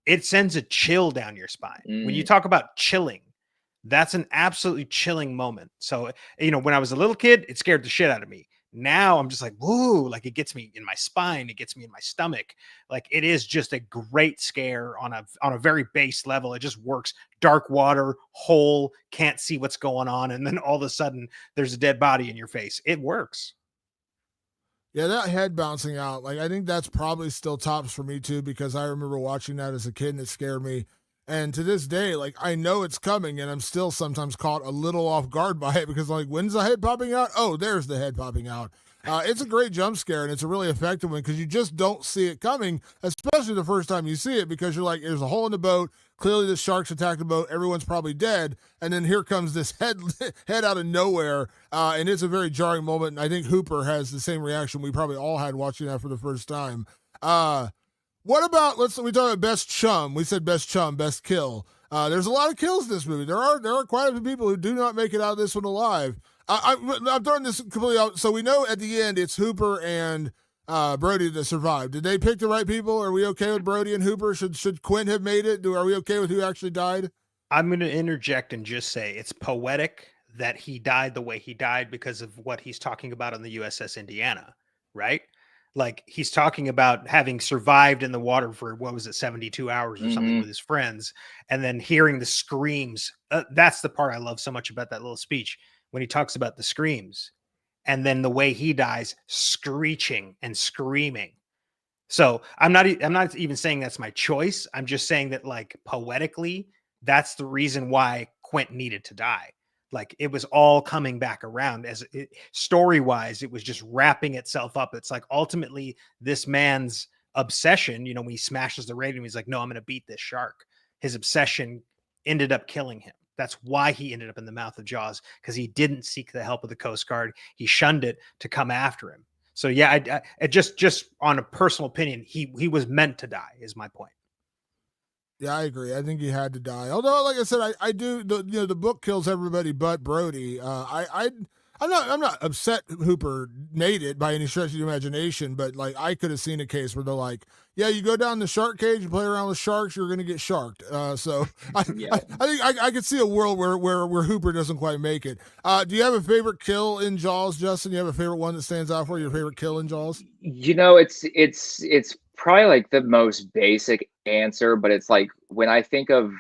it sends a chill down your spine. When you talk about chilling, that's an absolutely chilling moment. So, when I was a little kid, it scared the shit out of me. Now I'm just like, whoa, like it gets me in my spine, it gets me in my stomach. Like it is just a great scare on a very base level. It just works. Dark water, hole, can't see what's going on, and then all of a sudden there's a dead body in your face. It works. Yeah, that head bouncing out, like I think that's probably still tops for me too, because I remember watching that as a kid and it scared me. And to this day, like I know it's coming, and I'm still sometimes caught a little off guard by it because, like, when's the head popping out? Oh, there's the head popping out. It's a great jump scare, and it's a really effective one because you just don't see it coming, especially the first time you see it, because you're like, there's a hole in the boat. Clearly, the sharks attacked the boat. Everyone's probably dead, and then here comes this head out of nowhere, and it's a very jarring moment. And I think Hooper has the same reaction we probably all had watching that for the first time. What about, we talk about best chum. We said best chum, best kill. There's a lot of kills in this movie. There are quite a few people who do not make it out of this one alive. I'm throwing this completely out. So we know at the end it's Hooper and Brody that survived. Did they pick the right people? Are we okay with Brody and Hooper? Should Quint have made it? Are we okay with who actually died? I'm going to interject and just say it's poetic that he died the way he died because of what he's talking about on the USS Indiana, right? Like he's talking about having survived in the water for, 72 hours or something with his friends, and then hearing the screams. That's the part I love so much about that little speech when he talks about the screams, and then the way he dies, screeching and screaming. So I'm not even saying that's my choice. I'm just saying that, like, poetically, that's the reason why Quint needed to die. Like it was all coming back around story-wise, it was just wrapping itself up. It's like ultimately this man's obsession, when he smashes the radio, he's like, no, I'm going to beat this shark. His obsession ended up killing him. That's why he ended up in the mouth of Jaws, because he didn't seek the help of the Coast Guard. He shunned it to come after him. So yeah, I just on a personal opinion, he was meant to die is my point. Yeah, I agree. I think he had to die. Although, like I said, I do. The book kills everybody but Brody. I'm not upset Hooper made it by any stretch of the imagination, but like I could have seen a case where they're like, yeah, you go down the shark cage, you play around with sharks, you're gonna get sharked. So I think I could see a world where Hooper doesn't quite make it. Do you have a favorite kill in Jaws, Justin? You have a favorite one that stands out for you? Your favorite kill in Jaws? It's probably like the most basic answer, but it's like when I think of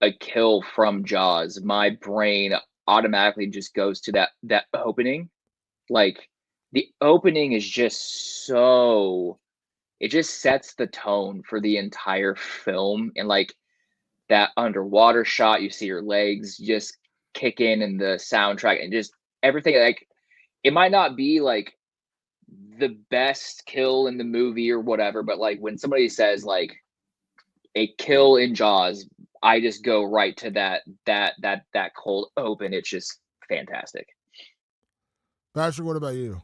a kill from Jaws, my brain automatically just goes to that opening. Like the opening is just it just sets the tone for the entire film. And like that underwater shot, you see your legs just kick in, and the soundtrack and just everything. Like it might not be like the best kill in the movie or whatever, but like when somebody says like a kill in Jaws, I just go right to that cold open. It's just fantastic. Patrick, what about you?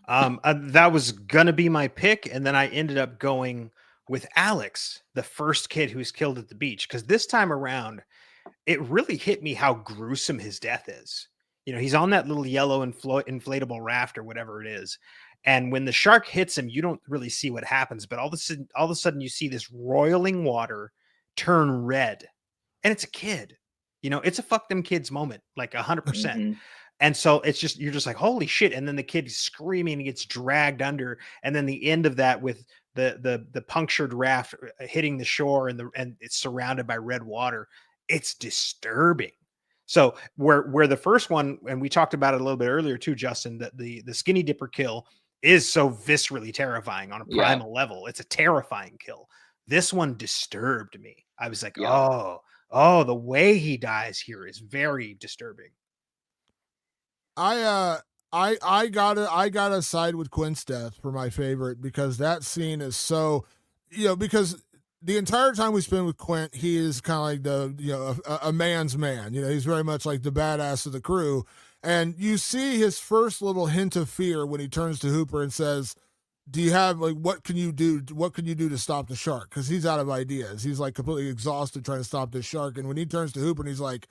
That was gonna be my pick, and then I ended up going with Alex, the first kid who's killed at the beach, because this time around, it really hit me how gruesome his death is. He's on that little yellow inflatable raft or whatever it is, and when the shark hits him, you don't really see what happens, but all of a sudden, you see this roiling water turn red, and it's a kid. It's a fuck them kids moment, like 100%. And so it's just, you're just like, holy shit. And then the kid is screaming and gets dragged under. And then the end of that with the punctured raft hitting the shore and it's surrounded by red water. It's disturbing. So where the first one, and we talked about it a little bit earlier too, Justin, that the skinny dipper kill is so viscerally terrifying on a primal level. It's a terrifying kill. This one disturbed me. I was like, oh, the way he dies here is very disturbing. I I gotta side with Quint's death for my favorite, because that scene is so, because the entire time we spend with Quint, he is kind of like a man's man. He's very much like the badass of the crew, and you see his first little hint of fear when he turns to Hooper and says, "Do you have, like, what can you do? What can you do to stop the shark?" Because he's out of ideas. He's like completely exhausted trying to stop this shark, and when he turns to Hooper and he's like,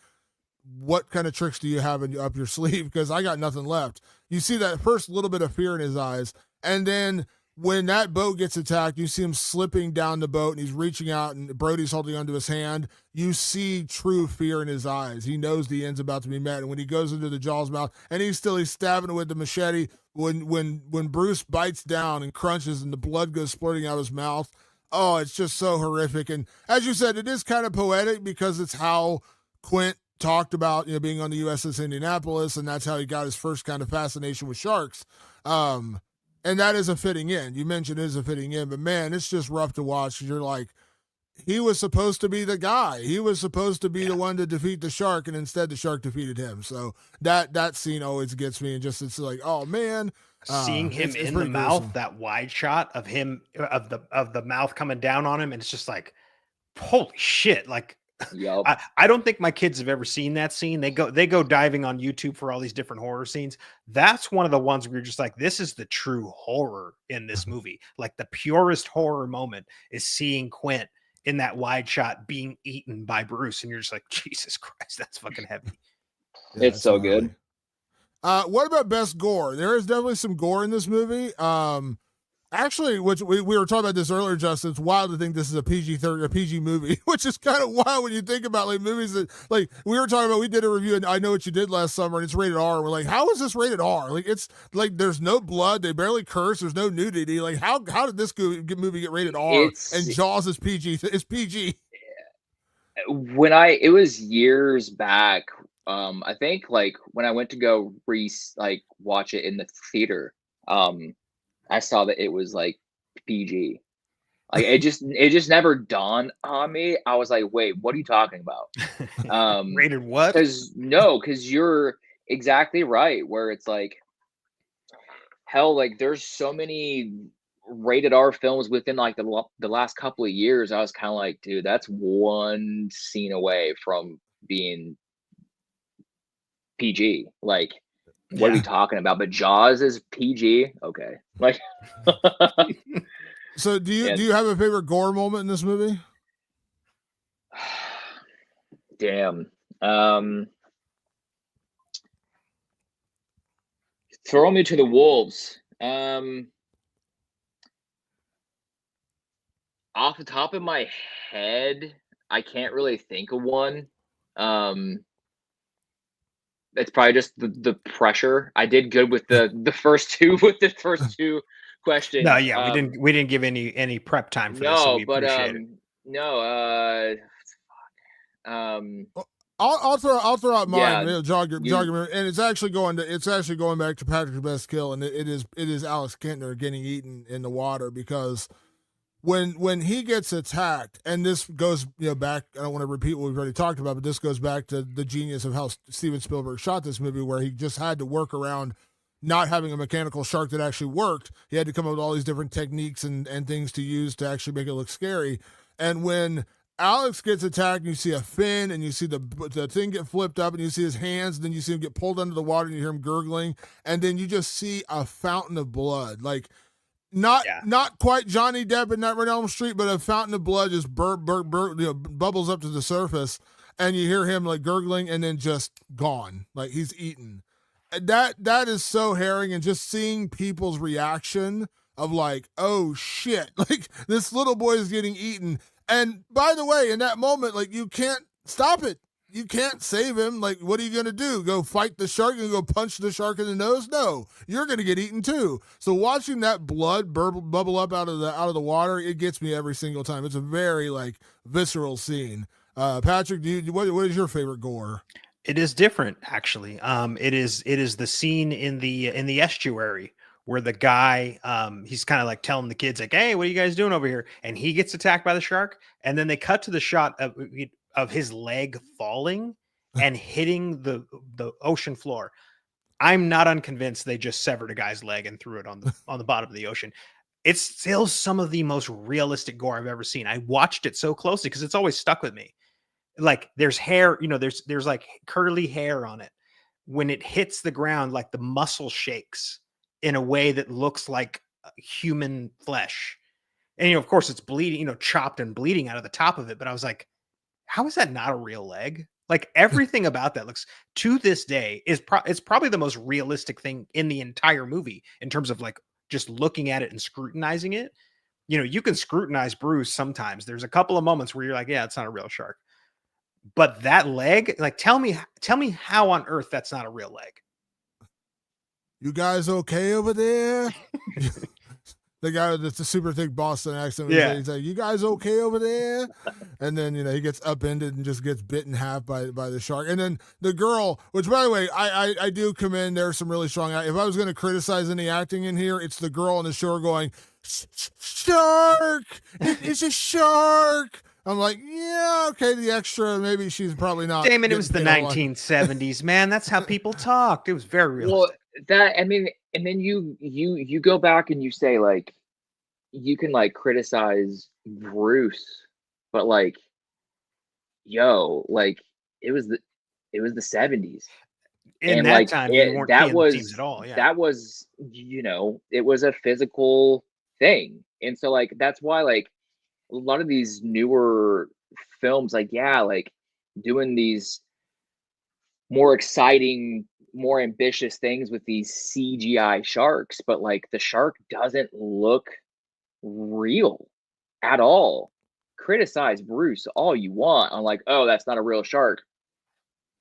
"What kind of tricks do you have up your sleeve? Because I got nothing left." You see that first little bit of fear in his eyes. And then when that boat gets attacked, you see him slipping down the boat and he's reaching out and Brody's holding onto his hand. You see true fear in his eyes. He knows the end's about to be met. And when he goes into the Jaws mouth and he's stabbing it with the machete, when Bruce bites down and crunches and the blood goes splurting out of his mouth, oh, it's just so horrific. And as you said, it is kind of poetic because it's how Quint talked about, being on the USS Indianapolis, and that's how he got his first kind of fascination with sharks. And that is a fitting end. You mentioned it is a fitting end, but man, it's just rough to watch. You're like, he was supposed to be the guy. He was supposed to be the one to defeat the shark, and instead the shark defeated him. So that scene always gets me, and just it's like, oh man. Seeing him it's in the mouth, gruesome. that wide shot of him of the mouth coming down on him, and it's just like, holy shit! Like, Yup. I don't think my kids have ever seen that scene. They go diving on YouTube for all these different horror scenes. That's one of the ones where you're just like, this is the true horror in this movie. Like, the purest horror moment is seeing Quint in that wide shot being eaten by Bruce, and you're just like, Jesus Christ, that's fucking heavy. Yeah, It's so gnarly. good. What about best gore? There is definitely some gore in this movie. Actually, which we were talking about this earlier, Justin. It's wild to think this is a PG-13, a PG movie, which is kind of wild when you think about like movies that, like, we were talking about. We did a review, and I Know What You Did last summer, and it's rated R. We're like, how is this rated R? Like, it's like there's no blood, they barely curse, there's no nudity. Like, how did this movie get rated R? And Jaws is PG. It's PG. It was years back. I think like when I went to go watch it in the theater, I saw that it was like PG. Like it just never dawned on me. I was like, wait, what are you talking about? Rated what? Because you're exactly right. Where it's like, hell, like there's so many rated R films within like the last couple of years. I was kind of like, dude, that's one scene away from being PG. Like, what are we talking about? But Jaws is PG. Okay. Like, So do you have a favorite gore moment in this movie? damn. Throw me to the wolves. Off the top of my head, I can't really think of one. It's probably just the pressure. I did good with the first two questions. No, yeah, we didn't give any prep time for this, so we appreciate it. No, I'll throw out mine. Yeah, Jog your memory. And it's actually going back to Patrick's best kill, and it is Alex Kintner getting eaten in the water, because when he gets attacked, and this goes back, I don't want to repeat what we've already talked about, but this goes back to the genius of how Steven Spielberg shot this movie, where he just had to work around not having a mechanical shark that actually worked. He had to come up with all these different techniques and things to use to actually make it look scary. And when Alex gets attacked, and you see a fin, and you see the thing get flipped up, and you see his hands, and then you see him get pulled under the water, and you hear him gurgling, and then you just see a fountain of blood. Like, not quite Johnny Depp in Nightmare on Elm Street, but a fountain of blood just bubbles up to the surface, and you hear him like gurgling, and then just gone, like he's eaten. And that is so harrowing, and just seeing people's reaction of like, oh shit, like this little boy is getting eaten. And by the way, in that moment, like, you can't stop it. You can't save him. Like, what are you going to do? Go fight the shark and go punch the shark in the nose? No, you're going to get eaten too. So watching that blood bubble up out of the water, it gets me every single time. It's a very like visceral scene. Patrick, what is your favorite gore? It is different, actually. It is the scene in the estuary where the guy, he's kind of like telling the kids like, hey, what are you guys doing over here? And he gets attacked by the shark. And then they cut to the shot of his leg falling and hitting the ocean floor. I'm not unconvinced they just severed a guy's leg and threw it on the bottom of the ocean. It's still some of the most realistic gore I've ever seen. I watched it so closely because it's always stuck with me. Like there's hair, there's like curly hair on it. When it hits the ground, like the muscle shakes in a way that looks like human flesh. And of course it's bleeding, chopped and bleeding out of the top of it. But I was like, how is that not a real leg? Like everything about that looks, to this day, it's probably the most realistic thing in the entire movie in terms of like just looking at it and scrutinizing it. You can scrutinize Bruce sometimes. There's a couple of moments where you're like, yeah, it's not a real shark. But that leg, like, tell me how on earth that's not a real leg. You guys okay over there? The guy with the super thick Boston accent. Yeah. He's like, you guys okay over there? And then, he gets upended and just gets bit in half by the shark. And then the girl, which by the way, I do commend, there's some really strong, if I was going to criticize any acting in here, it's the girl on the shore going, shark, it's a shark. I'm like, yeah, okay, the extra, maybe she's probably not. Damon, it was the 1970s, man. That's how people talked. It was very real. Well, and then you go back and you say, like, you can like criticize Bruce, but like, yo, like it was the 70s. In and that like time, you weren't that was teams at all. Yeah. That was, it was a physical thing. And so like that's why like a lot of these newer films, like, yeah, like doing these more exciting, more ambitious things with these CGI sharks, but like the shark doesn't look real at all. Criticize Bruce all you want on like, oh, that's not a real shark.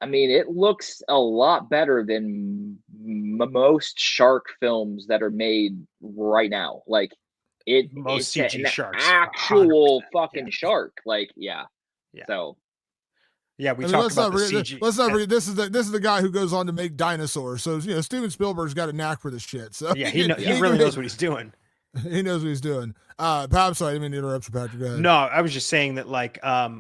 I mean, it looks a lot better than most shark films that are made right now. Like most it's CG an sharks, actual 100%, fucking yeah. shark. Like, yeah. So yeah, we talked about the CG. Let's not forget, this is the guy who goes on to make dinosaurs. So Steven Spielberg's got a knack for this shit. So yeah, he really knows what he's doing. He knows what he's doing. Pat, I'm sorry, I didn't mean to interrupt you, Patrick. Go ahead. No, I was just saying that, like,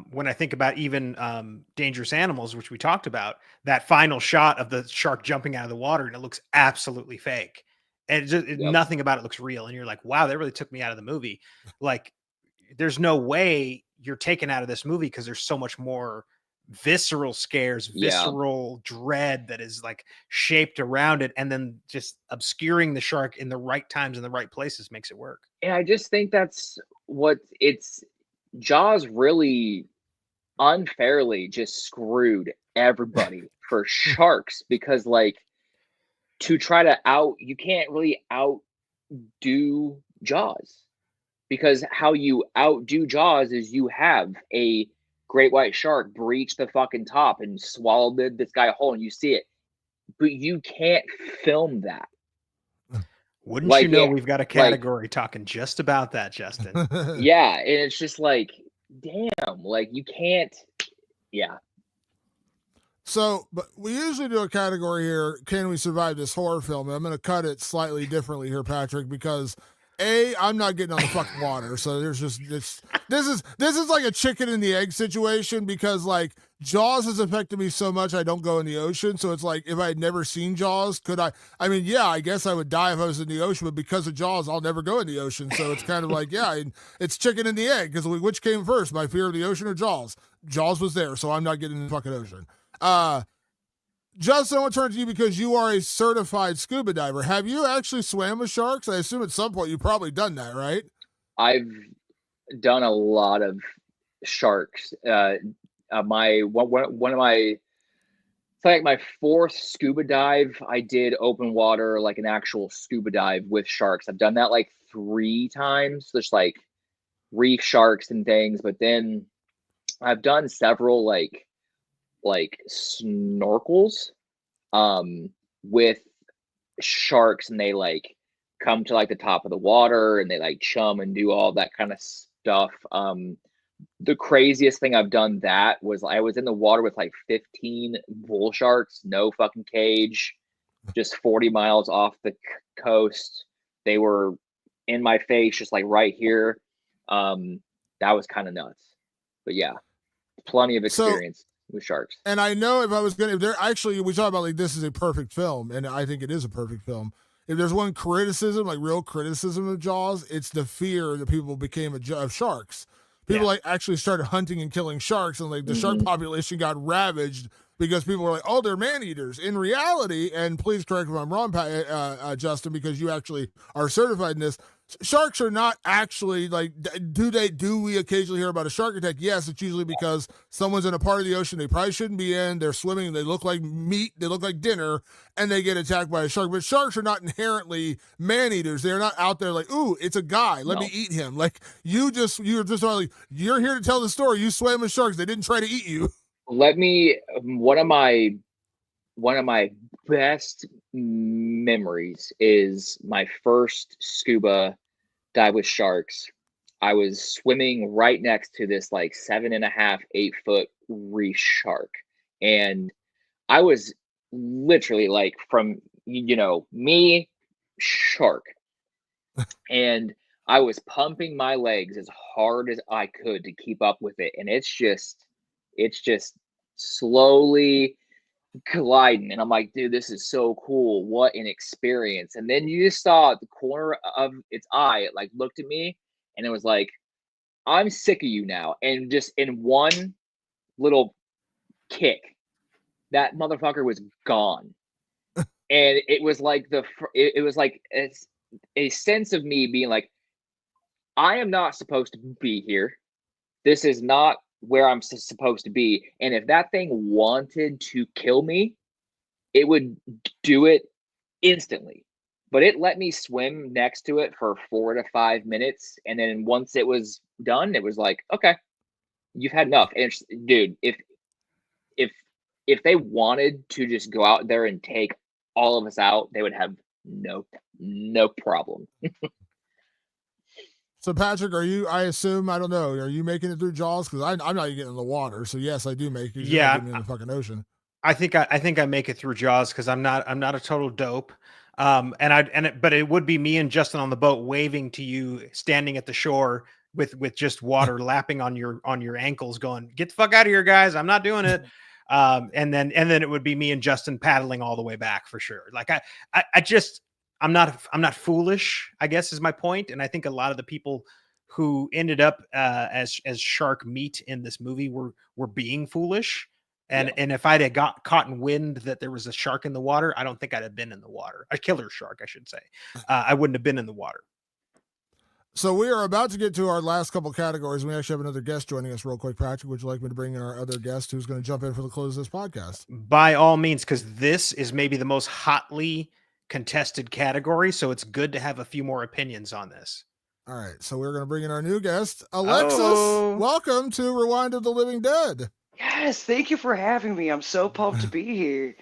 when I think about even Dangerous Animals, which we talked about, that final shot of the shark jumping out of the water, and it looks absolutely fake. And nothing about it looks real. And you're like, wow, that really took me out of the movie. Like, there's no way you're taken out of this movie because there's so much more visceral scares, visceral dread that is like shaped around it, and then just obscuring the shark in the right times and the right places makes it work. And I just think that's what Jaws really unfairly just screwed everybody for sharks, because like to try to you can't really outdo Jaws, because how you outdo Jaws is you have a great white shark breach the fucking top and swallowed this guy whole, and you see it, but you can't film that. Wouldn't like, you know, we've got a category talking just about that, Justin. Yeah, and it's just like, damn, like you can't. Yeah. So, but we usually do a category here, can we survive this horror film? And I'm going to cut it slightly differently here, Patrick, because I'm not getting on the fucking water. So there's just this is like a chicken and the egg situation, because like Jaws has affected me so much I don't go in the ocean. So it's like, if I had never seen Jaws, could I mean, yeah, I guess I would die if I was in the ocean, but because of Jaws, I'll never go in the ocean. So it's kind of like, yeah, it's chicken and the egg, because which came first, my fear of the ocean or Jaws? Jaws was there, so I'm not getting in the fucking ocean. Justin, I want to turn to you because you are a certified scuba diver. Have you actually swam with sharks? I assume at some point you've probably done that, right? I've done a lot of sharks. One of my, it's like my fourth scuba dive, I did open water, like an actual scuba dive with sharks. I've done that like 3 times, just like reef sharks and things. But then I've done several like snorkels with sharks, and they like come to like the top of the water and they like chum and do all that kind of stuff. The craziest thing I've done that was I was in the water with like 15 bull sharks, no fucking cage, just 40 miles off the coast. They were in my face, just like right here. That was kind of nuts, but yeah, plenty of experience. with sharks. And I know if there actually, we talk about like this is a perfect film, and I think it is a perfect film. If there's one criticism, like real criticism of Jaws, it's the fear that people became of sharks. People like actually started hunting and killing sharks, and like the shark population got ravaged because people were like, "Oh, they're man eaters." In reality, and please correct me if I'm wrong, Justin, because you actually are certified in this. Sharks are not actually like. Do we occasionally hear about a shark attack? Yes, it's usually because someone's in a part of the ocean they probably shouldn't be in. They're swimming. They look like meat. They look like dinner, and they get attacked by a shark. But sharks are not inherently man eaters. They're not out there like, "Ooh, it's a guy. Let me eat him." Like you're just like, you're here to tell the story. You swam with sharks. They didn't try to eat you. Let me one of my best memories is my first scuba dive with sharks. I was swimming right next to this like 7.5, 8 foot reef shark. And I was literally like from, me, shark. And I was pumping my legs as hard as I could to keep up with it. And it's just slowly gliding, and I'm like, dude, this is so cool. What an experience. And then you just saw at the corner of its eye, it like looked at me and it was like, I'm sick of you now. And just in one little kick, that motherfucker was gone. And it was like it was like a sense of me being like, I am not supposed to be here. This is not where I'm supposed to be. And if that thing wanted to kill me, it would do it instantly. But it let me swim next to it for 4 to 5 minutes. And then once it was done, it was like, okay, you've had enough. And dude, if they wanted to just go out there and take all of us out, they would have no problem. So Patrick, I assume, I don't know, are you making it through Jaws? Because I'm not even getting in the water. So yes, I do make it. Yeah, in the fucking ocean. I think I make it through Jaws because I'm not a total dope. But it would be me and Justin on the boat waving to you, standing at the shore with just water lapping on your ankles, going, "Get the fuck out of here, guys! I'm not doing it." And then it would be me and Justin paddling all the way back for sure. Like I'm not foolish, I guess is my point. And I think a lot of the people who ended up as shark meat in this movie were being foolish. And if I'd have got caught in wind that there was a shark in the water, I don't think I'd have been in the water. A killer shark, I should say. I wouldn't have been in the water. So we are about to get to our last couple categories. We actually have another guest joining us real quick. Patrick, would you like me to bring in our other guest who's going to jump in for the close of this podcast? By all means, because this is maybe the most hotly contested category. So it's good to have a few more opinions on this. All right. So we're going to bring in our new guest, Alexis. Oh. Welcome to Rewind of the Living Dead. Yes, thank you for having me. I'm so pumped to be here.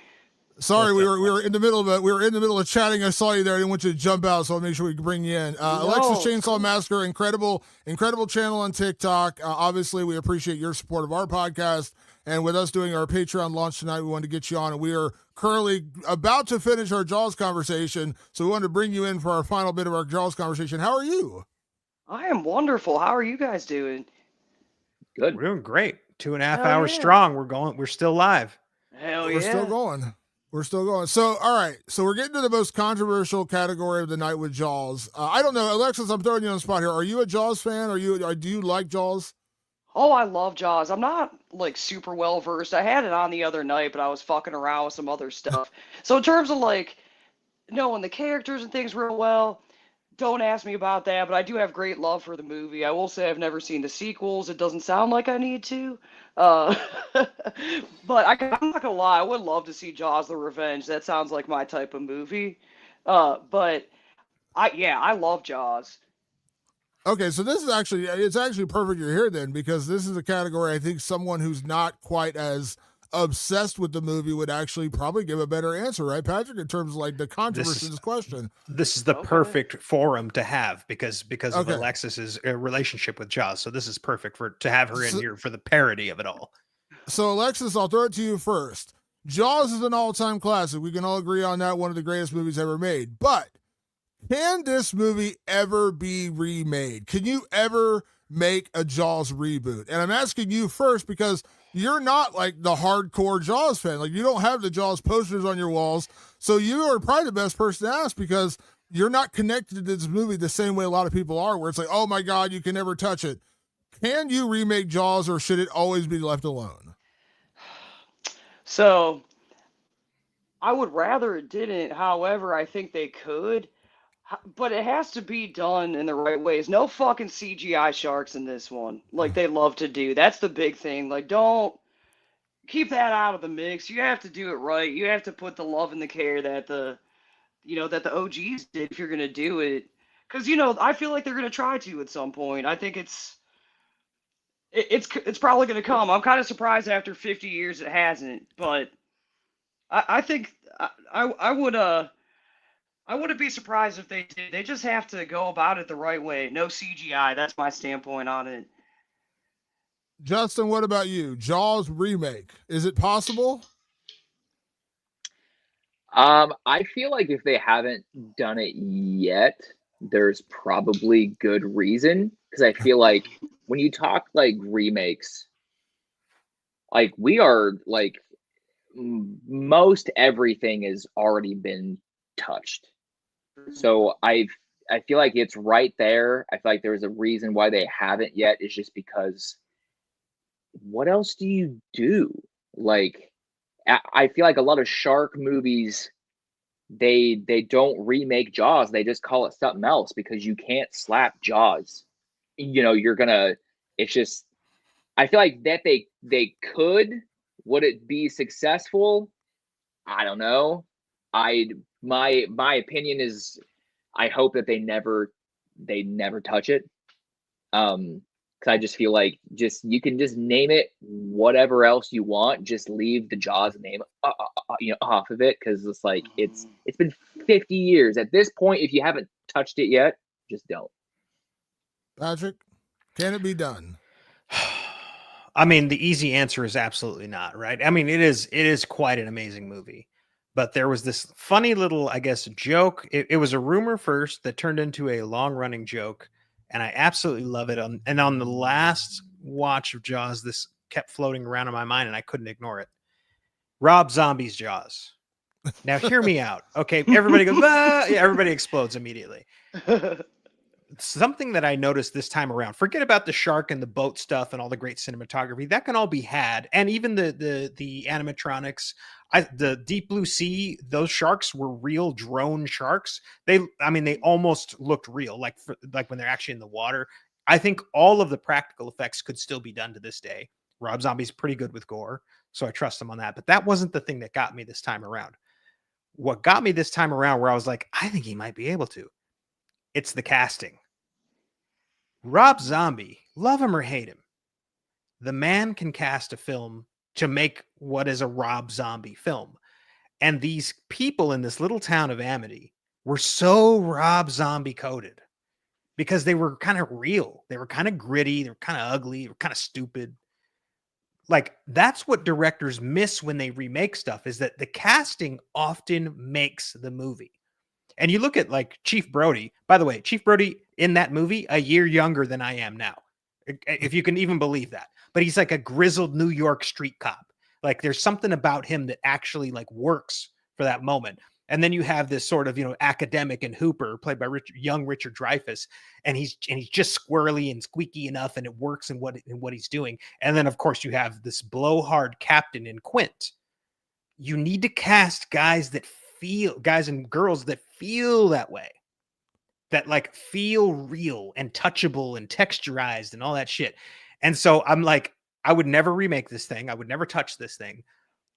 Sorry, we were in the middle of chatting. I saw you there. I didn't want you to jump out, so I'll make sure we can bring you in. Alexis Chainsaw Massacre, incredible channel on TikTok. Obviously, we appreciate your support of our podcast. And with us doing our Patreon launch tonight, we wanted to get you on. And we are currently about to finish our Jaws conversation, so we wanted to bring you in for our final bit of our Jaws conversation. How are you? I am wonderful. How are you guys doing? Good. We're doing great. 2.5 hours strong. We're still live. Hell yeah. We're still going. So, all right. So we're getting to the most controversial category of the night with Jaws. I don't know, Alexis, I'm throwing you on the spot here. Are you a Jaws fan? Do you like Jaws? Oh, I love Jaws. I'm not like super well versed. I had it on the other night, but I was fucking around with some other stuff. So in terms of like knowing the characters and things real well, don't ask me about that, but I do have great love for the movie. I will say I've never seen the sequels. It doesn't sound like I need to. But I'm not gonna lie, I would love to see Jaws: The Revenge. That sounds like my type of movie. But I love Jaws. Okay, so it's actually perfect you're here then, because this is a category I think someone who's not quite as obsessed with the movie would actually probably give a better answer, right, Patrick, in terms of like the controversy of this question. This is the perfect forum to have because of Alexis's relationship with Jaws. So this is perfect to have her in here for the parody of it all. So Alexis, I'll throw it to you first. Jaws is an all-time classic. We can all agree on that. One of the greatest movies ever made. But can this movie ever be remade? Can you ever make a Jaws reboot? And I'm asking you first because you're not like the hardcore Jaws fan. Like you don't have the Jaws posters on your walls. So you are probably the best person to ask because you're not connected to this movie the same way a lot of people are, where it's like, oh my God, you can never touch it. Can you remake Jaws or should it always be left alone? So I would rather it didn't. However, I think they could. But it has to be done in the right ways. No fucking CGI sharks in this one, like they love to do. That's the big thing. Like, don't keep that out of the mix. You have to do it right. You have to put the love and the care that the OGs did if you're gonna do it. Because I feel like they're gonna try to at some point. I think it's probably gonna come. I'm kind of surprised after 50 years it hasn't, but I think I wouldn't be surprised if they did. They just have to go about it the right way. No CGI. That's my standpoint on it. Justin, what about you? Jaws remake. Is it possible? I feel like if they haven't done it yet, there's probably good reason. Because I feel like when you talk like remakes, like we are like most everything has already been touched. So I feel like it's right there. I feel like there's a reason why they haven't yet. It's just because what else do you do? Like I feel like a lot of shark movies, they don't remake Jaws. They just call it something else because you can't slap Jaws. It's just, I feel like that they could. Would it be successful? I don't know. My opinion is I hope that they never touch it. Because I just feel like you can just name it whatever else you want, just leave the Jaws name off of it, because it's like it's been 50 years at this point. If you haven't touched it yet, just don't. Patrick, can it be done? I mean, the easy answer is absolutely not, right? I mean, it is quite an amazing movie. But there was this funny little, I guess, joke. It was a rumor first that turned into a long-running joke, and I absolutely love it. And on the last watch of Jaws, this kept floating around in my mind, and I couldn't ignore it. Rob Zombie's Jaws. Now, hear me out. Okay, everybody goes, ah! Yeah, everybody explodes immediately. Something that I noticed this time around, forget about the shark and the boat stuff and all the great cinematography. That can all be had. And even the animatronics, the Deep Blue Sea, those sharks were real drone sharks. They almost looked real, like when they're actually in the water. I think all of the practical effects could still be done to this day. Rob Zombie's pretty good with gore, so I trust him on that. But that wasn't the thing that got me this time around. What got me this time around, where I was like, I think he might be able to, it's the casting. Rob Zombie, love him or hate him, the man can cast a film to make what is a Rob Zombie film. And these people in this little town of Amity were so Rob Zombie coded because they were kind of real. They were kind of gritty. They were kind of ugly. They were kind of stupid. Like, that's what directors miss when they remake stuff, is that the casting often makes the movie. And you look at like Chief Brody, by the way, Chief Brody in that movie, a year younger than I am now, if you can even believe that. But he's like a grizzled New York street cop. Like, there's something about him that actually like works for that moment. And then you have this sort of, academic and Hooper, played by young Richard Dreyfuss, and he's just squirrely and squeaky enough, and it works in what he's doing. And then of course you have this blowhard captain in Quint. You need to cast guys and girls that feel that way, that like feel real and touchable and texturized and all that shit. And so I'm like, I would never remake this thing. I would never touch this thing.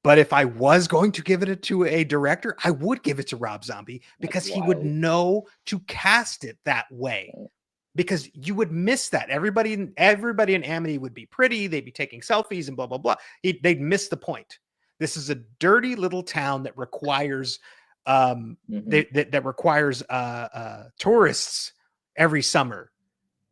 But if I was going to give it to a director, I would give it to Rob Zombie, because he would know to cast it that way. Because you would miss that. Everybody in Amity would be pretty. They'd be taking selfies and blah, blah, blah. They'd miss the point. This is a dirty little town that requires that requires tourists every summer.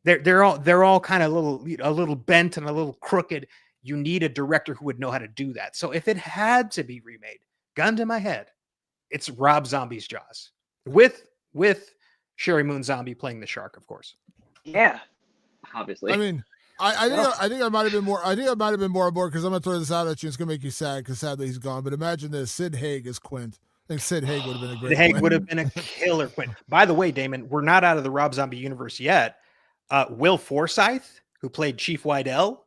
They're all kind of a little bent and a little crooked. You need a director who would know how to do that. So if it had to be remade, gun to my head, it's Rob Zombie's Jaws with Sherry Moon Zombie playing the shark, of course. Yeah, obviously. I mean, I think I might have been more. I think I might have been more on board because I'm gonna throw this out at you. It's gonna make you sad because sadly he's gone. But imagine this: Sid Haig is Quint. I think Sid Haig would have been a great. Sid Haig Quint. would have been a killer Quint. By the way, Damon, we're not out of the Rob Zombie universe yet. Will Forsythe, who played Chief Wydell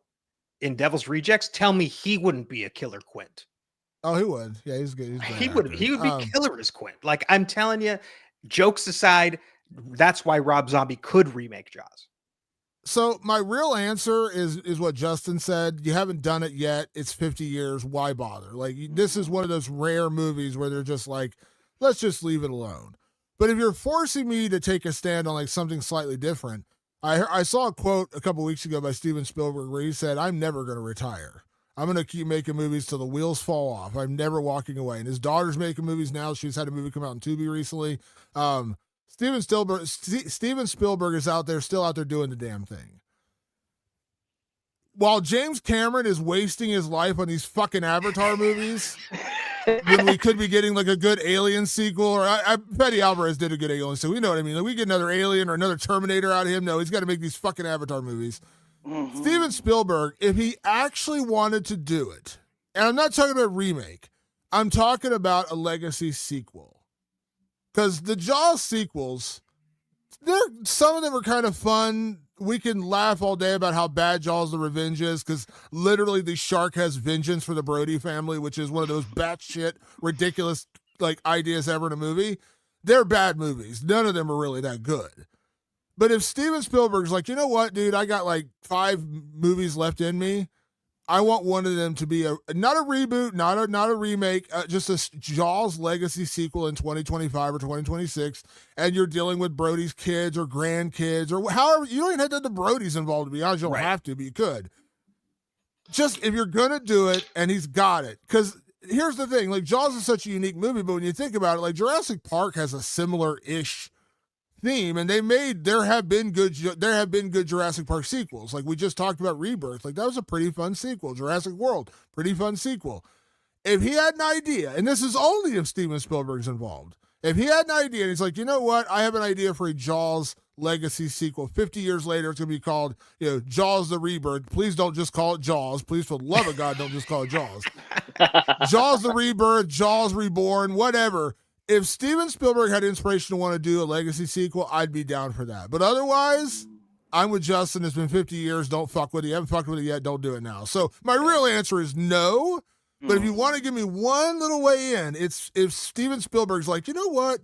in Devil's Rejects, tell me he wouldn't be a killer Quint. Oh, he would. Yeah, he's good. He would be killer as Quint. Like, I'm telling you, jokes aside, that's why Rob Zombie could remake Jaws. So my real answer is what Justin said. You haven't done it yet. It's 50 years. Why bother? Like, this is one of those rare movies where they're just like, let's just leave it alone. But if you're forcing me to take a stand on like something slightly different, I saw a quote a couple weeks ago by Steven Spielberg where he said, "I'm never going to retire. I'm going to keep making movies till the wheels fall off. I'm never walking away." And his daughter's making movies now. She's had a movie come out in Tubi recently. Steven Spielberg is still out there doing the damn thing. While James Cameron is wasting his life on these fucking Avatar movies, when we could be getting like a good Alien sequel, or Fede Alvarez did a good Alien sequel. We know what I mean. Like, we get another Alien or another Terminator out of him. No, he's got to make these fucking Avatar movies. Mm-hmm. Steven Spielberg, if he actually wanted to do it, and I'm not talking about remake, I'm talking about a legacy sequel. Because the Jaws sequels, some of them are kind of fun. We can laugh all day about how bad Jaws the Revenge is, because literally the shark has vengeance for the Brody family, which is one of those batshit ridiculous like ideas ever in a movie. They're bad movies. None of them are really that good. But if Steven Spielberg's like, you know what, dude, I got like 5 movies left in me. I want one of them to be not a reboot, not a remake, just a Jaws legacy sequel in 2025 or 2026. And you're dealing with Brody's kids or grandkids or however. You don't even have to have the Brodies involved, to be honest. You don't have to, but you could. Just if you're going to do it, and he's got it. Because here's the thing, like, Jaws is such a unique movie, but when you think about it, like, Jurassic Park has a similar-ish theme, and there have been good Jurassic Park sequels. Like, we just talked about Rebirth. Like, that was a pretty fun sequel. Jurassic World, pretty fun sequel. If he had an idea, and this is only if Steven Spielberg's involved, if he had an idea and he's like, you know what, I have an idea for a Jaws legacy sequel. 50 years later, it's going to be called, Jaws the Rebirth. Please don't just call it Jaws. Please, for the love of God, don't just call it Jaws. Jaws the Rebirth, Jaws Reborn, whatever. If Steven Spielberg had inspiration to want to do a legacy sequel, I'd be down for that. But otherwise, I'm with Justin. It's been 50 years. Don't fuck with it. You haven't fucked with it yet. Don't do it now. So my real answer is no. But if you want to give me one little way in, it's if Steven Spielberg's like, you know what?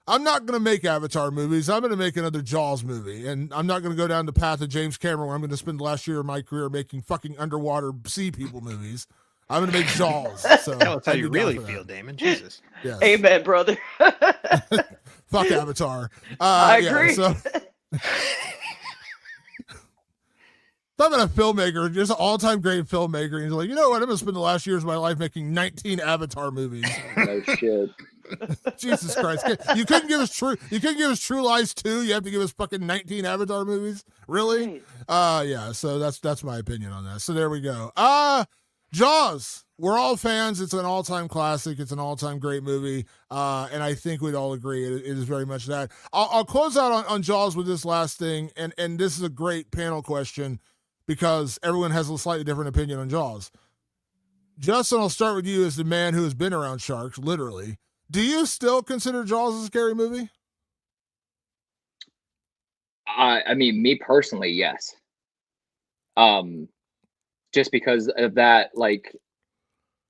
I'm not going to make Avatar movies. I'm going to make another Jaws movie. And I'm not going to go down the path of James Cameron where I'm going to spend the last year of my career making fucking underwater sea people movies. I'm going to make Jaws. So tell us how you really feel, Damon. Jesus. Yes. Amen, brother. Fuck Avatar. I agree. So. Talk about a filmmaker, just an all-time great filmmaker. He's like, you know what? I'm going to spend the last years of my life making 19 Avatar movies. No shit. Jesus Christ. You couldn't give us True Lies 2. You have to give us fucking 19 Avatar movies? Really? Yeah, so that's my opinion on that. So there we go. Jaws. We're all fans. It's an all-time classic. It's an all-time great movie. And I think we'd all agree it is very much that. I'll close out on Jaws with this last thing. And this is a great panel question because everyone has a slightly different opinion on Jaws. Justin, I'll start with you as the man who has been around sharks, literally. Do you still consider Jaws a scary movie? I mean, me personally, yes. Just because of that, like,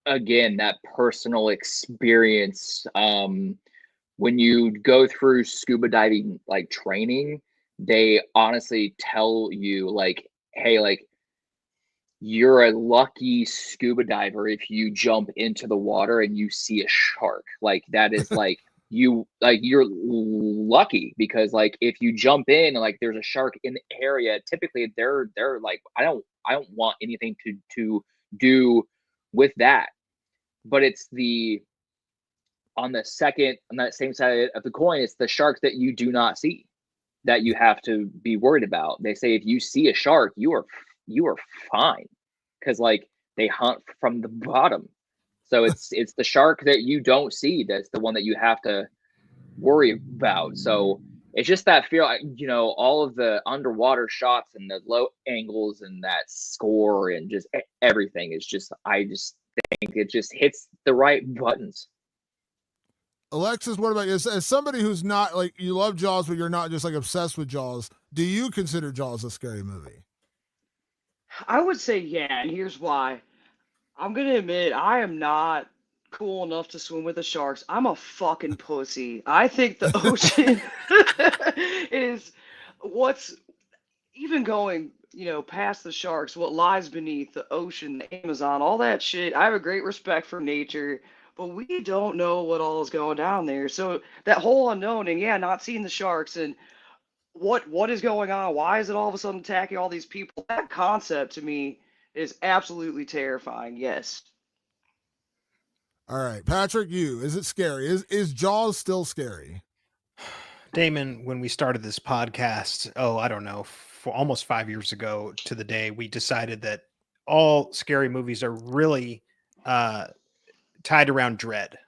again, that personal experience. When you go through scuba diving, like, training, they honestly tell you, like, hey, like, you're a lucky scuba diver if you jump into the water and you see a shark. Like, that is like you're lucky because, like, if you jump in and, like, there's a shark in the area, typically they're like, I don't want anything to do with that. But it's on that same side of the coin, it's the sharks that you do not see that you have to be worried about. They say if you see a shark, you are fine because, like, they hunt from the bottom. So it's the shark that you don't see that's the one that you have to worry about. So It's just that feel, all of the underwater shots and the low angles and that score and just everything is just, I just think it just hits the right buttons. Alexis, what about you? As somebody who's not like, you love Jaws, but you're not just like obsessed with Jaws, do you consider Jaws a scary movie? I would say yeah, and here's why. I'm gonna admit I am not cool enough to swim with the sharks. I'm a fucking pussy. I think the ocean is what's even going, past the sharks, what lies beneath the ocean, the Amazon, all that shit. I have a great respect for nature, but we don't know what all is going down there. So that whole unknown and yeah, not seeing the sharks and what is going on? Why is it all of a sudden attacking all these people? That concept to me is absolutely terrifying. Yes. All right, Patrick, is it scary? Is Jaws still scary? Damon, when we started this podcast, I don't know, for almost 5 years ago to the day, we decided that all scary movies are really tied around dread.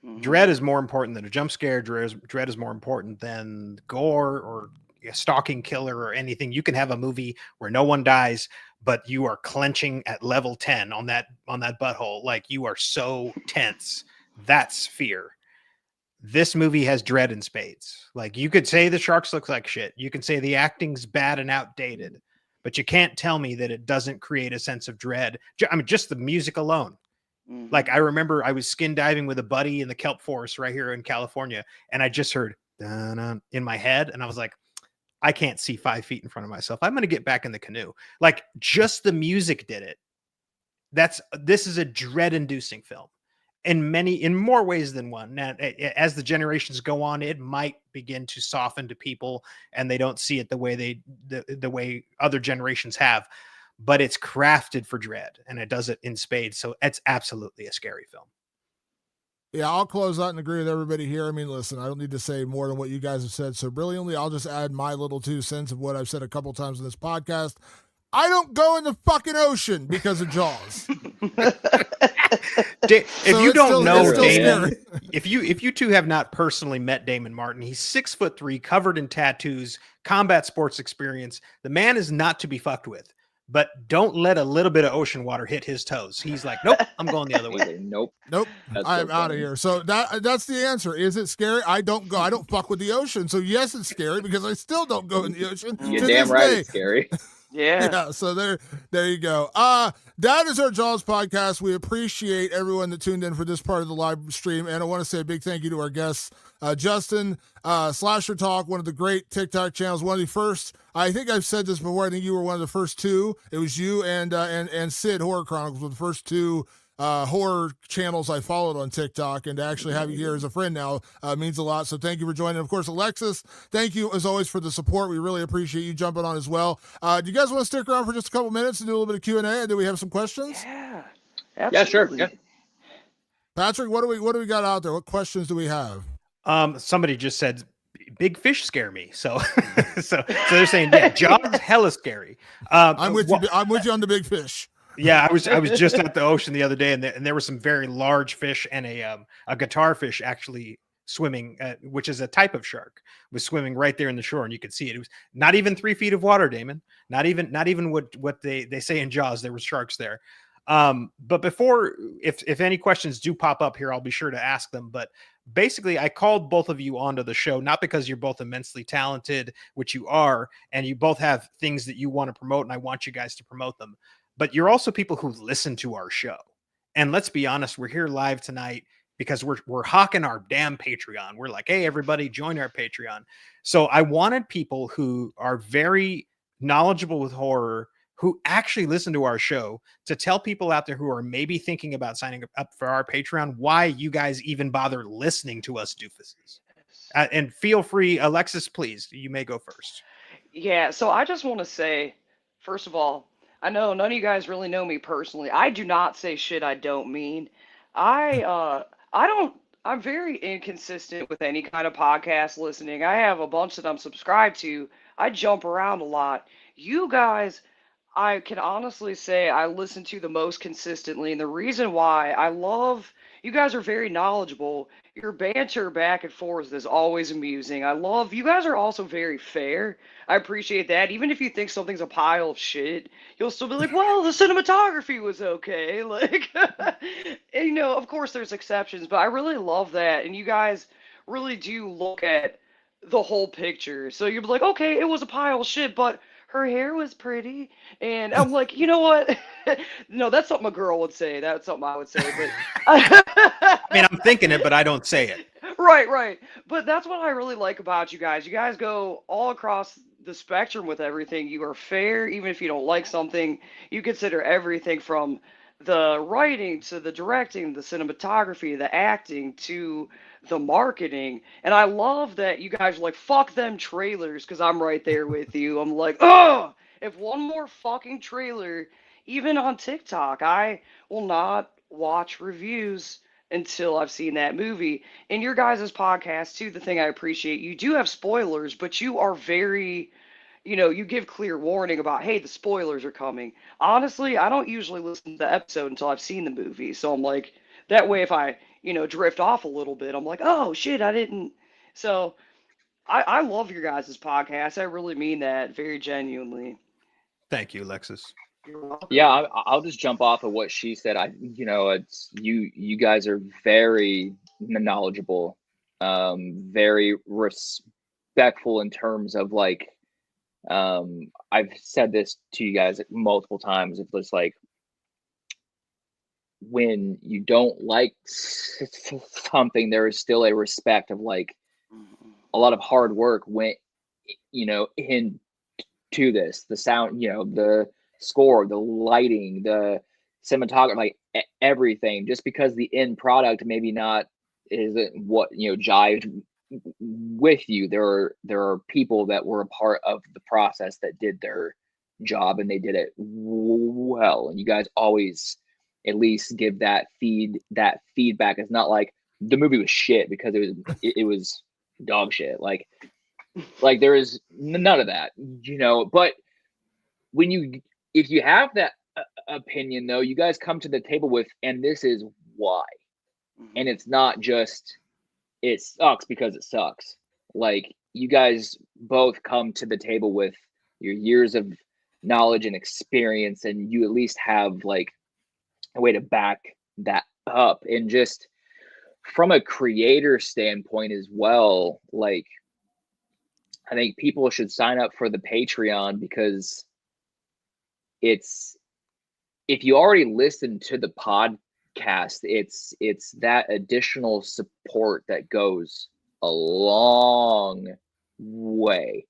Mhm. Dread is more important than a jump scare. Dread is more important than gore or a stalking killer or anything. You can have a movie where no one dies, but you are clenching at level 10 on that butthole. Like you are so tense. That's fear. This movie has dread in spades. Like you could say the sharks look like shit. You can say the acting's bad and outdated, but you can't tell me that it doesn't create a sense of dread. I mean, just the music alone. Mhm. Like I remember I was skin diving with a buddy in the kelp forest right here in California, and I just heard dun-dun in my head, and I was like, I can't see 5 feet in front of myself. I'm going to get back in the canoe. Like just the music did it. This is a dread-inducing film in more ways than one. Now, as the generations go on, it might begin to soften to people, and they don't see it the way the way other generations have. But it's crafted for dread, and it does it in spades. So it's absolutely a scary film. Yeah, I'll close out and agree with everybody here. I mean, listen, I don't need to say more than what you guys have said so brilliantly. I'll just add my little 2 cents of what I've said a couple times in this podcast. I don't go in the fucking ocean because of Jaws. If you two have not personally met Damon Martin, he's 6'3", covered in tattoos, combat sports experience. The man is not to be fucked with. But don't let a little bit of ocean water hit his toes. He's like, nope, I'm going the other way. Nope. I'm out of here. So that's the answer. Is it scary? I don't go. I don't fuck with the ocean. So yes, it's scary because I still don't go in the ocean. You're damn right it's scary. Yeah. So there you go. That is our Jaws podcast. We appreciate everyone that tuned in for this part of the live stream. And I want to say a big thank you to our guests, Justin, Slasher Talk, one of the great TikTok channels, one of the first, I think I've said this before, I think you were one of the first 2. It was you and Sid Horror Chronicles were the first 2 horror channels I followed on TikTok, and to actually have you here as a friend now means a lot. So thank you for joining. Of course, Alexis, thank you as always for the support. We really appreciate you jumping on as well. Do you guys want to stick around for just a couple minutes and do a little bit of Q&A? And do we have some questions? Yeah. Yeah, sure. Yeah. Patrick, what do we got out there? What questions do we have? Somebody just said big fish scare me. So they're saying, yeah, Jaws hella scary. I'm with you on the big fish. Yeah, I was just at the ocean the other day, and there were some very large fish and a guitar fish actually swimming, which is a type of shark, was swimming right there in the shore, and you could see it. It was not even 3 feet of water, Damon. Not even what they say in Jaws. There were sharks there. But before, if any questions do pop up here, I'll be sure to ask them. But basically, I called both of you onto the show, not because you're both immensely talented, which you are, and you both have things that you want to promote, and I want you guys to promote them. But you're also people who listen to our show. And let's be honest, we're here live tonight because we're hawking our damn Patreon. We're like, hey, everybody, join our Patreon. So I wanted people who are very knowledgeable with horror, who actually listen to our show, to tell people out there who are maybe thinking about signing up for our Patreon why you guys even bother listening to us doofuses. And feel free, Alexis, please, you may go first. Yeah, so I just want to say, first of all, I know none of you guys really know me personally. I do not say shit I don't mean. I'm very inconsistent with any kind of podcast listening. I have a bunch that I'm subscribed to. I jump around a lot. You guys, I can honestly say I listen to the most consistently, and the reason why I love you guys are very knowledgeable. Your banter back and forth is always amusing. I love you guys are also very fair. I appreciate that. Even if you think something's a pile of shit, you'll still be like, "Well, the cinematography was okay." Like, and, you know, of course there's exceptions, but I really love that, and you guys really do look at the whole picture. So you'll be like, "Okay, it was a pile of shit, but." Her hair was pretty, and I'm like, you know what? No, that's something a girl would say. That's something I would say, but I mean, I'm thinking it, but I don't say it. right, right. But that's what I really like about you guys. You guys go all across the spectrum with everything. You are fair, even if you don't like something. You consider everything from the writing to the directing, the cinematography, the acting to the marketing. And I love that you guys are like, fuck them trailers, because I'm right there with you. I'm like, oh, if one more fucking trailer, even on TikTok, I will not watch reviews until I've seen that movie. In your guys' podcast, too, the thing I appreciate, you do have spoilers, but you are very, you know, you give clear warning about, hey, the spoilers are coming. Honestly, I don't usually listen to the episode until I've seen the movie. So I'm like, that way, if I, you know, drift off a little bit, I'm like, oh, shit, I didn't. So I love your guys' podcast. I really mean that very genuinely. Thank you, Alexis. You're welcome. Yeah, I'll just jump off of what she said. It's you guys are very knowledgeable, very respectful in terms of like, I've said this to you guys multiple times. It's just like when you don't like something, there is still a respect of like a lot of hard work went, into this, the sound, the score, the lighting, the cinematography, like everything. Just because the end product maybe not isn't what jives with you, there are people that were a part of the process that did their job and they did it well. And you guys always at least give that feedback. It's not like the movie was shit because it was dog shit. Like there is none of that, but if you have that opinion though, you guys come to the table with, and this is why. And it's not just, it sucks because it sucks. Like you guys both come to the table with your years of knowledge and experience, and you at least have like a way to back that up. And just from a creator standpoint as well, like I think people should sign up for the Patreon, because it's, if you already listened to the podcast, it's that additional support that goes a long way.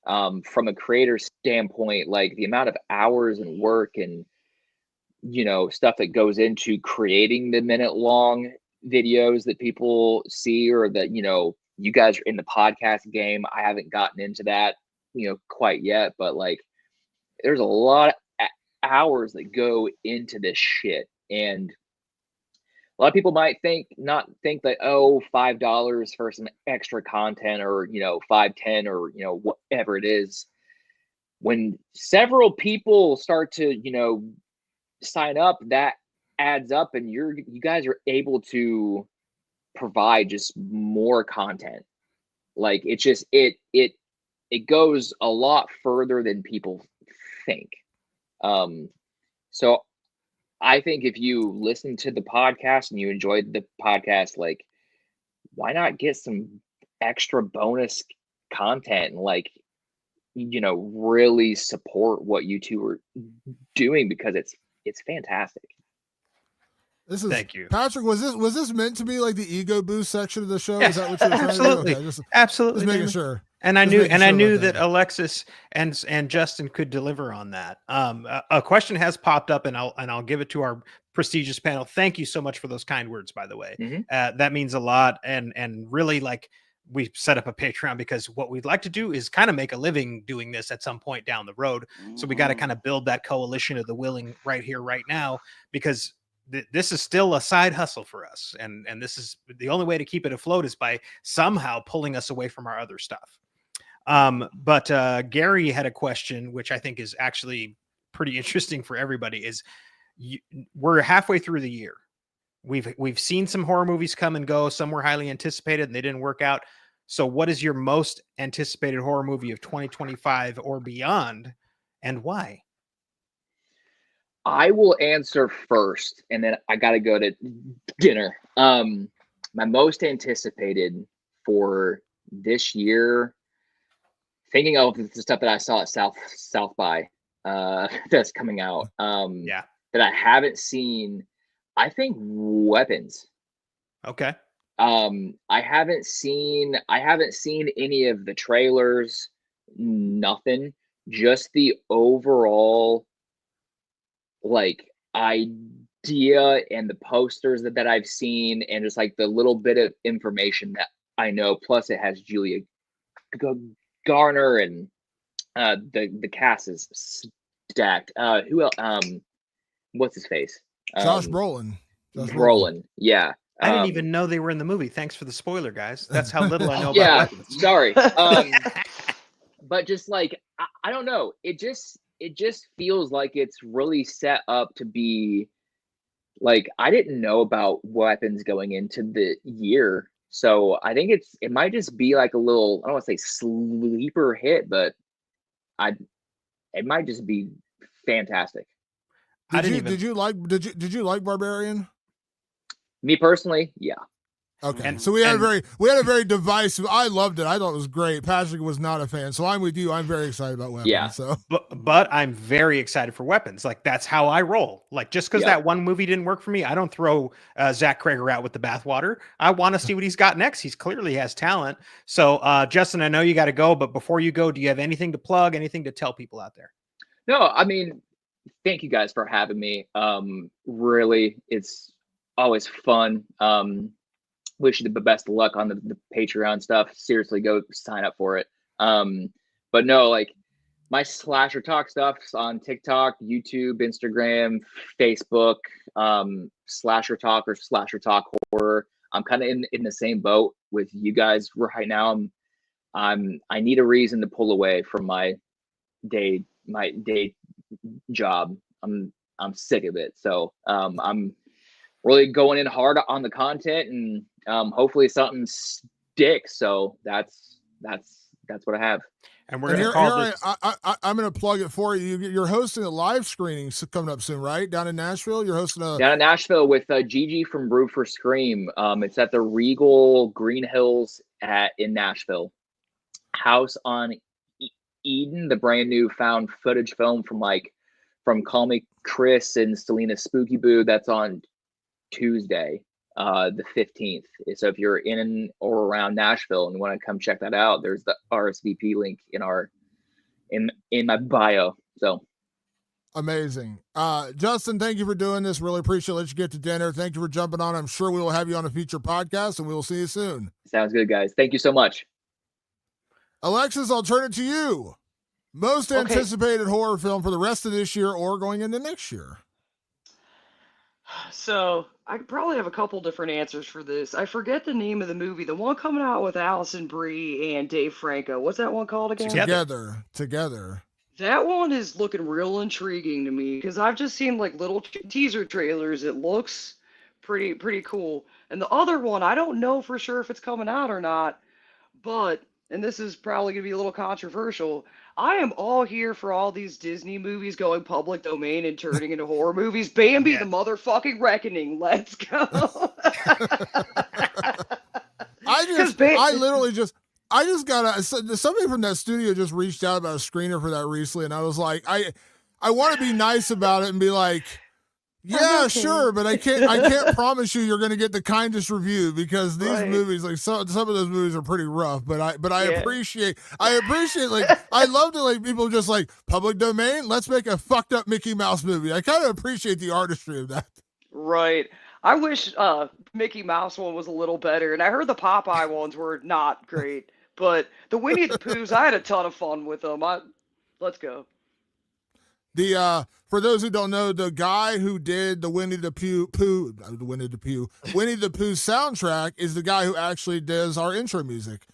From a creator standpoint, like the amount of hours and work and stuff that goes into creating the minute-long videos that people see, or that you guys are in the podcast game. I haven't gotten into that quite yet, but like there's a lot of hours that go into this shit. And a lot of people might think that, oh, $5 for some extra content, or $5.10, or whatever it is. When several people start to sign up, that adds up, and you guys are able to provide just more content. Like it's just it goes a lot further than people think. So I think if you listen to the podcast and you enjoyed the podcast, like why not get some extra bonus content and like really support what you two are doing, because it's fantastic. This is, thank you, Patrick. Was this meant to be like the ego boost section of the show? Is that what you're absolutely, trying to do? Okay, absolutely, just making sure. And I knew that Alexis and Justin could deliver on that. A question has popped up, and I'll give it to our prestigious panel. Thank you so much for those kind words, by the way. That means a lot, and really, like, we set up a Patreon because what we'd like to do is kind of make a living doing this at some point down the road. So we got to kind of build that coalition of the willing right here, right now, because this is still a side hustle for us, and this is the only way to keep it afloat is by somehow pulling us away from our other stuff. But Gary had a question, which I think is actually pretty interesting for everybody is we're halfway through the year. We've seen some horror movies come and go. Some were highly anticipated and they didn't work out. So what is your most anticipated horror movie of 2025 or beyond, and why? I will answer first, and then I got to go to dinner. My most anticipated for this year, thinking of the stuff that I saw at South by that's coming out, that I haven't seen, I think Weapons. Okay. I haven't seen any of the trailers, nothing, just the overall like idea and the posters that I've seen, and just like the little bit of information that I know. Plus, it has Julia Garner, and the cast is stacked. Who else? What's his face? Josh Brolin. Brolin. Yeah. I didn't even know they were in the movie. Thanks for the spoiler, guys. That's how little I know yeah, about Weapons. Sorry. But just like I don't know. It just feels like it's really set up to be like, I didn't know about Weapons going into the year. So I think it might just be like a little, I don't want to say sleeper hit, but it might just be fantastic. Did you like Barbarian? Me personally, yeah. Okay, so we had a very divisive. I loved it. I thought it was great. Patrick was not a fan, so I'm with you. I'm very excited about Weapons. Yeah. So, but I'm very excited for Weapons. Like, that's how I roll. Like, just because that one movie didn't work for me, I don't throw Zach Cregger out with the bathwater. I want to see what he's got next. He's clearly has talent. So, Justin, I know you got to go, but before you go, do you have anything to plug? Anything to tell people out there? No, I mean, thank you guys for having me. Really, it's always fun. Wish you the best of luck on the Patreon stuff. Seriously, go sign up for it. But no, like my slasher talk stuff's on TikTok, YouTube, Instagram, Facebook, slasher talk or slasher talk horror. I'm kind of in the same boat with you guys right now. I need a reason to pull away from my day job. I'm sick of it. So I'm really going in hard on the content, and hopefully something sticks. So that's what I have. And we're gonna call this. I'm gonna plug it for you. You're hosting a live screening coming up soon, right? Down in Nashville. You're hosting down in Nashville with Gigi from Brew for Scream. It's at the Regal Green Hills in Nashville. House on Eden, the brand new found footage film from Call Me Chris and Selena Spooky Boo. That's on Tuesday, the 15th. So if you're in or around Nashville and want to come check that out, there's the RSVP link in my bio. So amazing. Justin, thank you for doing this. Really appreciate it. Let you get to dinner. Thank you for jumping on. I'm sure we will have you on a future podcast, and we will see you soon. Sounds good, guys. Thank you so much. Alexis, I'll turn it to you. Most anticipated horror film for the rest of this year or going into next year? So I probably have a couple different answers for this. I forget the name of the movie. The one coming out with Allison Brie and Dave Franco. What's that one called again? Together. That one is looking real intriguing to me because I've just seen like little teaser trailers. It looks pretty cool. And the other one, I don't know for sure if it's coming out or not, but, and this is probably going to be a little controversial, I am all here for all these Disney movies going public domain and turning into horror movies. Bambi, the motherfucking Reckoning. Let's go. I just got somebody from that studio just reached out about a screener for that recently, and I was like, I want to be nice about it and be like, yeah, sure, but I can't promise you you're going to get the kindest review, because these movies, like some of those movies are pretty rough. But I appreciate like, I love to like people just like public domain. Let's make a fucked up Mickey Mouse movie. I kind of appreciate the artistry of that. Right. I wish Mickey Mouse one was a little better, and I heard the Popeye ones were not great, but the Winnie the Poohs, I had a ton of fun with them. Let's go. For those who don't know, the guy who did the Winnie the Pooh soundtrack is the guy who actually does our intro music.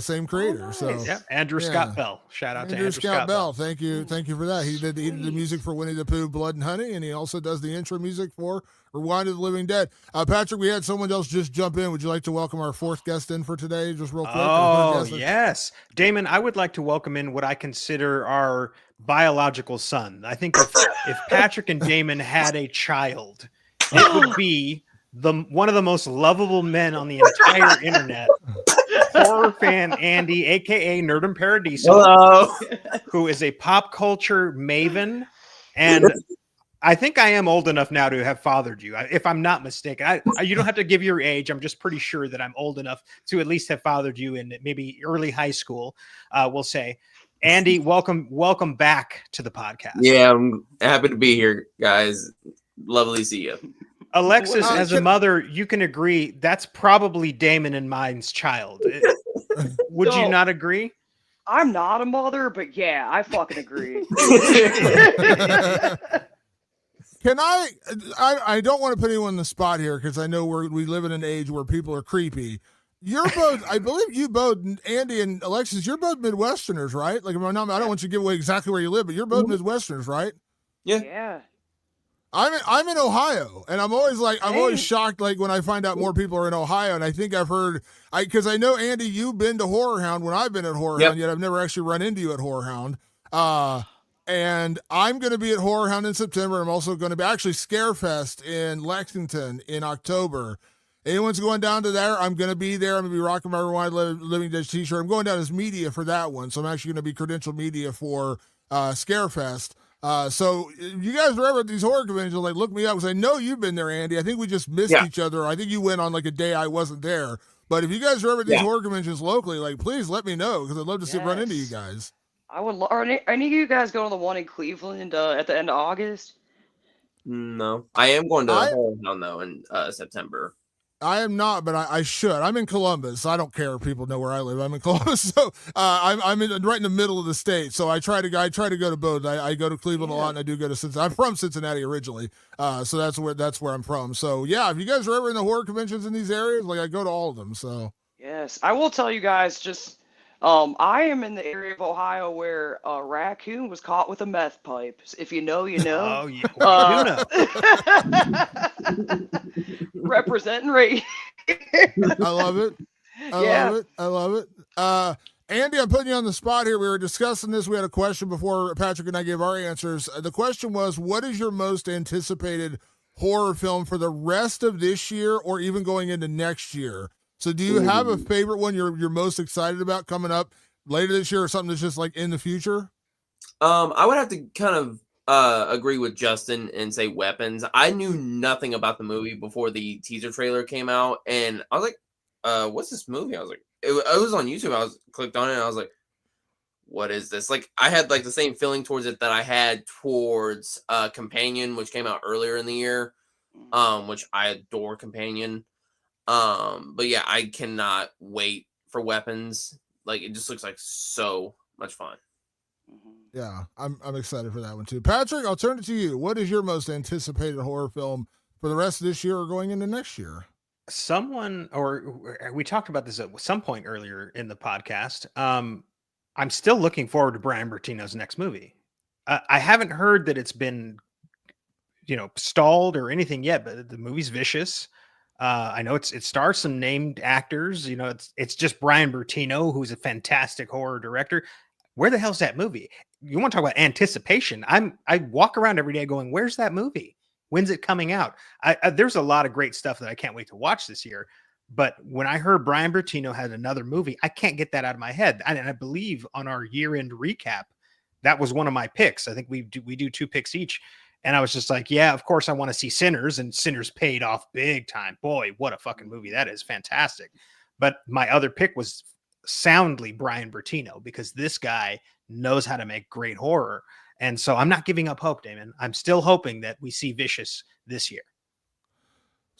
same creator. So nice. Yeah, Andrew Yeah. Scott Bell. Shout out to Andrew Andrew Scott Bell. Bell. Thank you for that. He did the music for Winnie the Pooh, Blood and Honey, and he also does the intro music for Rewind of the Living Dead. Patrick, we had someone else just jump in. Would you like to welcome our fourth guest in for today, just real quick? Oh, yes. Damon, I would like to welcome in what I consider our biological son. I think if Patrick and Damon had a child, it would be one of the most lovable men on the entire internet. Horror fan Andy, aka Nerd and Paradiso, Hello. who is a pop culture maven, and I think I am old enough now to have fathered you, if I'm not mistaken. You don't have to give your age. I'm just pretty sure that I'm old enough to at least have fathered you in maybe early high school. We'll say, Andy, welcome back to the podcast. Yeah, I'm happy to be here, guys. Lovely to see you. Alexis, as a mother, you can agree that's probably Damon and mine's child. Would you not agree? I'm not a mother, but yeah, I fucking agree. Can I don't want to put anyone on the spot here because I know we live in an age where people are creepy. You're both, I believe you both, Andy and Alexis, you're both Midwesterners, right? Like, I don't want you to give away exactly where you live, but you're both Midwesterners, right? Yeah. I'm in Ohio, and I'm always shocked, like, when I find out more people are in Ohio, and I think I've heard, because I know, Andy, you've been to Horror Hound when I've been at Horror Hound, yet I've never actually run into you at Horror Hound. And I'm going to be at Horror Hound in September. I'm also going to be actually Scarefest in Lexington in October. Anyone's going down to there, I'm going to be there. I'm going to be rocking my Rewind Living Dead t-shirt. I'm going down as media for that one, so I'm actually going to be credentialed media for Scarefest. So you guys are ever at these horror conventions, like, look me up, because I know you've been there, Andy. I think we just missed each other. I think you went on like a day I wasn't there. But if you guys are ever at these horror conventions locally, like, please let me know, because I'd love to run into you guys. I would. Are any of you guys going to the one in Cleveland at the end of August? No, I am going to Horror Hound though in September. I am not, but I should. I'm in Columbus. I don't care if people know where I live. I'm in Columbus, so I'm right in the middle of the state. So I try to go to both. I go to Cleveland a lot, and I do go to Cincinnati. I'm from Cincinnati originally, so that's where I'm from. So yeah, if you guys are ever in the horror conventions in these areas, like, I go to all of them. So yes, I will tell you guys. Just I am in the area of Ohio where a raccoon was caught with a meth pipe. If you know, you know. Oh, yeah. Representing right. I love it. I love it. Andy, I'm putting you on the spot here. We were discussing this. We had a question before Patrick and I gave our answers. The question was, what is your most anticipated horror film for the rest of this year or even going into next year? So do you have a favorite one you're most excited about coming up later this year, or something that's just like in the future? I would have to kind of agree with Justin and say Weapons. I knew nothing about the movie before the teaser trailer came out, and I was like, what's this movie? I was like, it was on YouTube. I clicked on it, and I was like, what is this? Like, I had like the same feeling towards it that I had towards Companion, which came out earlier in the year, which I adore Companion. But yeah, I cannot wait for Weapons. Like, it just looks like so much fun. Yeah, I'm excited for that one too. Patrick, I'll turn it to you. What is your most anticipated horror film for the rest of this year or going into next year? We talked about this at some point earlier in the podcast. I'm still looking forward to Brian Bertino's next movie. I haven't heard that it's been, stalled or anything yet, but the movie's vicious. I know it stars some named actors. It's just Brian Bertino, who's a fantastic horror director. Where the hell's that movie? You want to talk about anticipation? I walk around every day going, where's that movie? When's it coming out? There's a lot of great stuff that I can't wait to watch this year. But when I heard Brian Bertino had another movie, I can't get that out of my head. And I believe on our year-end recap, that was one of my picks. I think we do 2 picks each. And I was just like, yeah, of course I want to see Sinners, and Sinners paid off big time. Boy, what a fucking movie that is. Fantastic. But my other pick was soundly Brian Bertino, because this guy knows how to make great horror. And so I'm not giving up hope, Damon. I'm still hoping that we see Vicious this year.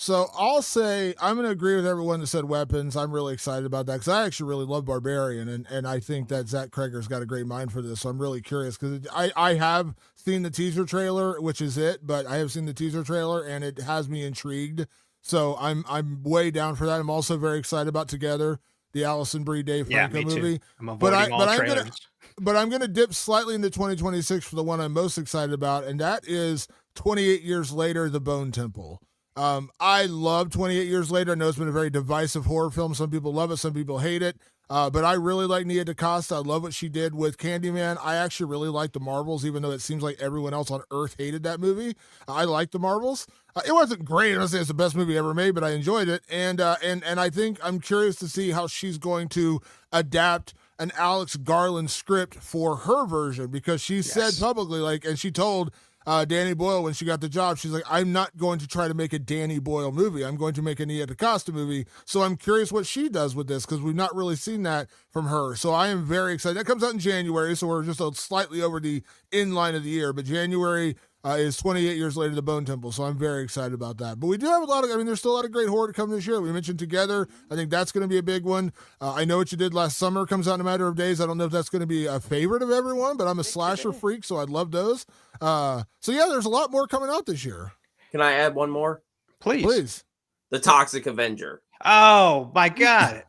So I'll say I'm going to agree with everyone that said Weapons. I'm really excited about that because I actually really love Barbarian, and I think that Zach Kreger's got a great mind for this. So I'm really curious because I have seen the teaser trailer, which is it, but I have seen the teaser trailer and it has me intrigued. So I'm way down for that. I'm also very excited about Together, the Allison Brie, Dave Yeah, Franco me too. movie. I'm But avoiding all I'm trailers. gonna but I'm gonna dip slightly into 2026 for the one I'm most excited about, and that is 28 Years Later, The Bone Temple. I love 28 Years Later. I know it's been a very divisive horror film. Some people love it, some people hate it. But I really like Nia DaCosta. I love what she did with Candyman. I actually really like The Marvels, even though it seems like everyone else on Earth hated that movie. I like The Marvels. It wasn't great. I'm not saying it's the best movie ever made, but I enjoyed it. And I think I'm curious to see how she's going to adapt an Alex Garland script for her version, because she said publicly, like, and she told Danny Boyle when she got the job, she's like, I'm not going to try to make a Danny Boyle movie. I'm going to make a Nia DaCosta movie. So I'm curious what she does with this, because we've not really seen that from her. So I am very excited. That comes out in January, so we're just slightly over the in line of the year. But January is 28 Years Later, The Bone Temple. So I'm very excited about that. But we do have a lot of, there's still a lot of great horror to come this year. We mentioned Together. I think that's going to be a big one. I Know What You Did Last Summer comes out in a matter of days. I don't know if that's going to be a favorite of everyone, but I'm a slasher freak, so I'd love those. So yeah, there's a lot more coming out this year. Can I add one more? Please. The Toxic Avenger. Oh my God.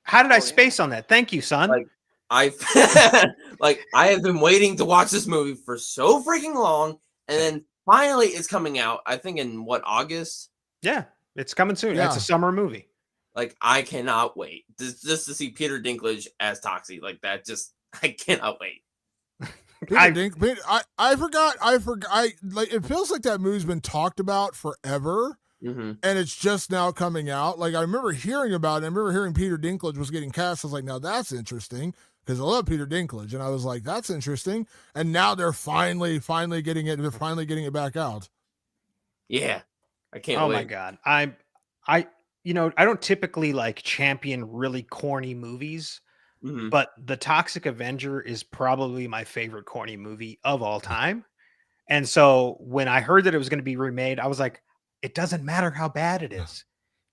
How did I space on that? Thank you, son. Like, I have been waiting to watch this movie for so freaking long, and then finally it's coming out. I think in August? Yeah, it's coming soon. Yeah. It's a summer movie. Like, I cannot wait just to see Peter Dinklage as Toxie. Like that, I cannot wait. I forgot. Like, it feels like that movie's been talked about forever, and it's just now coming out. Like, I remember hearing about it. I remember hearing Peter Dinklage was getting cast. I was like, now that's interesting, because I love Peter Dinklage, and I was like, that's interesting. And now they're finally getting it. They're finally getting it back out. Yeah, I can't Oh wait. my God. I don't typically like champion really corny movies, but The Toxic Avenger is probably my favorite corny movie of all time. And so when I heard that it was going to be remade, I was like, it doesn't matter how bad it is.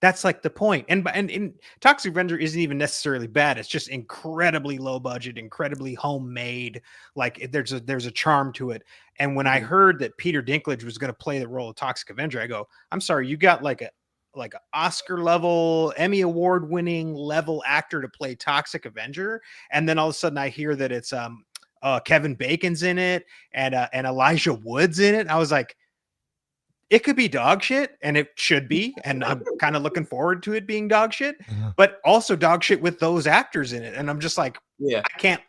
That's like the point. And Toxic Avenger isn't even necessarily bad. It's just incredibly low budget, incredibly homemade. Like, there's a charm to it. And when I heard that Peter Dinklage was going to play the role of Toxic Avenger, I go, I'm sorry, you got like a Oscar level, Emmy award winning level actor to play Toxic Avenger. And then all of a sudden I hear that it's Kevin Bacon's in it and Elijah Wood's in it. I was like, it could be dog shit, and it should be. And I'm kind of looking forward to it being dog shit, but also dog shit with those actors in it. And I'm just like, yeah,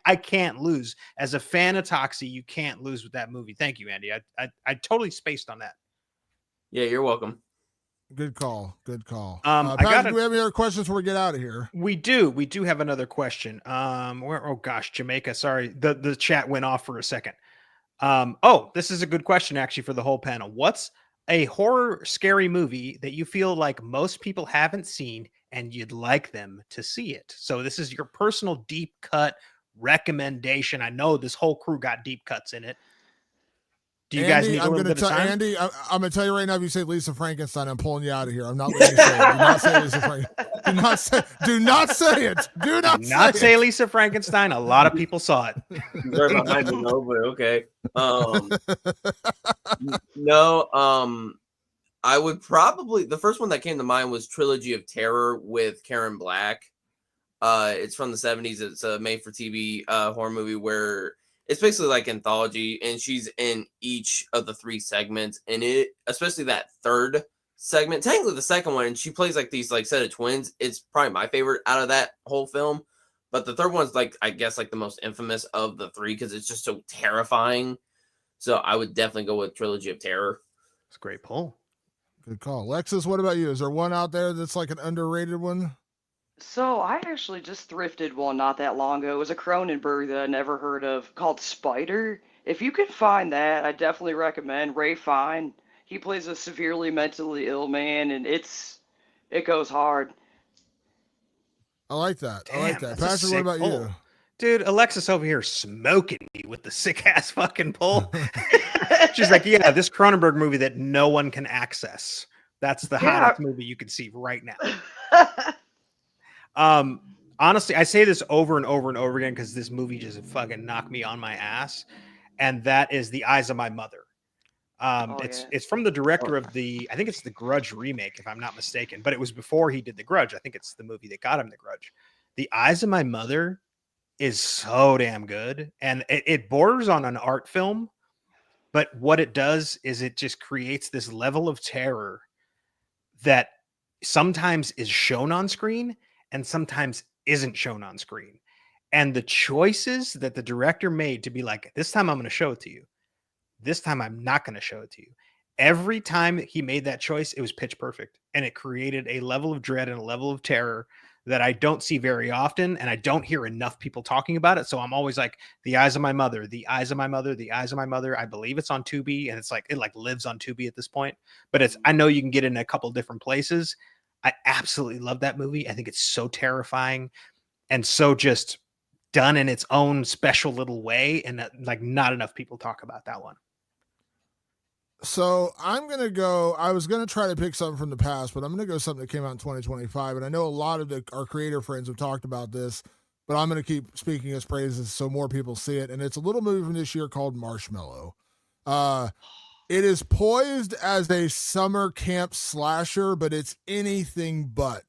I can't lose. As a fan of Toxie, you can't lose with that movie. Thank you, Andy. I totally spaced on that. Yeah, you're welcome. Good call. Patrick, do we have any other questions before we get out of here? We do have another question. Oh gosh, Jamaica. Sorry, the chat went off for a second. This is a good question actually for the whole panel. What's a horror scary movie that you feel like most people haven't seen and you'd like them to see it? So this is your personal deep cut recommendation. I know this whole crew got deep cuts in it. Do you guys need a little bit of time? Andy, I'm going to tell you right now, if you say Lisa Frankenstein, I'm pulling you out of here. I'm not letting you say it. Do not say Lisa Frankenstein. Do not say it. Do not say Lisa Frankenstein. A lot of people saw it. Right behind me, though, but okay. No, I would probably, the first one that came to mind was Trilogy of Terror with Karen Black. It's from the 70s. It's a made-for-TV horror movie where it's basically like anthology, and she's in each of the three segments, and it, especially that third segment, technically the second one, and she plays like these like set of twins. It's probably my favorite out of that whole film, but the third one's like, I guess, like the most infamous of the three because it's just so terrifying. So I would definitely go with Trilogy of Terror. It's a great pull. Good call. Lexus, what about you? Is there one out there that's like an underrated one? So I actually just thrifted one not that long ago. It was a Cronenberg that I never heard of called Spider. If you can find that, I definitely recommend. Ray Fine. He plays a severely mentally ill man, and it goes hard. I like that. Damn, I like that. that's a Patrick, what sick about pull. you? Dude, Alexis over here smoking me with the sick ass fucking pull. She's like, yeah, this Cronenberg movie that no one can access. That's the hottest movie you can see right now. Honestly, I say this over and over and over again because this movie just fucking knocked me on my ass, and that is The Eyes of My Mother. It's from the director of I think it's the Grudge remake, if I'm not mistaken, but it was before he did the Grudge. I think it's the movie that got him the Grudge. The Eyes of My Mother is so damn good, and it borders on an art film, but what it does is it just creates this level of terror that sometimes is shown on screen and sometimes isn't shown on screen. And the choices that the director made to be like, this time I'm going to show it to you, this time I'm not going to show it to you. Every time he made that choice, it was pitch perfect, and it created a level of dread and a level of terror that I don't see very often, and I don't hear enough people talking about it. So I'm always like, The Eyes of My Mother, The Eyes of My Mother, The Eyes of My Mother. I believe it's on Tubi, and it lives on Tubi at this point. But I know you can get it in a couple different places. I absolutely love that movie. I think it's so terrifying and so just done in its own special little way, and not enough people talk about that one. So I'm going to go, I was going to try to pick something from the past, but I'm going to go something that came out in 2025. And I know a lot of our creator friends have talked about this, but I'm going to keep speaking its praises so more people see it. And it's a little movie from this year called Marshmallow. It is poised as a summer camp slasher, but it's anything but.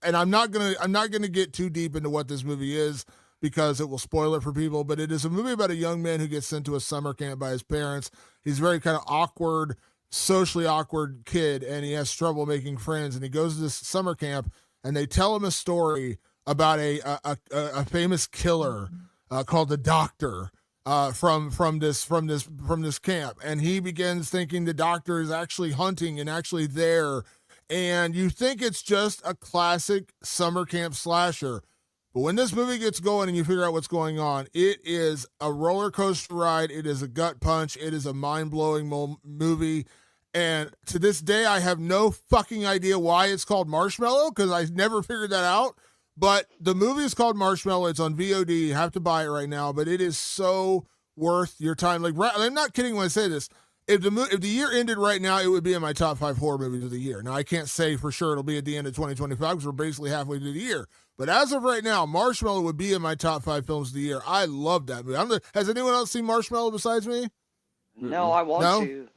And I'm not going to get too deep into what this movie is, because it will spoil it for people, but it is a movie about a young man who gets sent to a summer camp by his parents. He's a very kind of awkward, socially awkward kid, and he has trouble making friends, and he goes to this summer camp, and they tell him a story about a famous killer called the Doctor from this camp, and he begins thinking the Doctor is actually hunting and actually there, and you think it's just a classic summer camp slasher. But when this movie gets going and you figure out what's going on, it is a roller coaster ride. It is a gut punch. It is a mind-blowing movie. And to this day, I have no fucking idea why it's called Marshmallow, because I never figured that out. But the movie is called Marshmallow. It's on VOD. You have to buy it right now. But it is so worth your time. Like, I'm not kidding when I say this. If the year ended right now, it would be in my top 5 horror movies of the year. Now, I can't say for sure it'll be at the end of 2025 because we're basically halfway through the year. But as of right now, Marshmallow would be in my top 5 films of the year. I love that movie. Has anyone else seen Marshmallow besides me? No, I want to.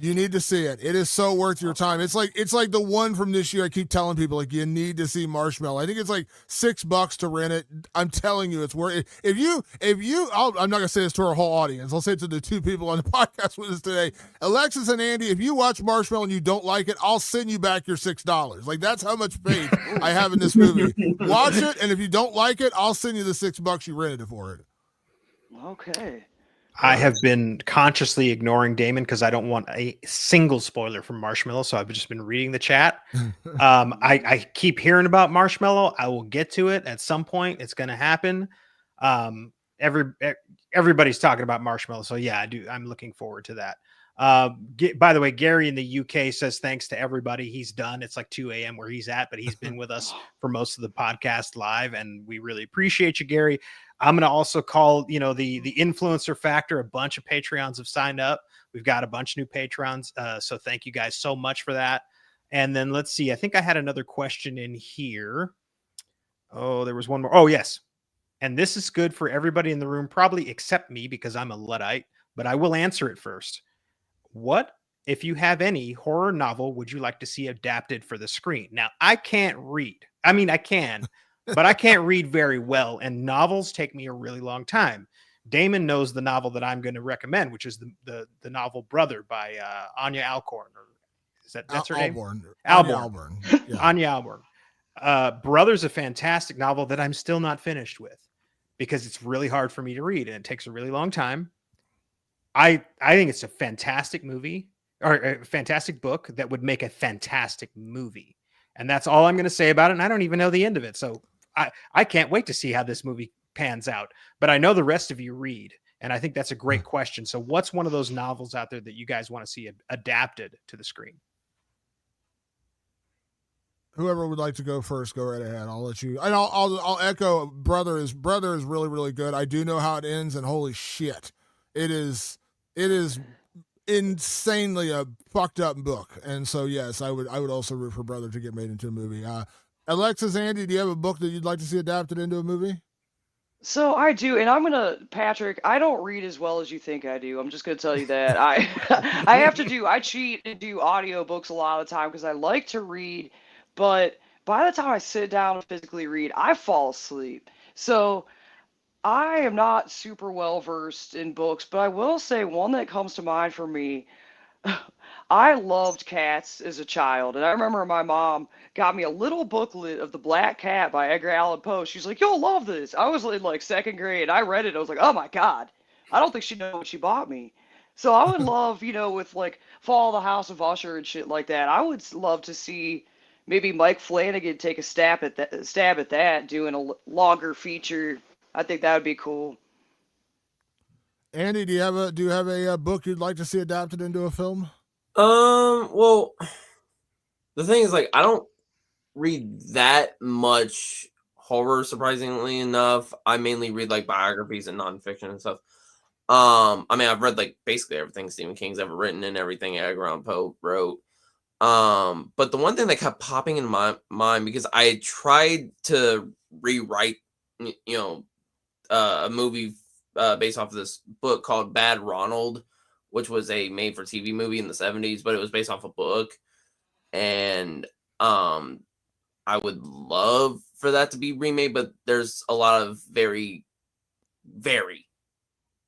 You need to see it. It is so worth your time. It's like the one from this year. I keep telling people, like, you need to see Marshmallow. I think it's like $6 to rent it. I'm telling you, it's worth it. I'm not going to say this to our whole audience. I'll say it to the 2 people on the podcast with us today. Alexis and Andy, if you watch Marshmallow and you don't like it, I'll send you back your $6. Like, that's how much faith I have in this movie. Watch it, and if you don't like it, I'll send you the $6 you rented it for it. Okay. I have been consciously ignoring Damon because I don't want a single spoiler from Marshmallow. So I've just been reading the chat. I keep hearing about Marshmallow. I will get to it at some point. It's going to happen. Everybody's talking about Marshmallow. So yeah, I'm looking forward to that. By the way, Gary in the UK says thanks to everybody. He's done. It's like 2 a.m. where he's at, but he's been with us for most of the podcast live, and we really appreciate you, Gary. I'm going to also call, the influencer factor. A bunch of Patreons have signed up. We've got a bunch of new Patrons. So thank you guys so much for that. And then let's see. I think I had another question in here. Oh, there was one more. Oh, yes. And this is good for everybody in the room, probably except me because I'm a Luddite, but I will answer it first. What, if you have any horror novel, would you like to see adapted for the screen? Now, I can't read. I mean, I can, but I can't read very well, and novels take me a really long time. Damon knows the novel that I'm going to recommend, which is the novel Brother by Anya Alcorn. Or that's her name? Alborn. Yeah. Anya Alborn. Brother's a fantastic novel that I'm still not finished with because it's really hard for me to read, and it takes a really long time. I think it's a fantastic movie or a fantastic book that would make a fantastic movie. And that's all I'm going to say about it. And I don't even know the end of it. So I can't wait to see how this movie pans out. But I know the rest of you read. And I think that's a great question. So what's one of those novels out there that you guys want to see adapted to the screen? Whoever would like to go first, go right ahead. I'll let you. And I'll echo. Brother is really, really good. I do know how it ends, and holy shit, it is insanely a fucked up book. And so yes, I would also root for Brother to get made into a movie. Alexis, Andy, do you have a book that you'd like to see adapted into a movie? So I do, and Patrick, I don't read as well as you think I do. I'm just gonna tell you that. I cheat and do audiobooks a lot of the time because I like to read, but by the time I sit down and physically read, I fall asleep. So I am not super well versed in books, but I will say one that comes to mind for me. I loved cats as a child, and I remember my mom got me a little booklet of The Black Cat by Edgar Allan Poe. She's like, "You'll love this." I was in like second grade. I read it. I was like, "Oh my god!" I don't think she knew what she bought me. So I would love, with like Fall of the House of Usher and shit like that. I would love to see maybe Mike Flanagan take a stab at that, doing a longer feature. I think that would be cool. Andy, do you have a book you'd like to see adapted into a film? Well, the thing is, like, I don't read that much horror, surprisingly enough. I mainly read like biographies and nonfiction and stuff. I mean, I've read like basically everything Stephen King's ever written and everything Edgar Allan Poe wrote. But the one thing that kept popping in my mind, because I tried to rewrite, a movie based off of this book called Bad Ronald, which was a made-for-TV movie in the 70s, but it was based off a book. And I would love for that to be remade, but there's a lot of very, very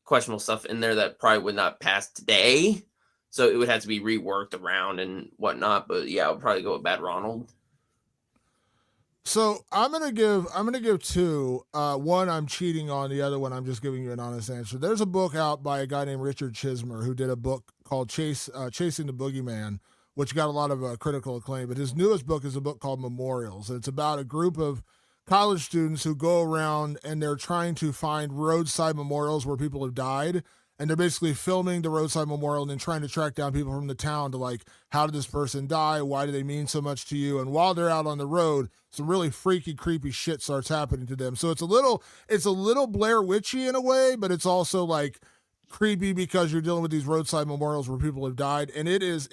questionable stuff in there that probably would not pass today. So it would have to be reworked around and whatnot. But yeah, I would probably go with Bad Ronald. So I'm gonna give two. One I'm cheating on, the other one I'm just giving you an honest answer. There's a book out by a guy named Richard Chismer who did a book called Chasing the Boogeyman, which got a lot of critical acclaim. But his newest book is a book called Memorials, and it's about a group of college students who go around and they're trying to find roadside memorials where people have died. And they're basically filming the roadside memorial and then trying to track down people from the town to like, how did this person die? Why do they mean so much to you? And while they're out on the road, some really freaky, creepy shit starts happening to them. So it's a little Blair Witchy in a way, but it's also like creepy because you're dealing with these roadside memorials where people have died. And it is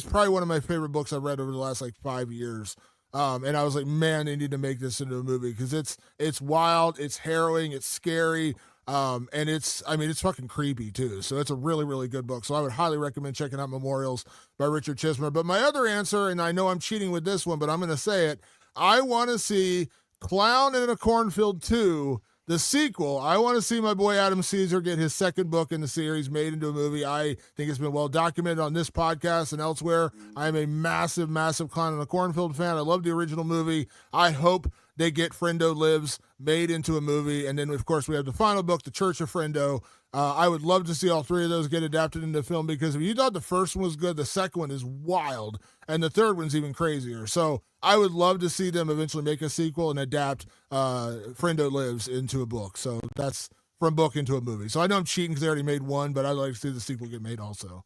probably one of my favorite books I've read over the last like 5 years. And I was like, man, they need to make this into a movie because it's wild, it's harrowing, it's scary. And it's fucking creepy too. So it's a really, really good book. So I would highly recommend checking out Memorials by Richard Chismer. But my other answer, and I know I'm cheating with this one, but I'm going to say it. I want to see Clown in a Cornfield 2, the sequel. I want to see my boy Adam Caesar get his second book in the series made into a movie. I think it's been well documented on this podcast and elsewhere. I am a massive, massive Clown in a Cornfield fan. I love the original movie. I hope they get Friendo Lives made into a movie. And then, of course, we have the final book, The Church of Friendo. I would love to see all three of those get adapted into film because if you thought the first one was good, the second one is wild, and the third one's even crazier. So I would love to see them eventually make a sequel and adapt Friendo Lives into a book. So that's from book into a movie. So I know I'm cheating because they already made one, but I'd like to see the sequel get made also.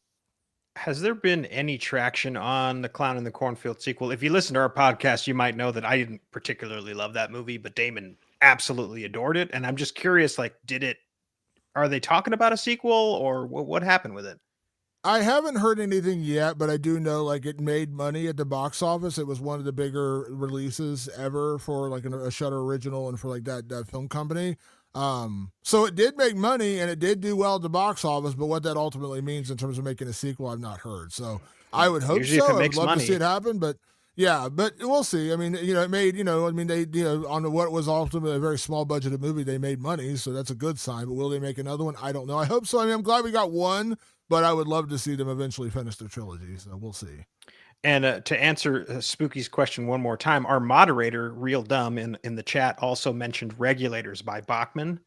Has there been any traction on the Clown in the Cornfield sequel? If you listen to our podcast, you might know that I didn't particularly love that movie, but Damon absolutely adored it. And I'm just curious, like, are they talking about a sequel or what happened with it? I haven't heard anything yet, but I do know like it made money at the box office. It was one of the bigger releases ever for like a Shudder original and for like that film company. So it did make money and it did do well at the box office, but what that ultimately means in terms of making a sequel, I've not heard. So I would hope Usually so. if it I would makes love money. to see it happen, but yeah, but we'll see. I mean, it made, they, on what was ultimately a very small budgeted movie, they made money. So that's a good sign, but will they make another one? I don't know. I hope so. I mean, I'm glad we got one, but I would love to see them eventually finish their trilogy. So we'll see. And to answer Spooky's question one more time, our moderator, Real Dumb, in the chat also mentioned Regulators by Bachman,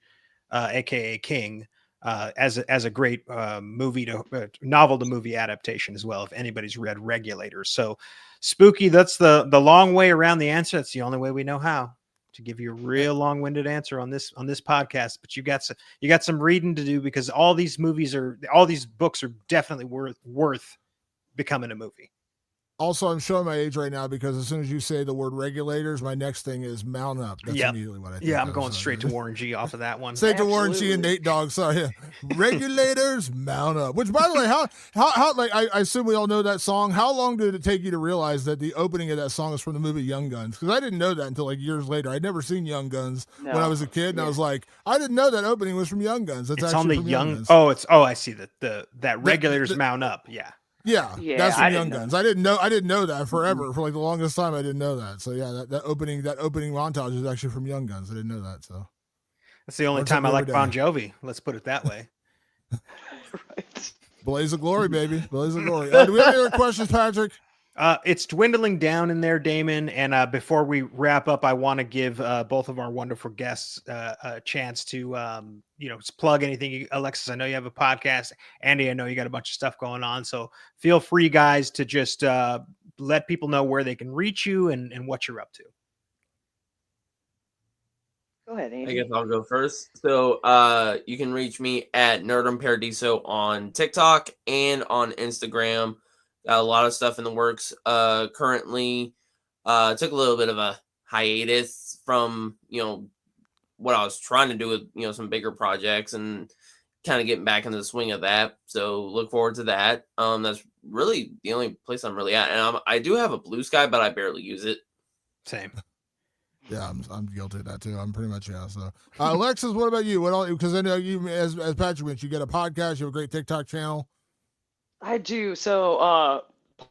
aka King, as a great novel to movie adaptation as well. If anybody's read Regulators, so Spooky, that's the long way around the answer. That's the only way we know how to give you a real long-winded answer on this podcast. But you got some reading to do because all these books are definitely worth becoming a movie. Also, I'm showing my age right now because as soon as you say the word Regulators, my next thing is Mount Up. That's immediately what I think. Yeah, I'm going straight to Warren G off of that one. Straight to Warren G and Nate Dogg. Sorry, Regulators, Mount Up. Which, by the way, how like I assume we all know that song. How long did it take you to realize that the opening of that song is from the movie Young Guns? Because I didn't know that until like years later. I'd never seen Young Guns when I was a kid, and I was like, I didn't know that opening was from Young Guns. That's it's actually on the from Young. Guns. I see that Regulators Mount Up. Yeah. Yeah, Yeah, that's I from didn't Young know. Guns. I didn't know that forever. For like the longest time, I didn't know that. So yeah, that opening montage is actually from Young Guns. I didn't know that. So That's the only Learn time I something like every Bon day. Jovi. Let's put it that way. Right. Blaze of Glory, baby, Blaze of Glory. Do we have any other questions, Patrick? It's dwindling down in there, Damon. And before we wrap up, I want to give both of our wonderful guests a chance to, plug anything. Alexis, I know you have a podcast. Andy, I know you got a bunch of stuff going on. So feel free, guys, to just let people know where they can reach you and what you're up to. Go ahead, I Andy. guess I'll go first. So you can reach me at Nerdum Paradiso on TikTok and on Instagram. Got a lot of stuff in the works. Currently, took a little bit of a hiatus from what I was trying to do with some bigger projects and kind of getting back into the swing of that. So look forward to that. That's really the only place I'm really at. And I do have a Blue Sky, but I barely use it. Same. Yeah, I'm guilty of that too. I'm pretty much So, Alexis, what about you? What all? Because I know you, as Patrick mentioned, you get a podcast. You have a great TikTok channel. I do. So,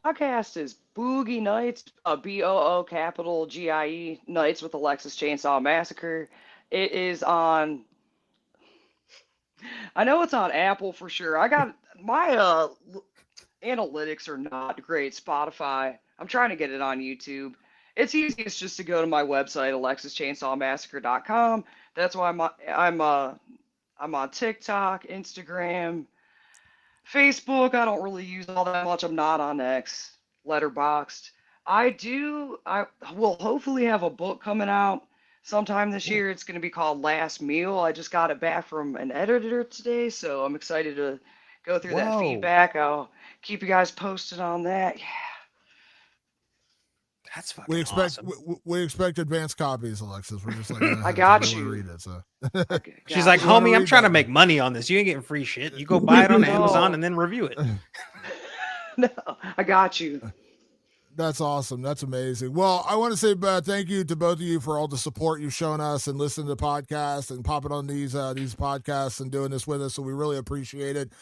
podcast is Boogie Nights, BOO capital GIE Nights with Alexis Chainsaw Massacre. It is on. I know it's on Apple for sure. I got my analytics are not great. Spotify. I'm trying to get it on YouTube. It's easiest just to go to my website, AlexisChainsawMassacre.com. That's why I'm on TikTok, Instagram, Facebook. I don't really use all that much. I'm not on X, Letterboxd. I will hopefully have a book coming out sometime this year. It's going to be called Last Meal. I just got it back from an editor today, so I'm excited to go through that Whoa. feedback. I'll keep you guys posted on that. Yeah. That's fucking We expect awesome. we expect advanced copies, Alexis. We're just like I got we you. wanna read it. So Okay, She's got like, you. You wanna homie, I'm read trying to that? make money on this. You ain't getting free shit. You go buy it on No. Amazon and then review it. No, I got you. That's awesome. That's amazing. Well, I want to say thank you to both of you for all the support you've shown us and listening to the podcast and popping on these podcasts and doing this with us. So we really appreciate it.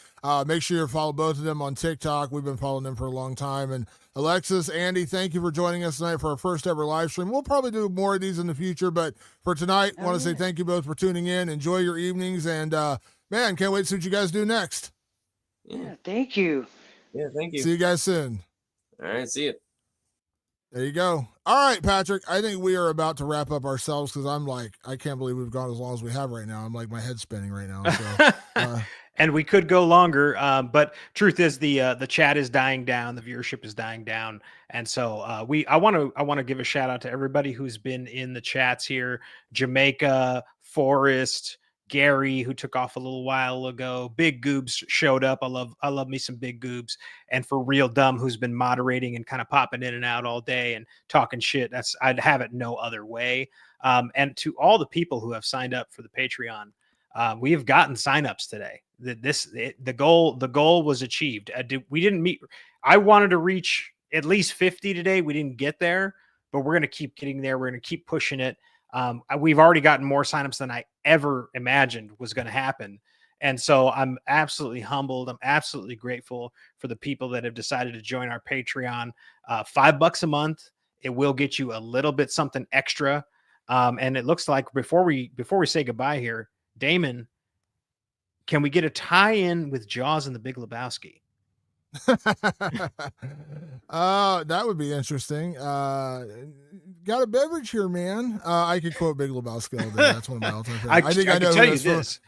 Make sure you follow both of them on TikTok. We've been following them for a long time. And Alexis, Andy, thank you for joining us tonight for our first ever live stream. We'll probably do more of these in the future, but for tonight, I want to say thank you both for tuning in. Enjoy your evenings, and man, can't wait to see what you guys do next. Yeah, thank you. Yeah, thank you. See you guys soon. All right, see you. There you go. All right, Patrick. I think we are about to wrap up ourselves because I'm like, I can't believe we've gone as long as we have right now. I'm like, my head's spinning right now. So, And we could go longer, but truth is the chat is dying down, the viewership is dying down, and so I want to give a shout out to everybody who's been in the chats here: Jamaica, Forrest, Gary, who took off a little while ago, Big Goobs showed up. I love me some Big Goobs, and for Real Dumb, who's been moderating and kind of popping in and out all day and talking shit. I'd have it no other way. And to all the people who have signed up for the Patreon, we have gotten signups today. The goal was achieved. We didn't meet. I wanted to reach at least 50 today. We didn't get there, but we're going to keep getting there. We're going to keep pushing it. We've already gotten more signups than I ever imagined was going to happen. And so I'm absolutely humbled. I'm absolutely grateful for the people that have decided to join our Patreon. $5 a month. It will get you a little bit something extra. And it looks like before we say goodbye here, Damon, can we get a tie-in with Jaws and the Big Lebowski? That would be interesting. Got a beverage here, man. I could quote Big Lebowski all day. That's one of my all-time favorites. I think I know tell who you that's from. this.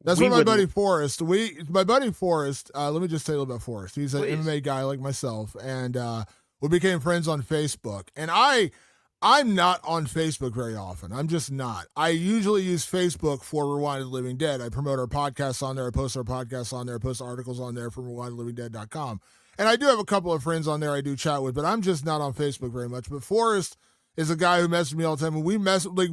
That's We from my would- buddy Forrest. My buddy Forrest, let me just tell you about Forrest. He's an Please. MMA guy like myself, and we became friends on Facebook. And I'm not on Facebook very often. I'm just not. I usually use Facebook for Rewinded Living Dead. I promote our podcasts on there. I post our podcasts on there. I post articles on there from rewindedlivingdead.com. And I do have a couple of friends on there I do chat with, but I'm just not on Facebook very much. But Forrest is a guy who messes with me all the time. And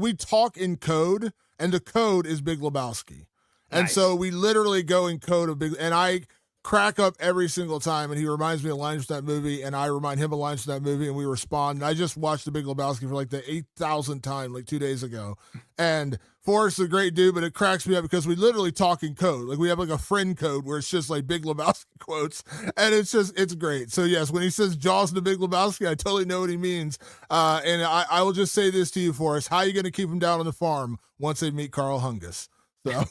we talk in code, and the code is Big Lebowski. And Nice. so we literally go in code of Big, and I crack up every single time, and he reminds me of lines from that movie, and I remind him of lines from that movie, and we respond. And I just watched The Big Lebowski for like the 8,000th time, like 2 days ago. And Forrest's a great dude, but it cracks me up because we literally talk in code. Like we have like a friend code where it's just like Big Lebowski quotes, and it's great. So yes, when he says Jaws in The Big Lebowski, I totally know what he means. And I will just say this to you, Forrest: how are you going to keep him down on the farm once they meet Carl Hungus? So.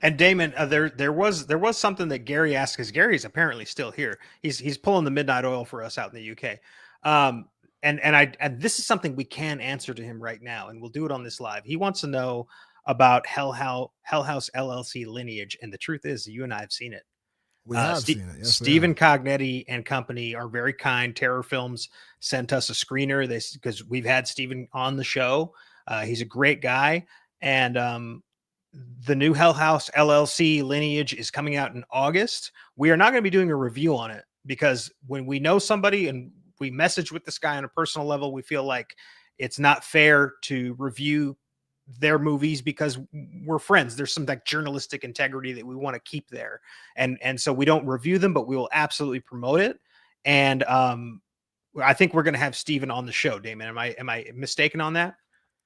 And Damon, there was something that Gary asked, because Gary's apparently still here. He's pulling the midnight oil for us out in the UK. And this is something we can answer to him right now, and we'll do it on this live. He wants to know about Hell House LLC lineage, and the truth is, you and I have seen it. We have seen it. Yes, Stephen Cognetti and company are very kind. Terror Films sent us a screener because we've had Stephen on the show. He's a great guy, and the new Hell House LLC lineage is coming out in August. We are not going to be doing a review on it because when we know somebody and we message with this guy on a personal level, we feel like it's not fair to review their movies because we're friends. There's some like journalistic integrity that we want to keep there. And so we don't review them, but we will absolutely promote it. And I think we're going to have Steven on the show, Damon. Am I mistaken on that?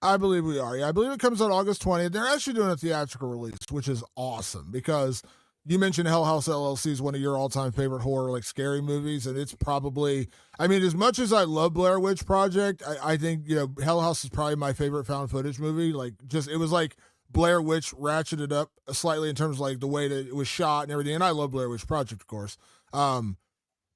I believe we are. Yeah, I believe it comes out August 20th. They're actually doing a theatrical release, which is awesome because you mentioned Hell House LLC is one of your all-time favorite horror, like scary movies. And it's probably, I mean, as much as I love Blair Witch Project, I think, you know, Hell House is probably my favorite found footage movie. Like it was like Blair Witch ratcheted up slightly in terms of like the way that it was shot and everything. And I love Blair Witch Project, of course.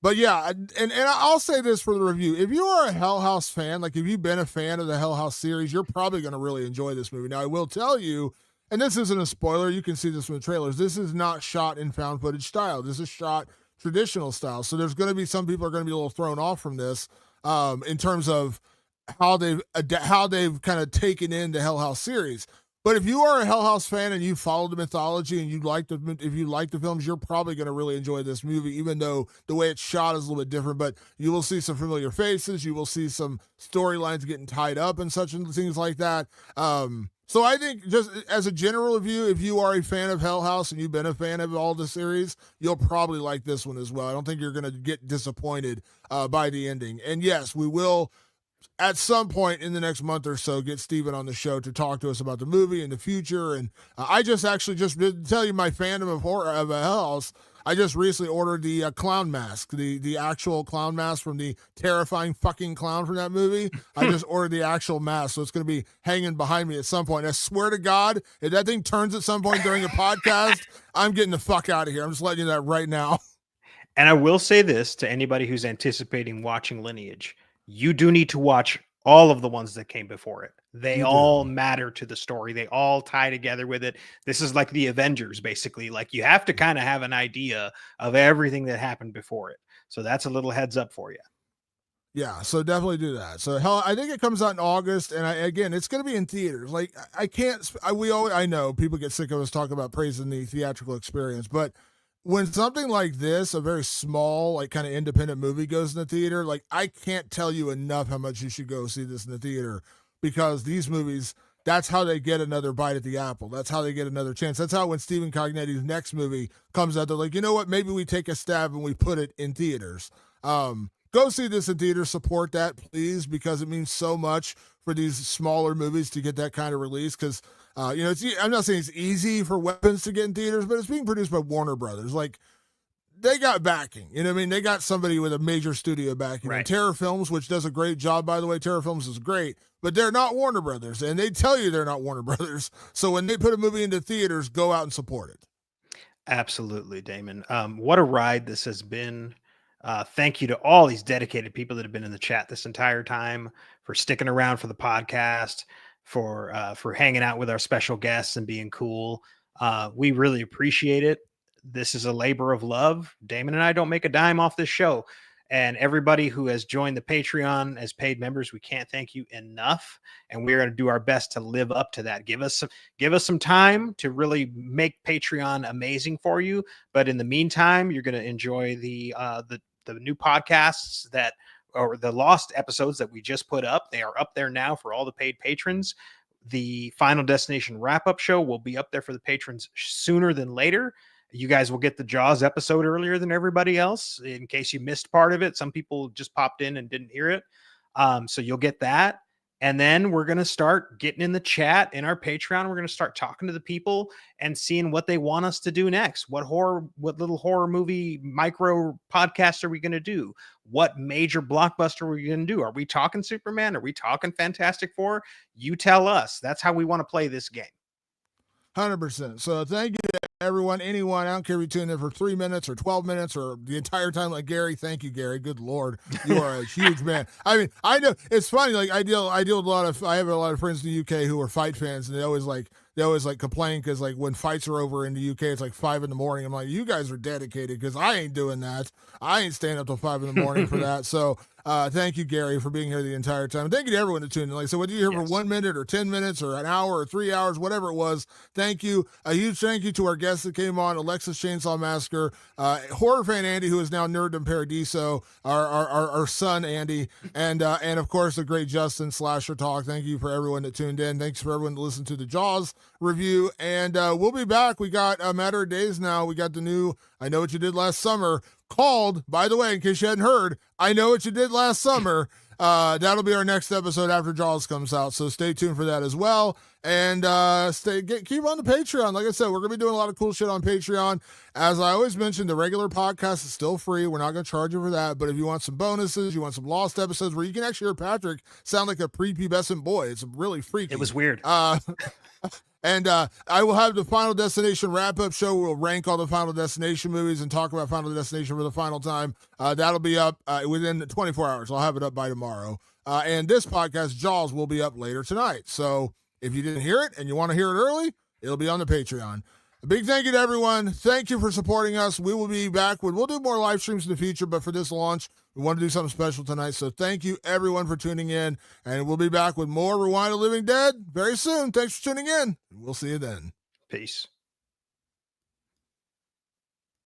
But yeah, and I'll say this for the review. If you are a Hell House fan, like if you've been a fan of the Hell House series, you're probably going to really enjoy this movie. Now, I will tell you, and this isn't a spoiler, you can see this from the trailers, this is not shot in found footage style. This is shot traditional style. So there's going to be some people are going to be a little thrown off from this in terms of how they've kind of taken in the Hell House series. But if you are a Hell House fan and you follow the mythology and if you like the films, you're probably going to really enjoy this movie, even though the way it's shot is a little bit different. But you will see some familiar faces. You will see some storylines getting tied up and such and things like that. So I think just as a general review, if you are a fan of Hell House and you've been a fan of all the series, you'll probably like this one as well. I don't think you're going to get disappointed by the ending. And yes, we will at some point in the next month or so get Steven on the show to talk to us about the movie in the future. And I just did tell you my fandom of horror of Hell House. I just recently ordered the clown mask, the actual clown mask from the terrifying fucking clown from that movie. I just ordered the actual mask, so it's going to be hanging behind me at some point. And I swear to God, if that thing turns at some point during a podcast, I'm getting the fuck out of here. I'm just letting you know that right now. And I will say this to anybody who's anticipating watching Lineage. You do need to watch all of the ones that came before it. They all matter to the story. They all tie together with it. This is like the Avengers, basically. Like you have to kind of have an idea of everything that happened before it. So that's a little heads up for you. Yeah, so definitely do that. So I think it comes out in August, and again, it's going to be in theaters. Like I know people get sick of us talking about praising the theatrical experience, but when something like this, a very small, like kind of independent movie goes in the theater, like I can't tell you enough how much you should go see this in the theater, because these movies, that's how they get another bite at the apple. That's how they get another chance. That's how when Stephen Cognetti's next movie comes out, they're like, you know what, maybe we take a stab and we put it in theaters. Go see this in theaters, support that, please, because it means so much for these smaller movies to get that kind of release, because I'm not saying it's easy for Weapons to get in theaters, but it's being produced by Warner Brothers. Like, they got backing. You know what I mean? They got somebody with a major studio backing. Right. And Terror Films, which does a great job, by the way. Terror Films is great, but they're not Warner Brothers, and they tell you they're not Warner Brothers. So when they put a movie into theaters, go out and support it. Absolutely, Damon. What a ride this has been. Thank you to all these dedicated people that have been in the chat this entire time, for sticking around for the podcast, for hanging out with our special guests and being cool. We really appreciate it. This is a labor of love. Damon and I don't make a dime off this show. And everybody who has joined the Patreon as paid members, we can't thank you enough. And we're going to do our best to live up to that. Give us some time to really make Patreon amazing for you. But in the meantime, you're going to enjoy the new podcasts or the lost episodes that we just put up. They are up there now for all the paid patrons. The Final Destination wrap-up show will be up there for the patrons sooner than later. You guys will get the Jaws episode earlier than everybody else in case you missed part of it. Some people just popped in and didn't hear it. So you'll get that. And then we're going to start getting in the chat in our Patreon. We're going to start talking to the people and seeing what they want us to do next. What little horror movie micro podcast are we going to do? What major blockbuster are we going to do? Are we talking Superman? Are we talking Fantastic Four? You tell us. That's how we want to play this game. 100%. So thank you to everyone, anyone. I don't care if you tune in for 3 minutes or 12 minutes or the entire time like Gary. Thank you, Gary. Good Lord. You are a huge man. I mean, I know it's funny. Like I deal with I have a lot of friends in the UK who are fight fans, and they always complain because like when fights are over in the UK, it's like 5 a.m. I'm like, you guys are dedicated because I ain't doing that. I ain't staying up till 5 a.m. for that. So thank you, Gary, for being here the entire time. Thank you to everyone that tuned in. Like, so whether you're here for 1 minute or 10 minutes or an hour or 3 hours, whatever it was, thank you. A huge thank you to our guests that came on, Alexis Chainsaw Massacre, horror fan Andy, who is now Nerddom Paradiso, our son Andy, and of course the great Justin Slasher Talk. Thank you for everyone that tuned in. Thanks for everyone that listened to the Jaws review, and we'll be back. We got a matter of days now. We got the new I Know What You Did Last Summer, called, by the way, in case you hadn't heard, I Know What You Did Last Summer. That'll be our next episode after Jaws comes out, so stay tuned for that as well. And keep on the Patreon. Like I said, we're gonna be doing a lot of cool shit on Patreon. As I always mention, the regular podcast is still free. We're not gonna charge you for that. But if you want some bonuses, you want some lost episodes where you can actually hear Patrick sound like a prepubescent boy, it's really freaky. It was weird. And I will have the Final Destination wrap-up show. We'll rank all the Final Destination movies and talk about Final Destination for the final time. That'll be up within 24 hours. I'll have it up by tomorrow. And this podcast, Jaws, will be up later tonight. So if you didn't hear it and you want to hear it early, it'll be on the Patreon. A big thank you to everyone. Thank you for supporting us. We will be back. We'll do more live streams in the future, but for this launch, we want to do something special tonight. So thank you, everyone, for tuning in. And we'll be back with more Rewind of Living Dead very soon. Thanks for tuning in. We'll see you then. Peace.